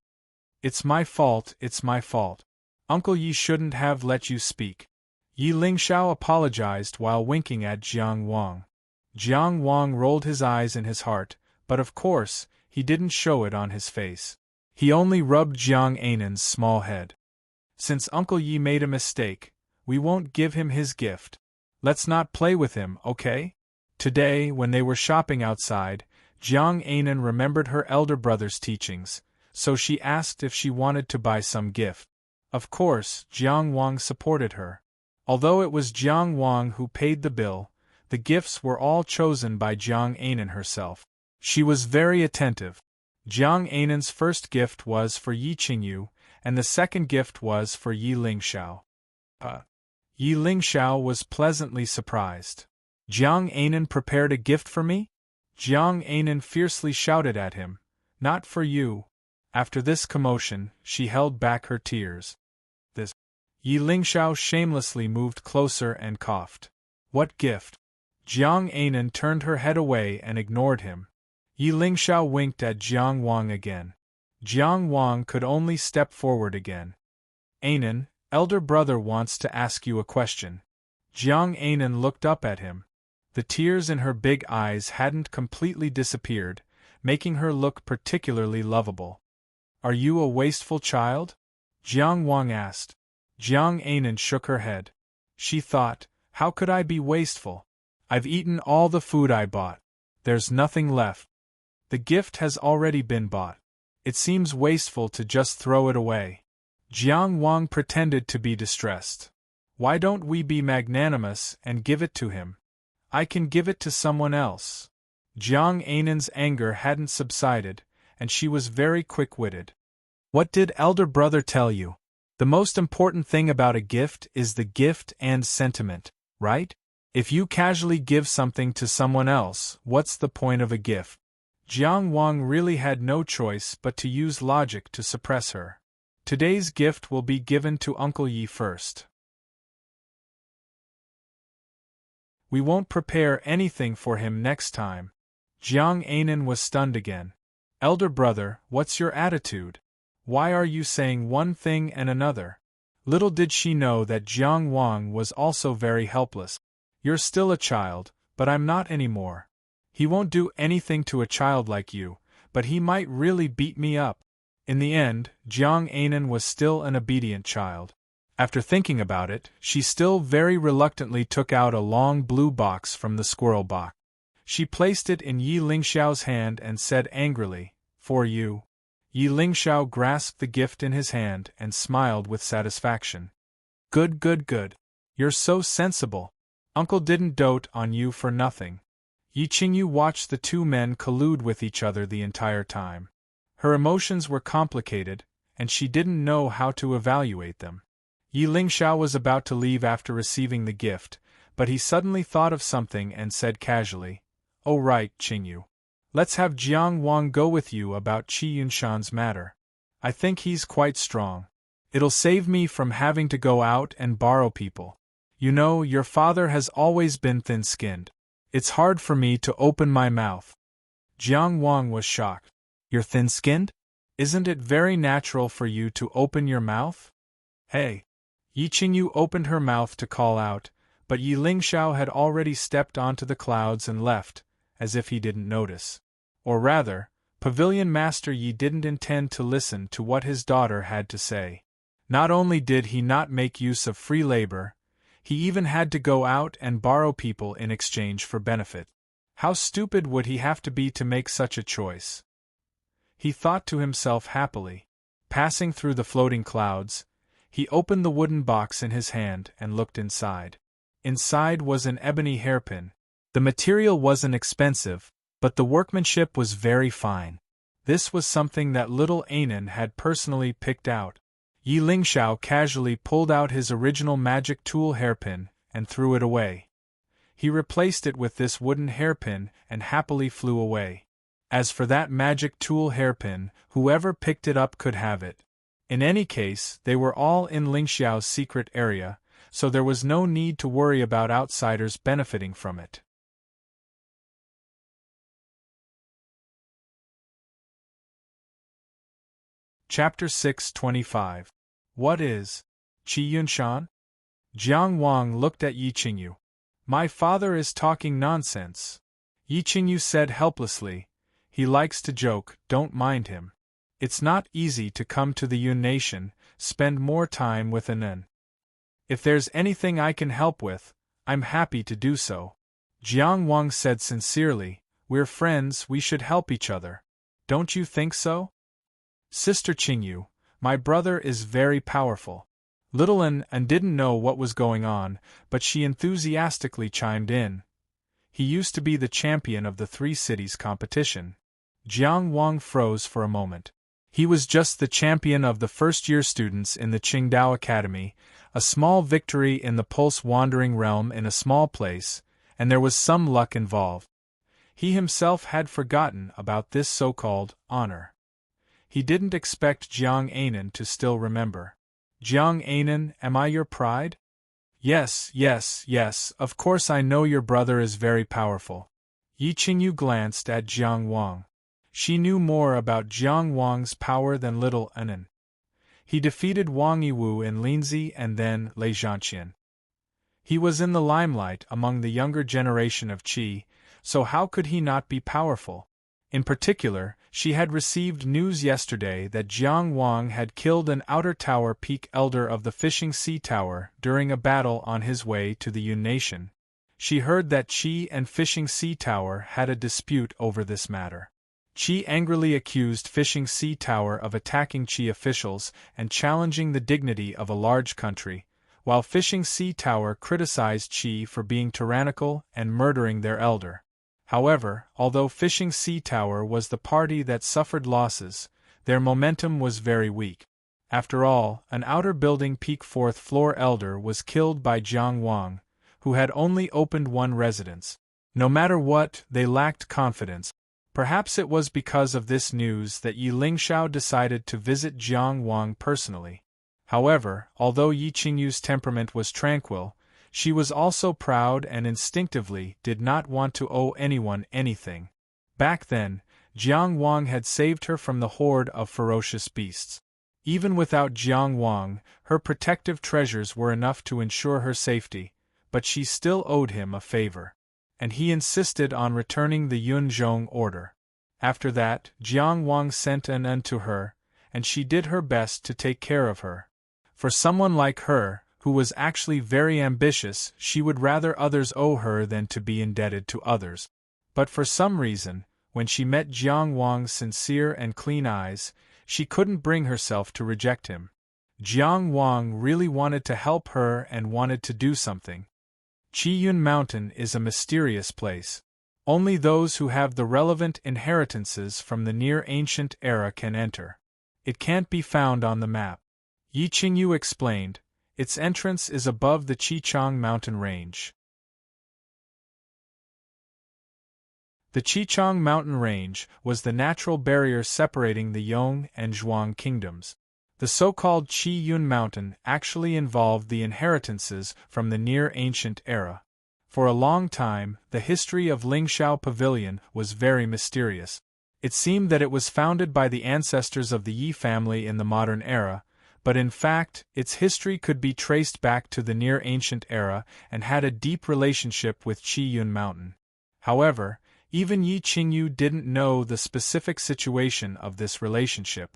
A: It's my fault, it's my fault. Uncle Yi shouldn't have let you speak. Yi Lingxiao apologized while winking at Jiang Wang. Jiang Wang rolled his eyes in his heart, but of course, he didn't show it on his face. He only rubbed Jiang Anan's small head. Since Uncle Yi made a mistake, we won't give him his gift. Let's not play with him, okay? Today, when they were shopping outside, Jiang Anan remembered her elder brother's teachings, so she asked if she wanted to buy some gift. Of course, Jiang Wang supported her. Although it was Jiang Wang who paid the bill, the gifts were all chosen by Jiang Anan herself. She was very attentive. Jiang Anan's first gift was for Yi Qingyu, and the second gift was for Yi Lingxiao. Yi Lingxiao was pleasantly surprised. Jiang Anan prepared a gift for me? Jiang Anan fiercely shouted at him. Not for you. After this commotion, she held back her tears. This. Yi Lingxiao shamelessly moved closer and coughed. What gift? Jiang Anan turned her head away and ignored him. Yi Lingxiao winked at Jiang Wang again. Jiang Wang could only step forward again. Anan, elder brother wants to ask you a question. Jiang Anan looked up at him. The tears in her big eyes hadn't completely disappeared, making her look particularly lovable. Are you a wasteful child? Jiang Wang asked. Jiang Anan shook her head. She thought, how could I be wasteful? I've eaten all the food I bought. There's nothing left. The gift has already been bought. It seems wasteful to just throw it away. Jiang Wang pretended to be distressed. Why don't we be magnanimous and give it to him? I can give it to someone else. Jiang Anan's anger hadn't subsided, and she was very quick-witted. What did elder brother tell you? The most important thing about a gift is the gift and sentiment, right? If you casually give something to someone else, what's the point of a gift? Jiang Wang really had no choice but to use logic to suppress her. Today's gift will be given to Uncle Yi first. We won't prepare anything for him next time. Jiang Anan was stunned again. Elder brother, what's your attitude? Why are you saying one thing and another? Little did she know that Jiang Wang was also very helpless. You're still a child, but I'm not anymore. He won't do anything to a child like you, but he might really beat me up. In the end, Jiang Anan was still an obedient child. After thinking about it, she still very reluctantly took out a long blue box from the squirrel box. She placed it in Yi Lingxiao's hand and said angrily, "For you." Yi Lingxiao grasped the gift in his hand and smiled with satisfaction. Good, good, good. You're so sensible. Uncle didn't dote on you for nothing. Yi Qingyu watched the two men collude with each other the entire time. Her emotions were complicated, and she didn't know how to evaluate them. Yi Lingxiao was about to leave after receiving the gift, but he suddenly thought of something and said casually, "Oh right, Qingyu. Let's have Jiang Wang go with you about Qi Yunshan's matter. I think he's quite strong. It'll save me from having to go out and borrow people. You know, your father has always been thin-skinned. It's hard for me to open my mouth." Jiang Wang was shocked. You're thin-skinned? Isn't it very natural for you to open your mouth? Hey! Yi Qingyu opened her mouth to call out, but Yi Lingxiao had already stepped onto the clouds and left, as if he didn't notice. Or rather, Pavilion Master Yi didn't intend to listen to what his daughter had to say. Not only did he not make use of free labor, he even had to go out and borrow people in exchange for benefit. How stupid would he have to be to make such a choice? He thought to himself happily. Passing through the floating clouds, he opened the wooden box in his hand and looked inside. Inside was an ebony hairpin. The material wasn't expensive, but the workmanship was very fine. This was something that little Anan had personally picked out. Yi Lingxiao casually pulled out his original magic tool hairpin and threw it away. He replaced it with this wooden hairpin and happily flew away. As for that magic tool hairpin, whoever picked it up could have it. In any case, they were all in Lingxiao's secret area, so there was no need to worry about outsiders benefiting from it. Chapter 625. What is Qi Yunshan? Jiang Wang looked at Yi Qingyu. My father is talking nonsense, Yi Qingyu said helplessly. He likes to joke, don't mind him. It's not easy to come to the Yun nation, spend more time with an N. If there's anything I can help with, I'm happy to do so. Jiang Wang said sincerely, we're friends, we should help each other. Don't you think so? Sister Qingyu, my brother is very powerful. Little An didn't know what was going on, but she enthusiastically chimed in. He used to be the champion of the 3 cities competition. Jiang Wang froze for a moment. He was just the champion of the first-year students in the Qingdao Academy, a small victory in the pulse-wandering realm in a small place, and there was some luck involved. He himself had forgotten about this so-called honor. He didn't expect Jiang Anan to still remember. Jiang Anan, am I your pride? Yes, of course I know your brother is very powerful. Yi Qingyu glanced at Jiang Wang. She knew more about Jiang Wang's power than Little Anan. He defeated Wang Yiwu in Linzi and then Lei Zhanqian. He was in the limelight among the younger generation of Qi, so how could he not be powerful? In particular, she had received news yesterday that Jiang Wang had killed an Outer Tower Peak Elder of the Fishing Sea Tower during a battle on his way to the Yun nation. She heard that Qi and Fishing Sea Tower had a dispute over this matter. Qi angrily accused Fishing Sea Tower of attacking Qi officials and challenging the dignity of a large country, while Fishing Sea Tower criticized Qi for being tyrannical and murdering their elder. However, although Fishing Sea Tower was the party that suffered losses, their momentum was very weak. After all, an outer building peak 4th floor elder was killed by Jiang Wang, who had only opened one residence. No matter what, they lacked confidence. Perhaps it was because of this news that Yi Lingxiao decided to visit Jiang Wang personally. However, although Yi Qingyu's temperament was tranquil, she was also proud and instinctively did not want to owe anyone anything. Back then, Jiang Wang had saved her from the horde of ferocious beasts. Even without Jiang Wang, her protective treasures were enough to ensure her safety, but she still owed him a favor. And he insisted on returning the Yunzhong order. After that, Jiang Wang sent an N to her, and she did her best to take care of her. For someone like her, who was actually very ambitious, she would rather others owe her than to be indebted to others. But for some reason, when she met Jiang Wang's sincere and clean eyes, she couldn't bring herself to reject him. Jiang Wang really wanted to help her and wanted to do something. Qi Yun Mountain is a mysterious place. Only those who have the relevant inheritances from the near-ancient era can enter. It can't be found on the map. Yi Qingyu explained. Its entrance is above the Qichang mountain range. The Qichang mountain range was the natural barrier separating the Yong and Zhuang kingdoms. The so-called Qi Yun Mountain actually involved the inheritances from the near-ancient era. For a long time, the history of Lingxiao Pavilion was very mysterious. It seemed that it was founded by the ancestors of the Yi family in the modern era, but in fact, its history could be traced back to the near-ancient era and had a deep relationship with Qi Yun Mountain. However, even Yi Qingyu didn't know the specific situation of this relationship.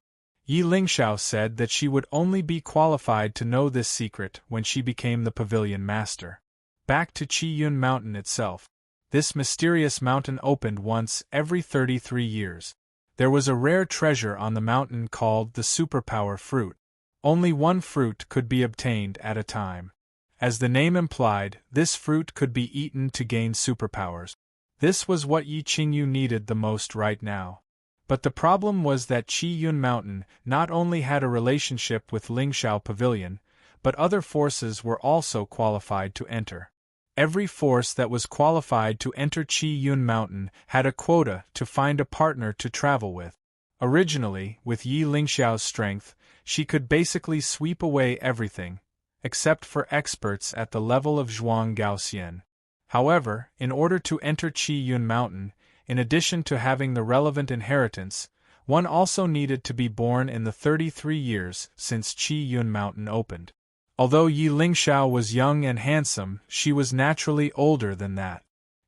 A: Yi Lingxiao said that she would only be qualified to know this secret when she became the pavilion master. Back to Qi Yun Mountain itself. This mysterious mountain opened once every 33 years. There was a rare treasure on the mountain called the superpower fruit. Only one fruit could be obtained at a time. As the name implied, this fruit could be eaten to gain superpowers. This was what Yi Qingyu needed the most right now. But the problem was that Qi Yun Mountain not only had a relationship with Lingxiao Pavilion, but other forces were also qualified to enter. Every force that was qualified to enter Qi Yun Mountain had a quota to find a partner to travel with. Originally, with Yi Lingxiao's strength, she could basically sweep away everything, except for experts at the level of Zhuang Gaoxian. However, in order to enter Qi Yun Mountain, in addition to having the relevant inheritance, One also needed to be born in the 33 years since Qi Yun Mountain opened. Although Yi Lingxiao was young and handsome, she was naturally older than that.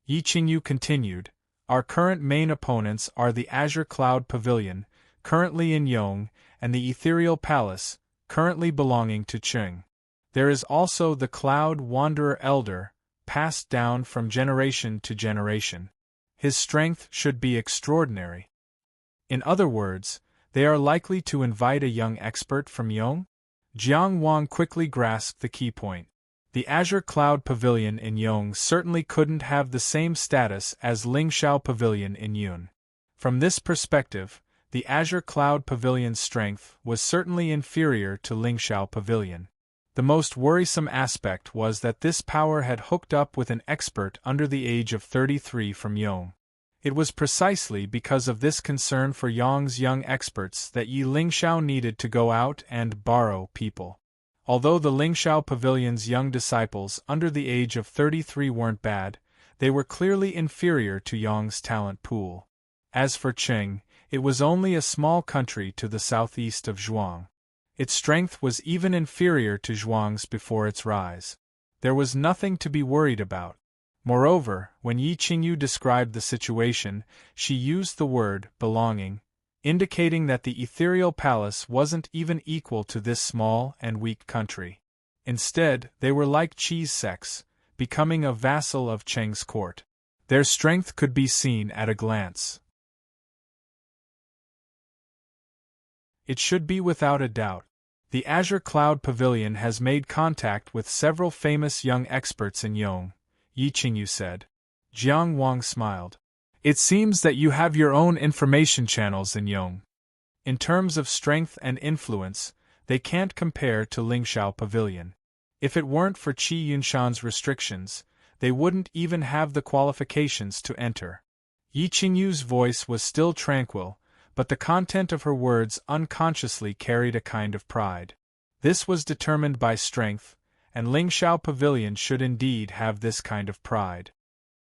A: Yi Qingyu continued, "Our current main opponents are the Azure Cloud Pavilion, currently in Yong, and the Ethereal Palace, currently belonging to Qing. There is also the Cloud Wanderer Elder, passed down from generation to generation. His strength should be extraordinary." In other words, they are likely to invite a young expert from Yong? Jiang Wang quickly grasped the key point. The Azure Cloud Pavilion in Yong certainly couldn't have the same status as Lingxiao Pavilion in Yun. From this perspective, the Azure Cloud Pavilion's strength was certainly inferior to Lingxiao Pavilion. The most worrisome aspect was that this power had hooked up with an expert under the age of 33 from Yong. It was precisely because of this concern for Yong's young experts that Yi Lingxiao needed to go out and borrow people. Although the Lingxiao Pavilion's young disciples under the age of 33 weren't bad, they were clearly inferior to Yong's talent pool. As for Qing, it was only a small country to the southeast of Zhuang. Its strength was even inferior to Zhuang's before its rise. There was nothing to be worried about. Moreover, when Yi Qingyu described the situation, she used the word belonging, indicating that the ethereal palace wasn't even equal to this small and weak country. Instead, they were like Qi's sex, becoming a vassal of Cheng's court. Their strength could be seen at a glance. It should be without a doubt. The Azure Cloud Pavilion has made contact with several famous young experts in Yong, Yi Qingyu said. Jiang Wang smiled. It seems that you have your own information channels in Yong. In terms of strength and influence, they can't compare to Lingxiao Pavilion. If it weren't for Qi Yunshan's restrictions, they wouldn't even have the qualifications to enter. Yi Qingyu's voice was still tranquil, but the content of her words unconsciously carried a kind of pride. This was determined by strength, and Lingxiao Pavilion should indeed have this kind of pride.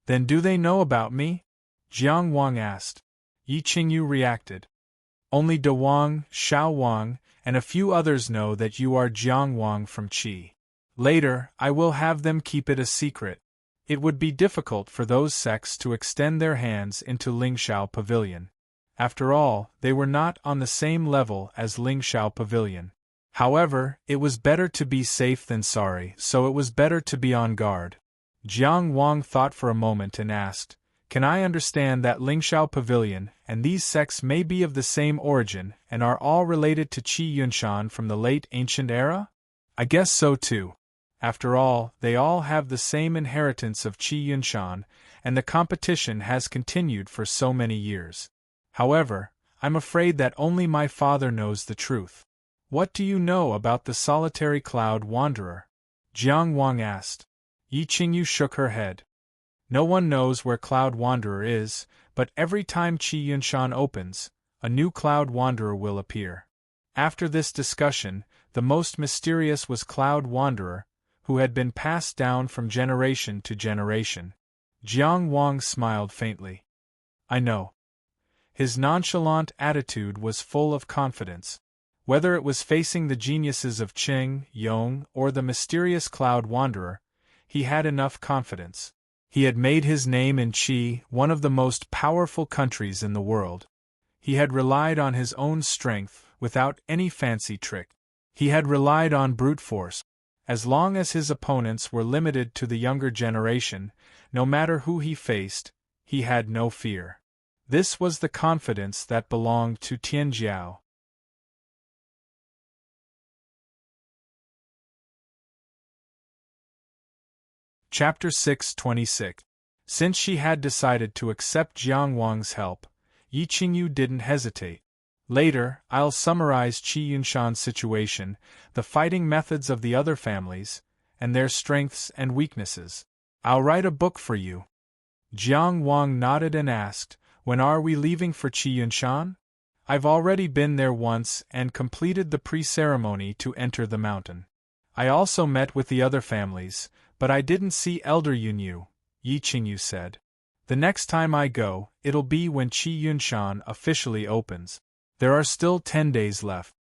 A: Then do they know about me? Jiang Wang asked. Yi Qingyu reacted. Only De Wang, Xiao Wang, and a few others know that you are Jiang Wang from Qi. Later, I will have them keep it a secret. It would be difficult for those sects to extend their hands into Lingxiao Pavilion. After all, they were not on the same level as Lingxiao Pavilion. However, it was better to be safe than sorry, so it was better to be on guard. Jiang Wang thought for a moment and asked, "Can I understand that Lingxiao Pavilion and these sects may be of the same origin and are all related to Qi Yunshan from the late ancient era?" "I guess so too. After all, they all have the same inheritance of Qi Yunshan, and the competition has continued for so many years. However, I'm afraid that only my father knows the truth." "What do you know about the solitary Cloud Wanderer?" Jiang Wang asked. Yi Qingyu shook her head. "No one knows where Cloud Wanderer is, but every time Qi Yunshan opens, a new Cloud Wanderer will appear. After this discussion, the most mysterious was Cloud Wanderer, who had been passed down from generation to generation." Jiang Wang smiled faintly. "I know." His nonchalant attitude was full of confidence. Whether it was facing the geniuses of Qing, Yong, or the mysterious Cloud Wanderer, he had enough confidence. He had made his name in Qi, one of the most powerful countries in the world. He had relied on his own strength, without any fancy trick. He had relied on brute force. As long as his opponents were limited to the younger generation, no matter who he faced, he had no fear. This was the confidence that belonged to Tianjiao. Chapter 626. Since she had decided to accept Jiang Wang's help, Yi Qingyu didn't hesitate. Later, I'll summarize Qi Yunshan's situation, the fighting methods of the other families, and their strengths and weaknesses. I'll write a book for you. Jiang Wang nodded and asked, "When are we leaving for Qi Yunshan?" "I've already been there once and completed the pre-ceremony to enter the mountain. I also met with the other families, but I didn't see Elder Yunyu," Yi Qingyu said. "The next time I go, it'll be when Qi Yunshan officially opens." There are still 10 days left.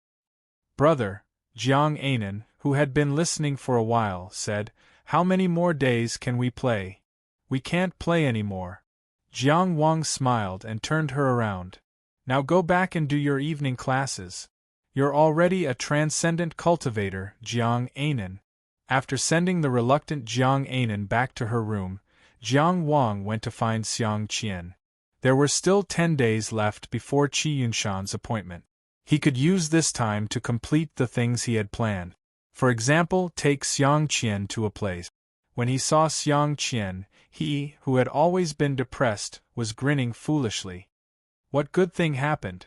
A: Brother, Jiang Anan, who had been listening for a while, said, "How many more days can we play? We can't play anymore." Jiang Wang smiled and turned her around. "Now go back and do your evening classes. You're already a transcendent cultivator, Jiang Anan." After sending the reluctant Jiang Anan back to her room, Jiang Wang went to find Xiang Qian. There were still 10 days left before Qi Yunshan's appointment. He could use this time to complete the things he had planned. For example, take Xiang Qian to a place. When he saw Xiang Qian, he, who had always been depressed, was grinning foolishly. What good thing happened?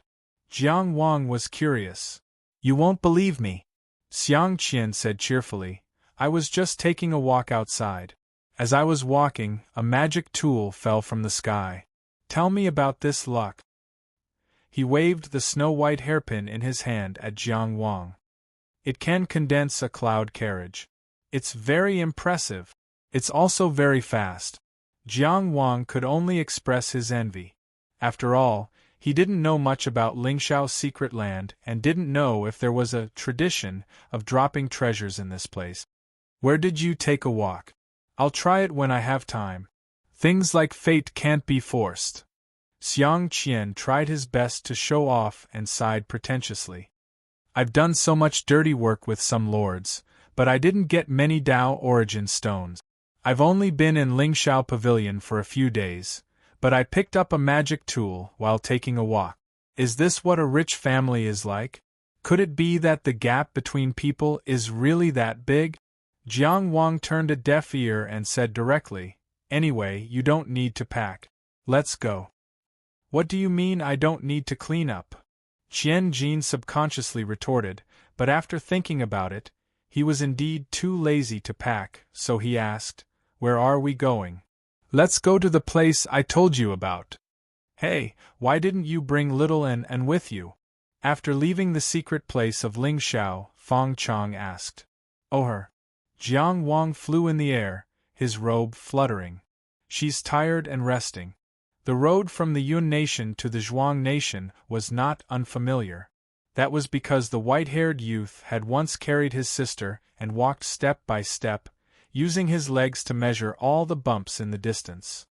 A: Jiang Wang was curious. "You won't believe me," Xiang Qian said cheerfully. "I was just taking a walk outside. As I was walking, a magic tool fell from the sky. Tell me about this luck." He waved the snow-white hairpin in his hand at Jiang Wang. "It can condense a cloud carriage. It's very impressive. It's also very fast." Jiang Wang could only express his envy. After all, he didn't know much about Lingshao's secret land and didn't know if there was a tradition of dropping treasures in this place. "Where did you take a walk? I'll try it when I have time. Things like fate can't be forced." Xiang Qian tried his best to show off and sighed pretentiously. "I've done so much dirty work with some lords, but I didn't get many Dao origin stones. I've only been in Lingshao Pavilion for a few days, but I picked up a magic tool while taking a walk. Is this what a rich family is like? Could it be that the gap between people is really that big?" Jiang Wang turned a deaf ear and said directly, "Anyway, you don't need to pack. Let's go." "What do you mean I don't need to clean up?" Qian Jin subconsciously retorted, but after thinking about it, he was indeed too lazy to pack, so he asked, "Where are we going?" "Let's go to the place I told you about." "Hey, why didn't you bring little An with you?" After leaving the secret place of Lingshao, Feng Chang asked. "Oh, her." Jiang Wang flew in the air, his robe fluttering. "She's tired and resting." The road from the Yun nation to the Zhuang nation was not unfamiliar. That was because the white-haired youth had once carried his sister and walked step by step, using his legs to measure all the bumps in the distance.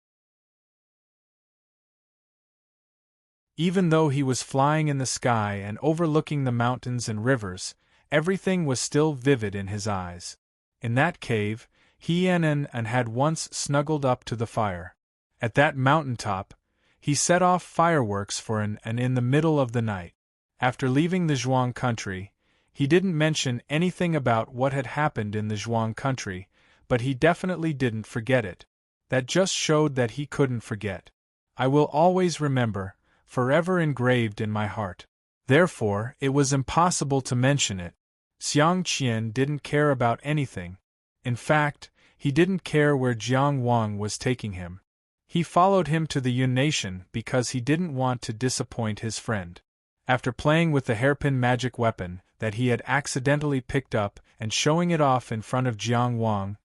A: Even though he was flying in the sky and overlooking the mountains and rivers, everything was still vivid in his eyes. In that cave, he and had once snuggled up to the fire. At that mountaintop, he set off fireworks for an in the middle of the night. After leaving the Zhuang country, he didn't mention anything about what had happened in the Zhuang country, but he definitely didn't forget it. That just showed that he couldn't forget. "I will always remember, forever engraved in my heart." Therefore, it was impossible to mention it. Xiang Qian didn't care about anything. In fact, he didn't care where Jiang Wang was taking him. He followed him to the Yun nation because he didn't want to disappoint his friend. After playing with the hairpin magic weapon that he had accidentally picked up and showing it off in front of Jiang Wang,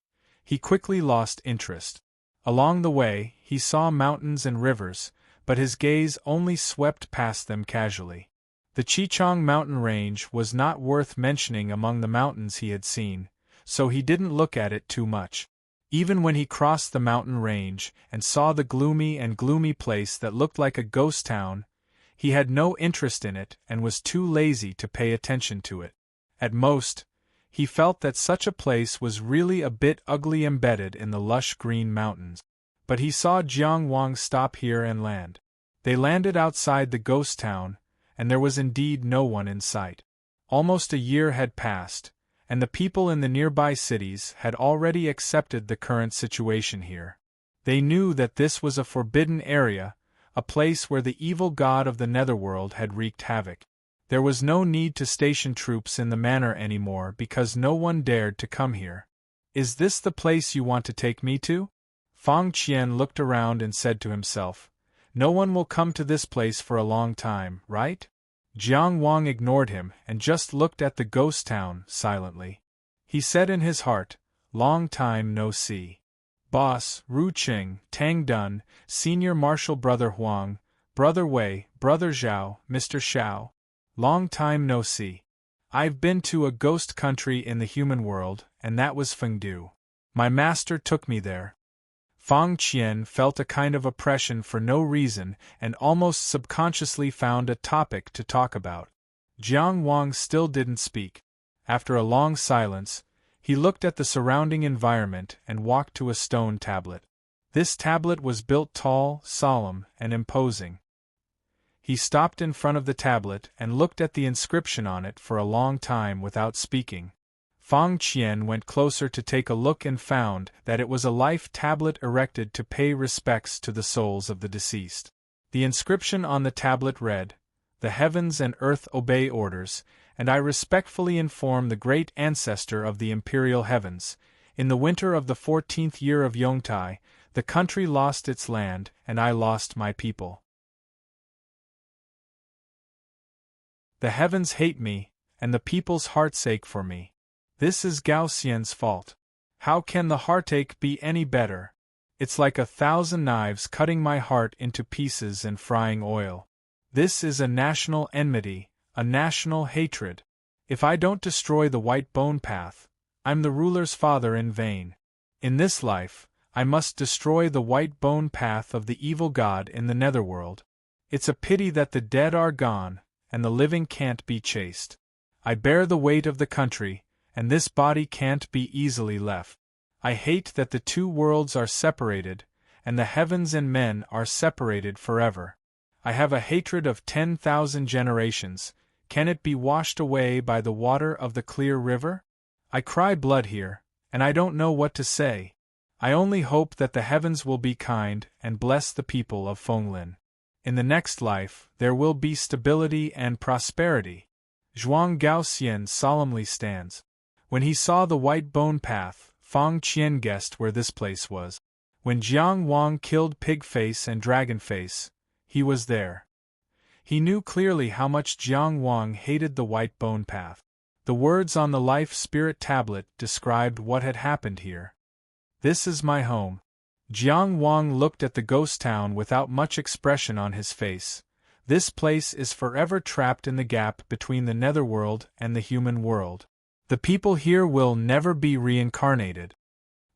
A: he quickly lost interest. Along the way, he saw mountains and rivers, but his gaze only swept past them casually. The Qichang mountain range was not worth mentioning among the mountains he had seen, so he didn't look at it too much. Even when he crossed the mountain range and saw the gloomy place that looked like a ghost town, he had no interest in it and was too lazy to pay attention to it. At most, he felt that such a place was really a bit ugly embedded in the lush green mountains. But he saw Jiang Wang stop here and land. They landed outside the ghost town, and there was indeed no one in sight. Almost a year had passed, and the people in the nearby cities had already accepted the current situation here. They knew that this was a forbidden area, a place where the evil god of the netherworld had wreaked havoc. There was no need to station troops in the manor anymore because no one dared to come here. "Is this the place you want to take me to?" Feng Qian looked around and said to himself, "No one will come to this place for a long time, right?" Jiang Wang ignored him and just looked at the ghost town silently. He said in his heart, "Long time no see. Boss, Ru Qing, Tang Dun, Senior Marshal Brother Huang, Brother Wei, Brother Zhao, Mr. Xiao." Long time no see. I've been to a ghost country in the human world, and that was Fengdu. My master took me there. Fang Qian felt a kind of oppression for no reason and almost subconsciously found a topic to talk about. Jiang Wang still didn't speak. After a long silence, he looked at the surrounding environment and walked to a stone tablet. This tablet was built tall, solemn, and imposing. He stopped in front of the tablet and looked at the inscription on it for a long time without speaking. Fang Qian went closer to take a look and found that it was a life tablet erected to pay respects to the souls of the deceased. The inscription on the tablet read, "The heavens and earth obey orders, and I respectfully inform the great ancestor of the imperial heavens. In the winter of the 14th year of Yongtai, the country lost its land, and I lost my people. The heavens hate me, and the people's hearts ache for me. This is Gao Xian's fault. How can the heartache be any better? It's like 1,000 knives cutting my heart into pieces and frying oil. This is a national enmity, a national hatred. If I don't destroy the white bone path, I'm the ruler's father in vain. In this life, I must destroy the white bone path of the evil god in the netherworld. It's a pity that the dead are gone, and the living can't be chased. I bear the weight of the country, and this body can't be easily left. I hate that the two worlds are separated, and the heavens and men are separated forever. I have a hatred of 10,000 generations. Can it be washed away by the water of the clear river? I cry blood here, and I don't know what to say. I only hope that the heavens will be kind and bless the people of Fenglin. In the next life, there will be stability and prosperity." Zhuang Gaoxian solemnly stands. When he saw the white bone path, Fang Qian guessed where this place was. When Jiang Wang killed Pigface and Dragonface, he was there. He knew clearly how much Jiang Wang hated the white bone path. The words on the life spirit tablet described what had happened here. "This is my home." Jiang Wang looked at the ghost town without much expression on his face. This place is forever trapped in the gap between the netherworld and the human world. The people here will never be reincarnated.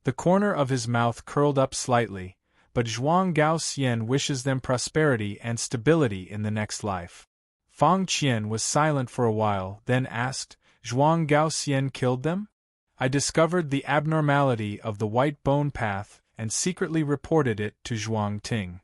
A: The corner of his mouth curled up slightly, but Zhuang Gaoxian wishes them prosperity and stability in the next life. Fang Qian was silent for a while, then asked, "Zhuang Gaoxian killed them?" "I discovered the abnormality of the white bone path and secretly reported it to Zhuang Ting.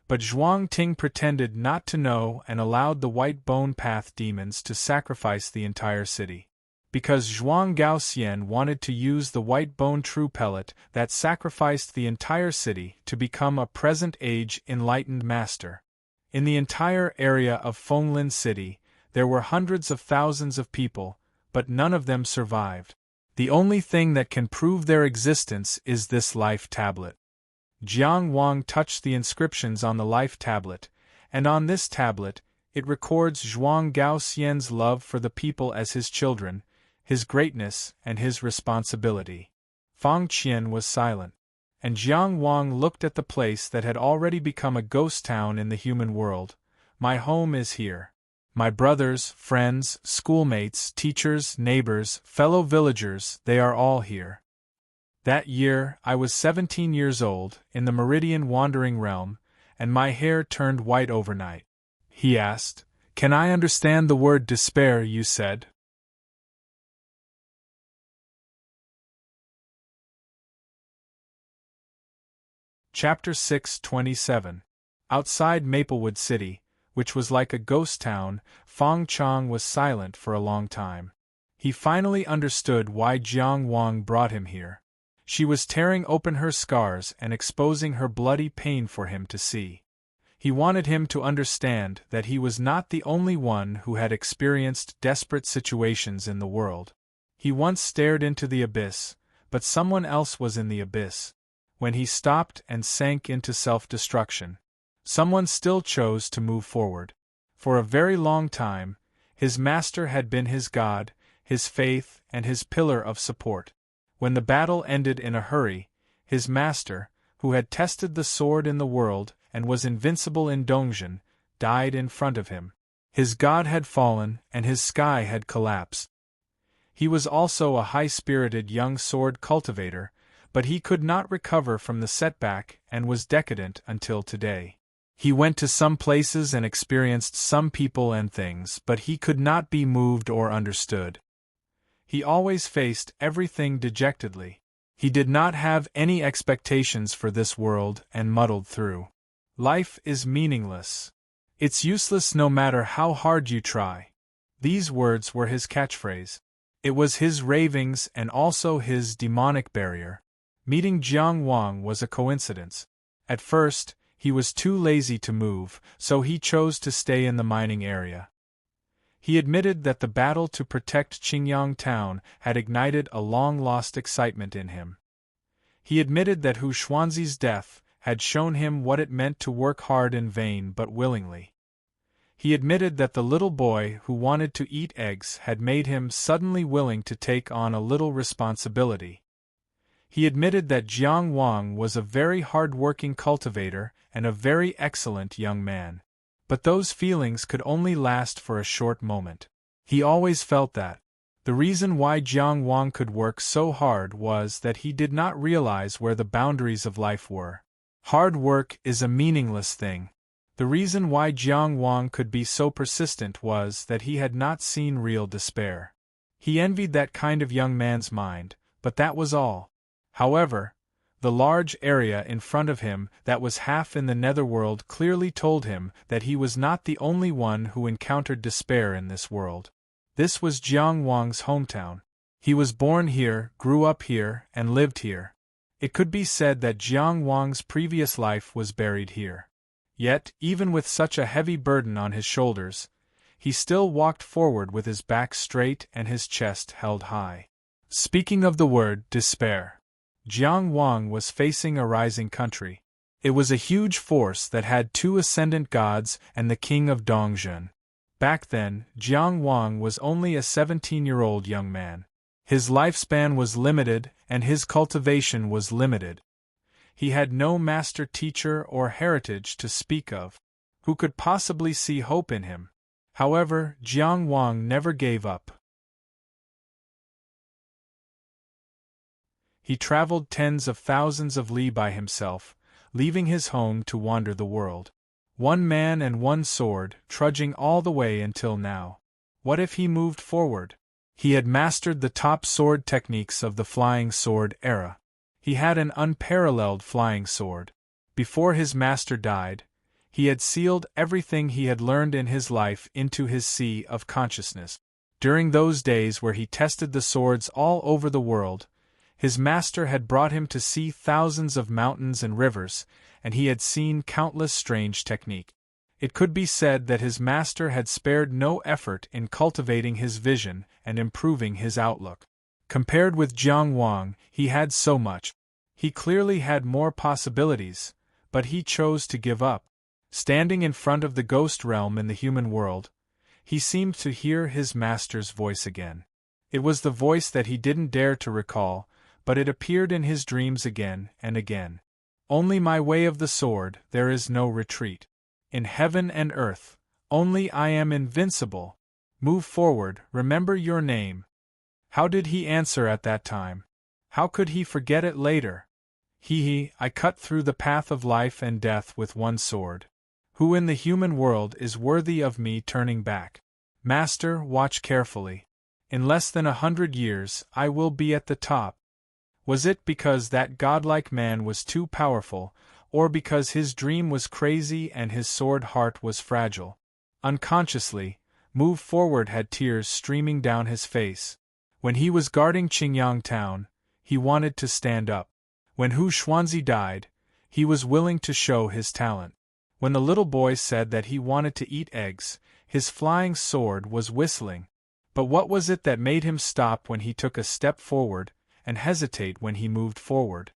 A: But Zhuang Ting pretended not to know and allowed the white bone path demons to sacrifice the entire city. Because Zhuang Gaoxian wanted to use the white bone true pellet that sacrificed the entire city to become a present-age enlightened master. In the entire area of Fenglin City, there were hundreds of thousands of people, but none of them survived. The only thing that can prove their existence is this life tablet." Jiang Wang touched the inscriptions on the life tablet, and on this tablet, it records Zhuang Gaoxian's love for the people as his children, his greatness and his responsibility. Fang Qian was silent, and Jiang Wang looked at the place that had already become a ghost town in the human world. "My home is here. My brothers, friends, schoolmates, teachers, neighbors, fellow villagers, they are all here. That year, I was 17 years old, in the Meridian Wandering Realm, and my hair turned white overnight." He asked, "Can I understand the word despair you said?" Chapter 627. Outside Maplewood City, which was like a ghost town, Fang Chong was silent for a long time. He finally understood why Jiang Wang brought him here. She was tearing open her scars and exposing her bloody pain for him to see. He wanted him to understand that he was not the only one who had experienced desperate situations in the world. He once stared into the abyss, but someone else was in the abyss. When he stopped and sank into self-destruction, someone still chose to move forward. For a very long time, his master had been his God, his faith, and his pillar of support. When the battle ended in a hurry, his master, who had tested the sword in the world and was invincible in Dongzhen, died in front of him. His god had fallen, and his sky had collapsed. He was also a high-spirited young sword cultivator, but he could not recover from the setback and was decadent until today. He went to some places and experienced some people and things, but he could not be moved or understood. He always faced everything dejectedly. He did not have any expectations for this world and muddled through. Life is meaningless. It's useless no matter how hard you try. These words were his catchphrase. It was his ravings and also his demonic barrier. Meeting Jiang Wang was a coincidence. At first, he was too lazy to move, so he chose to stay in the mining area. He admitted that the battle to protect Qingyang town had ignited a long-lost excitement in him. He admitted that Hu Xuanzi's death had shown him what it meant to work hard in vain but willingly. He admitted that the little boy who wanted to eat eggs had made him suddenly willing to take on a little responsibility. He admitted that Jiang Wang was a very hard-working cultivator and a very excellent young man. But those feelings could only last for a short moment. He always felt that. The reason why Jiang Wang could work so hard was that he did not realize where the boundaries of life were. Hard work is a meaningless thing. The reason why Jiang Wang could be so persistent was that he had not seen real despair. He envied that kind of young man's mind, but that was all. However, the large area in front of him that was half in the netherworld clearly told him that he was not the only one who encountered despair in this world. This was Jiang Wang's hometown. He was born here, grew up here, and lived here. It could be said that Jiang Wang's previous life was buried here. Yet, even with such a heavy burden on his shoulders, he still walked forward with his back straight and his chest held high. Speaking of the word despair, Jiang Wang was facing a rising country. It was a huge force that had 2 ascendant gods and the king of Dongzhen. Back then, Jiang Wang was only a 17-year-old young man. His lifespan was limited and his cultivation was limited. He had no master teacher or heritage to speak of. Who could possibly see hope in him? However, Jiang Wang never gave up. He traveled tens of thousands of li by himself, leaving his home to wander the world. One man and one sword, trudging all the way until now. What if he moved forward? He had mastered the top sword techniques of the flying sword era. He had an unparalleled flying sword. Before his master died, he had sealed everything he had learned in his life into his sea of consciousness. During those days where he tested the swords all over the world, his master had brought him to see thousands of mountains and rivers, and he had seen countless strange technique. It could be said that his master had spared no effort in cultivating his vision and improving his outlook. Compared with Jiang Wang, he had so much. He clearly had more possibilities, but he chose to give up. Standing in front of the ghost realm in the human world, he seemed to hear his master's voice again. It was the voice that he didn't dare to recall, but it appeared in his dreams again and again. Only my way of the sword, there is no retreat. In heaven and earth, only I am invincible. Move forward, remember your name. How did he answer at that time? How could he forget it later? I cut through the path of life and death with one sword. Who in the human world is worthy of me turning back? Master, watch carefully. In less than 100 years, I will be at the top. Was it because that godlike man was too powerful, or because his dream was crazy and his sword heart was fragile? Unconsciously, Move Forward had tears streaming down his face. When he was guarding Qingyang town, he wanted to stand up. When Hu Xuanzi died, he was willing to show his talent. When the little boy said that he wanted to eat eggs, his flying sword was whistling. But what was it that made him stop when he took a step forward, and hesitate when he moved forward?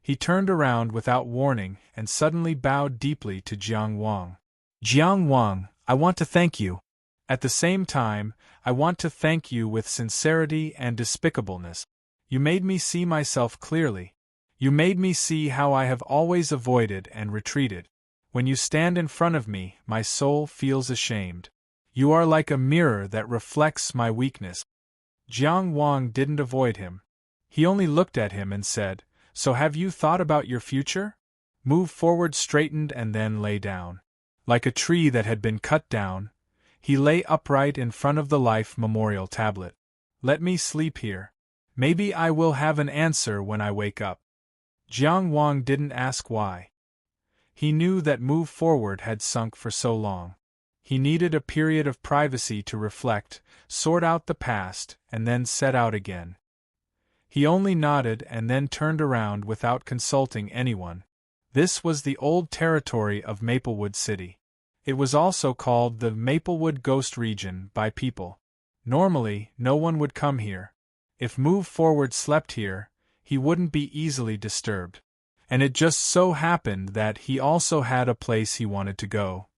A: He turned around without warning and suddenly bowed deeply to Jiang Wang. Jiang Wang, I want to thank you. At the same time, I want to thank you with sincerity and despicableness. You made me see myself clearly. You made me see how I have always avoided and retreated. When you stand in front of me, my soul feels ashamed. You are like a mirror that reflects my weakness. Jiang Wang didn't avoid him. He only looked at him and said, So have you thought about your future? Move forward, straightened, and then lay down. Like a tree that had been cut down, he lay upright in front of the life memorial tablet. Let me sleep here. Maybe I will have an answer when I wake up. Jiang Wang didn't ask why. He knew that move forward had sunk for so long. He needed a period of privacy to reflect, sort out the past, and then set out again. He only nodded and then turned around without consulting anyone. This was the old territory of Maplewood City. It was also called the Maplewood Ghost Region by people. Normally, no one would come here. If Move Forward slept here, he wouldn't be easily disturbed. And it just so happened that he also had a place he wanted to go.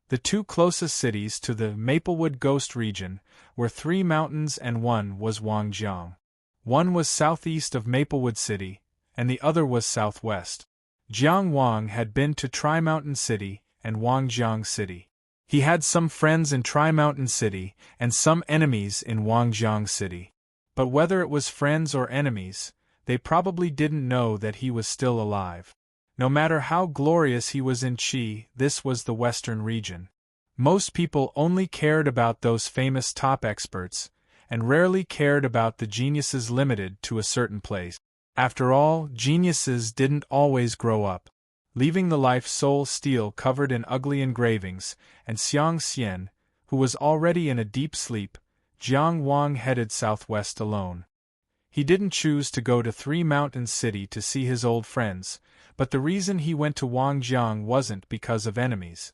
A: The two closest cities to the Maplewood Ghost Region were 3 Mountains and one was Wangjiang. One was southeast of Maplewood City, and the other was southwest. Jiang Wang had been to Tri-Mountain City and Wangjiang City. He had some friends in Tri-Mountain City and some enemies in Wangjiang City. But whether it was friends or enemies, they probably didn't know that he was still alive. No matter how glorious he was in Qi, this was the Western region. Most people only cared about those famous top experts, and rarely cared about the geniuses limited to a certain place. After all, geniuses didn't always grow up. Leaving the life soul steel covered in ugly engravings, and Xiang Xian, who was already in a deep sleep, Jiang Wang headed southwest alone. He didn't choose to go to 3 Mountain City to see his old friends, but the reason he went to Wangjiang wasn't because of enemies.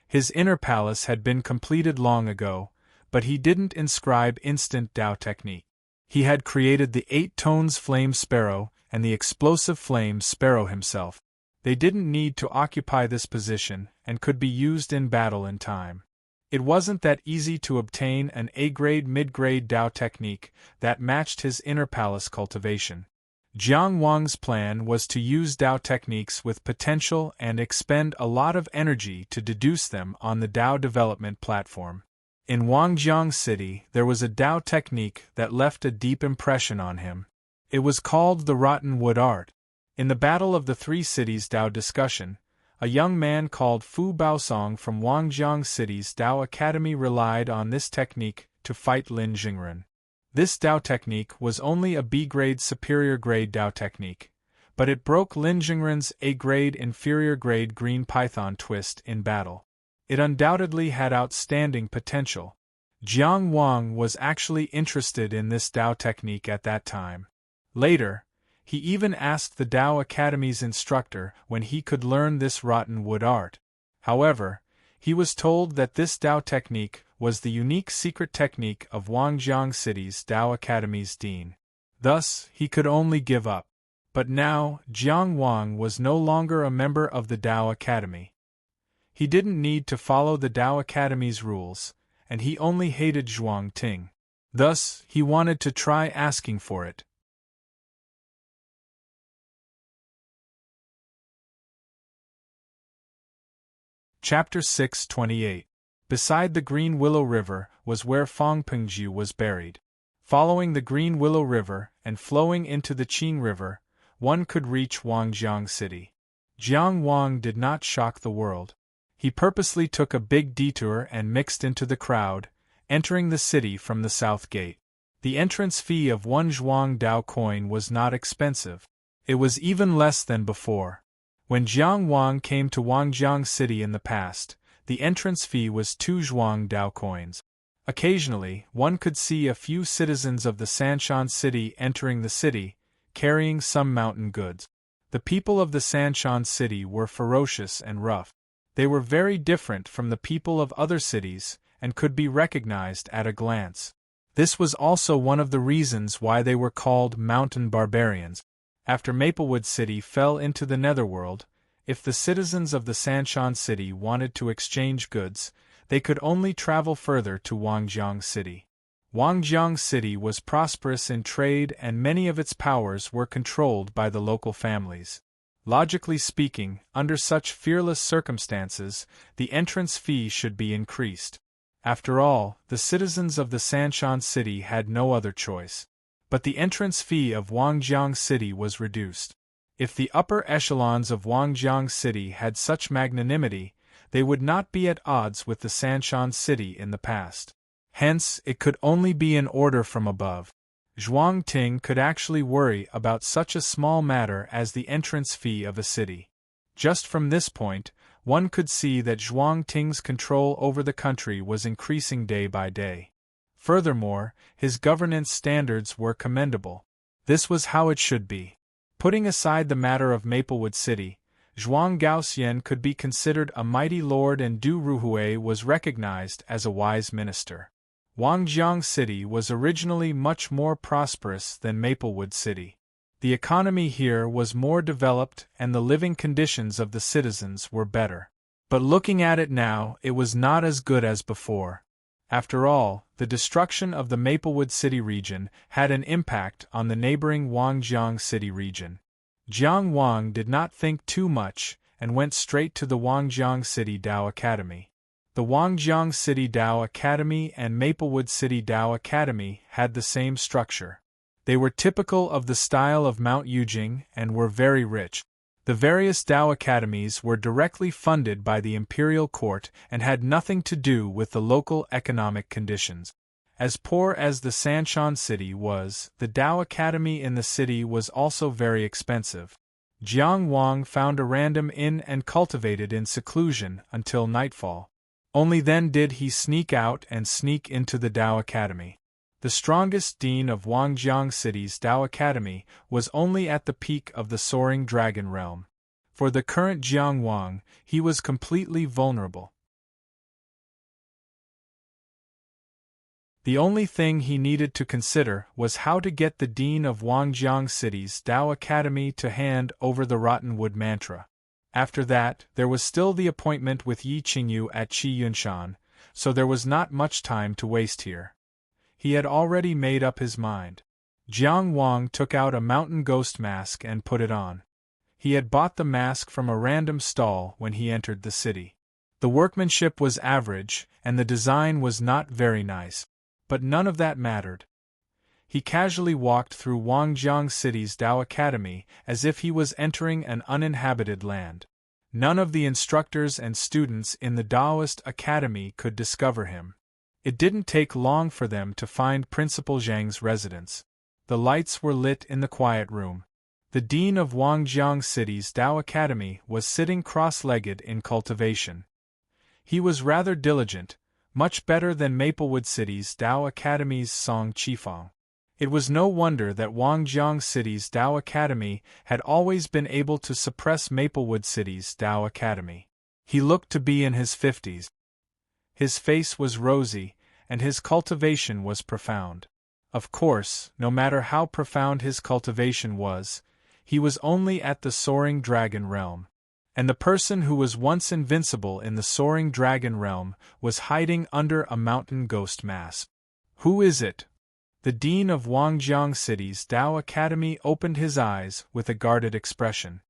A: His inner palace had been completed long ago, but he didn't inscribe instant Tao technique. He had created the 8 tones flame sparrow and the explosive flame sparrow himself. They didn't need to occupy this position and could be used in battle in time. It wasn't that easy to obtain an A-grade mid-grade Tao technique that matched his inner palace cultivation. Jiang Wang's plan was to use Tao techniques with potential and expend a lot of energy to deduce them on the Tao development platform. In Wangjiang City, there was a Tao technique that left a deep impression on him. It was called the Rotten Wood Art. In the Battle of the Three Cities Tao discussion, a young man called Fu Baosong from Wangjiang City's Tao Academy relied on this technique to fight Lin Jingren. This Tao technique was only a B-grade superior grade Tao technique, but it broke Lin Jingren's A-grade inferior grade green python twist in battle. It undoubtedly had outstanding potential. Jiang Wang was actually interested in this Tao technique at that time. Later, he even asked the Tao Academy's instructor when he could learn this rotten wood art. However, he was told that this Tao technique was the unique secret technique of Wangjiang City's Tao Academy's dean. Thus, he could only give up. But now, Jiang Wang was no longer a member of the Tao Academy. He didn't need to follow the Tao Academy's rules, and he only hated Zhuang Ting. Thus, he wanted to try asking for it. Chapter 628. Beside the Green Willow River was where Fang Pengju was buried. Following the Green Willow River and flowing into the Qing River, one could reach Wangjiang City. Jiang Wang did not shock the world. He purposely took a big detour and mixed into the crowd, entering the city from the south gate. The entrance fee of 1 zhuang Dao coin was not expensive. It was even less than before. When Jiang Wang came to Wangjiang City in the past, the entrance fee was 2 zhuang Dao coins. Occasionally, one could see a few citizens of the Sanshan City entering the city, carrying some mountain goods. The people of the Sanshan City were ferocious and rough. They were very different from the people of other cities and could be recognized at a glance. This was also one of the reasons why they were called mountain barbarians. After Maplewood City fell into the netherworld, if the citizens of the Sanshan City wanted to exchange goods, they could only travel further to Wangjiang City. Wangjiang City was prosperous in trade and many of its powers were controlled by the local families. Logically speaking, under such fearless circumstances, the entrance fee should be increased. After all, the citizens of the Sanshan city had no other choice. But the entrance fee of Wangjiang City was reduced. If the upper echelons of Wangjiang City had such magnanimity, they would not be at odds with the Sanshan City in the past. Hence, it could only be an order from above. Zhuang Ting could actually worry about such a small matter as the entrance fee of a city. Just from this point, one could see that Zhuang Ting's control over the country was increasing day by day. Furthermore, his governance standards were commendable. This was how it should be. Putting aside the matter of Maplewood City, Zhuang Gaoxian could be considered a mighty lord and Du Ruhui was recognized as a wise minister. Wangjiang City was originally much more prosperous than Maplewood City. The economy here was more developed and the living conditions of the citizens were better. But looking at it now, it was not as good as before. After all, the destruction of the Maplewood City region had an impact on the neighboring Wangjiang City region. Jiang Wang did not think too much and went straight to the Wangjiang City Dao Academy. The Wangjiang City Dao Academy and Maplewood City Dao Academy had the same structure. They were typical of the style of Mount Yujing and were very rich. The various Dao academies were directly funded by the imperial court and had nothing to do with the local economic conditions. As poor as the Sanshan city was, the Dao Academy in the city was also very expensive. Jiang Wang found a random inn and cultivated in seclusion until nightfall. Only then did he sneak out and sneak into the Dao Academy. The strongest dean of Wangjiang City's Dao Academy was only at the peak of the soaring dragon realm. For the current Jiang Wang, he was completely vulnerable. The only thing he needed to consider was how to get the dean of Wangjiang City's Dao Academy to hand over the Rottenwood mantra. After that, there was still the appointment with Yi Qingyu at Qi Yunshan, so there was not much time to waste here. He had already made up his mind. Jiang Wang took out a mountain ghost mask and put it on. He had bought the mask from a random stall when he entered the city. The workmanship was average, and the design was not very nice. But none of that mattered. He casually walked through Wangjiang City's Dao Academy as if he was entering an uninhabited land. None of the instructors and students in the Daoist Academy could discover him. It didn't take long for them to find Principal Zhang's residence. The lights were lit in the quiet room. The dean of Wangjiang City's Dao Academy was sitting cross-legged in cultivation. He was rather diligent, much better than Maplewood City's Dao Academy's Song Qifeng. It was no wonder that Wangjiang City's Dao Academy had always been able to suppress Maplewood City's Dao Academy. He looked to be in his 50s. His face was rosy, and his cultivation was profound. Of course, no matter how profound his cultivation was, he was only at the soaring dragon realm. And the person who was once invincible in the soaring dragon realm was hiding under a mountain ghost mask. Who is it? The dean of Wangjiang City's Dao Academy opened his eyes with a guarded expression.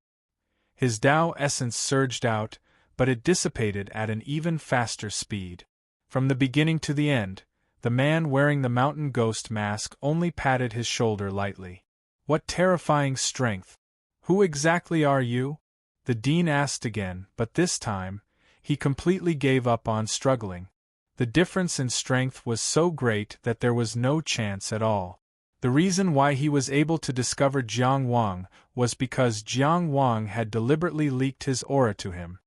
A: His Dao essence surged out, but it dissipated at an even faster speed. From the beginning to the end, the man wearing the mountain ghost mask only patted his shoulder lightly. What terrifying strength! Who exactly are you? The dean asked again, but this time, he completely gave up on struggling. The difference in strength was so great that there was no chance at all. The reason why he was able to discover Jiang Wang was because Jiang Wang had deliberately leaked his aura to him.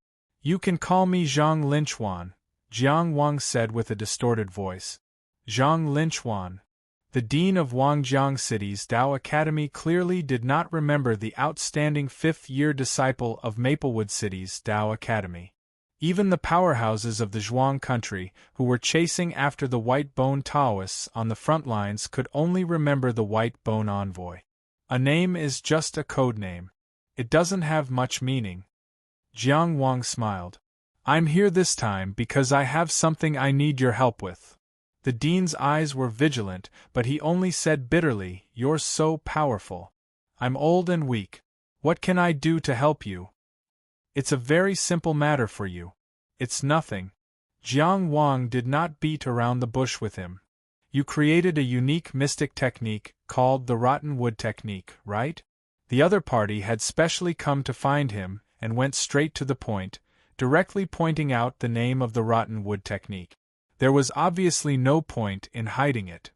A: "You can call me Zhang Linchuan," Jiang Wang said with a distorted voice. Zhang Linchuan. The dean of Wangjiang City's Dao Academy clearly did not remember the outstanding fifth-year disciple of Maplewood City's Dao Academy. Even the powerhouses of the Zhuang country, who were chasing after the White Bone Taoists on the front lines, could only remember the White Bone Envoy. A name is just a code name. It doesn't have much meaning. Jiang Wang smiled. "I'm here this time because I have something I need your help with." The dean's eyes were vigilant, but he only said bitterly, "You're so powerful. I'm old and weak. What can I do to help you? It's a very simple matter for you. It's nothing. Jiang Wang did not beat around the bush with him. You created a unique mystic technique called the rotten wood technique, right? The other party had specially come to find him and went straight to the point, directly pointing out the name of the rotten wood technique. There was obviously no point in hiding it.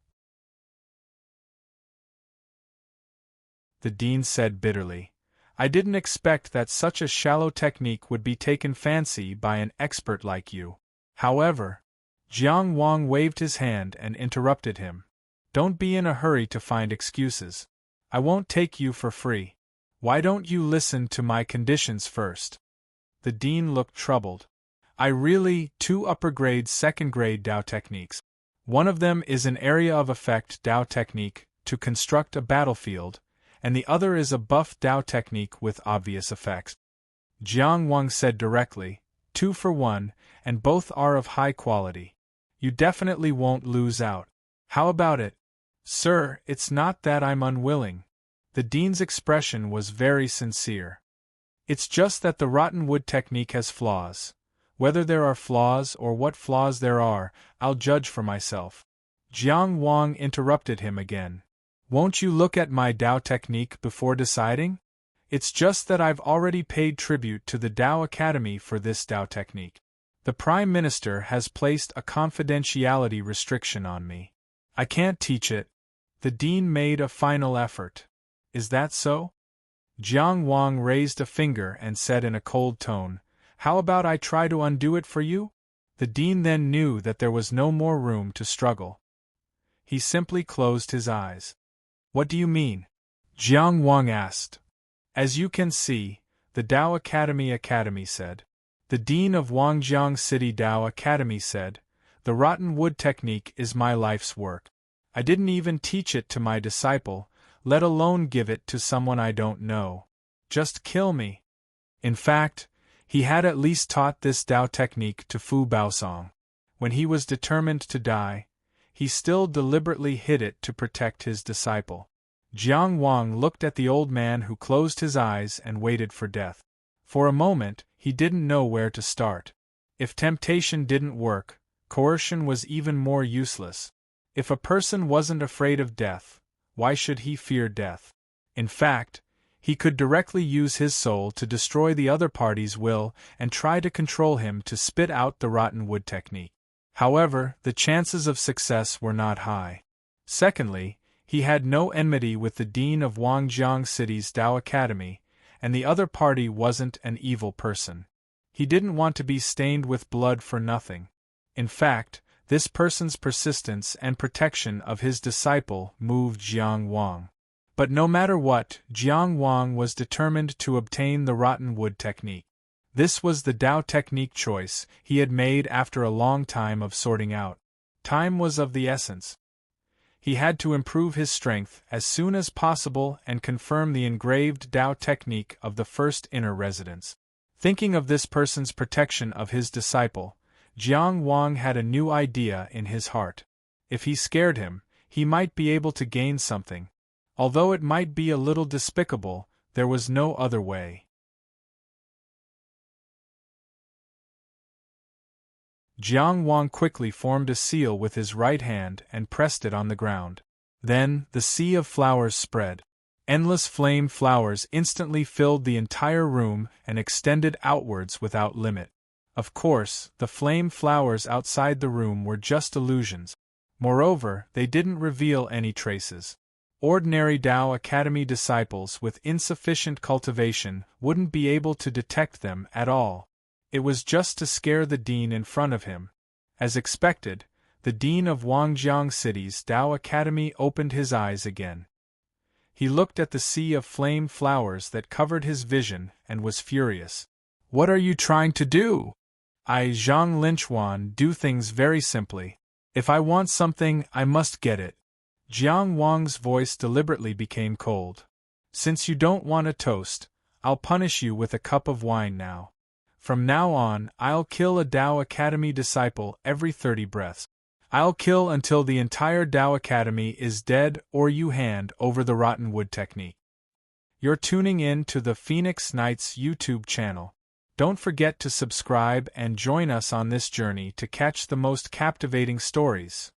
A: The dean said bitterly, I didn't expect that such a shallow technique would be taken fancy by an expert like you. However, Jiang Wang waved his hand and interrupted him. Don't be in a hurry to find excuses. I won't take you for free. Why don't you listen to my conditions first? The dean looked troubled. I really, 2 upper-grade second-grade Dao techniques. One of them is an area of effect Dao technique to construct a battlefield, and the other is a buff Dao technique with obvious effects. Jiang Wang said directly, 2 for 1, and both are of high quality. You definitely won't lose out. How about it? Sir, it's not that I'm unwilling. The dean's expression was very sincere. It's just that the rotten wood technique has flaws. Whether there are flaws or what flaws there are, I'll judge for myself. Jiang Wang interrupted him again. Won't you look at my Dao technique before deciding? It's just that I've already paid tribute to the Dao Academy for this Dao technique. The Prime Minister has placed a confidentiality restriction on me. I can't teach it. The dean made a final effort. Is that so? Jiang Wang raised a finger and said in a cold tone, How about I try to undo it for you? The dean then knew that there was no more room to struggle. He simply closed his eyes. What do you mean? Jiang Wang asked. As you can see, the Dao Academy said. The dean of Wangjiang City Dao Academy said, The rotten wood technique is my life's work. I didn't even teach it to my disciple, let alone give it to someone I don't know. Just kill me. In fact, he had at least taught this Dao technique to Fu Baosong. When he was determined to die, he still deliberately hid it to protect his disciple. Jiang Wang looked at the old man who closed his eyes and waited for death. For a moment, he didn't know where to start. If temptation didn't work, coercion was even more useless. If a person wasn't afraid of death, why should he fear death? In fact, he could directly use his soul to destroy the other party's will and try to control him to spit out the rotten wood technique. However, the chances of success were not high. Secondly, he had no enmity with the dean of Wangjiang City's Dao Academy, and the other party wasn't an evil person. He didn't want to be stained with blood for nothing. In fact, this person's persistence and protection of his disciple moved Jiang Wang. But no matter what, Jiang Wang was determined to obtain the rotten wood technique. This was the Dao technique choice he had made after a long time of sorting out. Time was of the essence. He had to improve his strength as soon as possible and confirm the engraved Dao technique of the first inner residence. Thinking of this person's protection of his disciple, Jiang Wang had a new idea in his heart. If he scared him, he might be able to gain something. Although it might be a little despicable, there was no other way. Jiang Wang quickly formed a seal with his right hand and pressed it on the ground. Then, the sea of flowers spread. Endless flame flowers instantly filled the entire room and extended outwards without limit. Of course, the flame flowers outside the room were just illusions. Moreover, they didn't reveal any traces. Ordinary Dao Academy disciples with insufficient cultivation wouldn't be able to detect them at all. It was just to scare the dean in front of him. As expected, the dean of Wangjiang City's Dao Academy opened his eyes again. He looked at the sea of flame flowers that covered his vision and was furious. What are you trying to do? I, Zhang Linchuan, do things very simply. If I want something, I must get it. Jiang Wang's voice deliberately became cold. Since you don't want a toast, I'll punish you with a cup of wine now. From now on, I'll kill a Dao Academy disciple every 30 breaths. I'll kill until the entire Dao Academy is dead or you hand over the rotten wood technique. You're tuning in to the Phoenix Nights YouTube channel. Don't forget to subscribe and join us on this journey to catch the most captivating stories.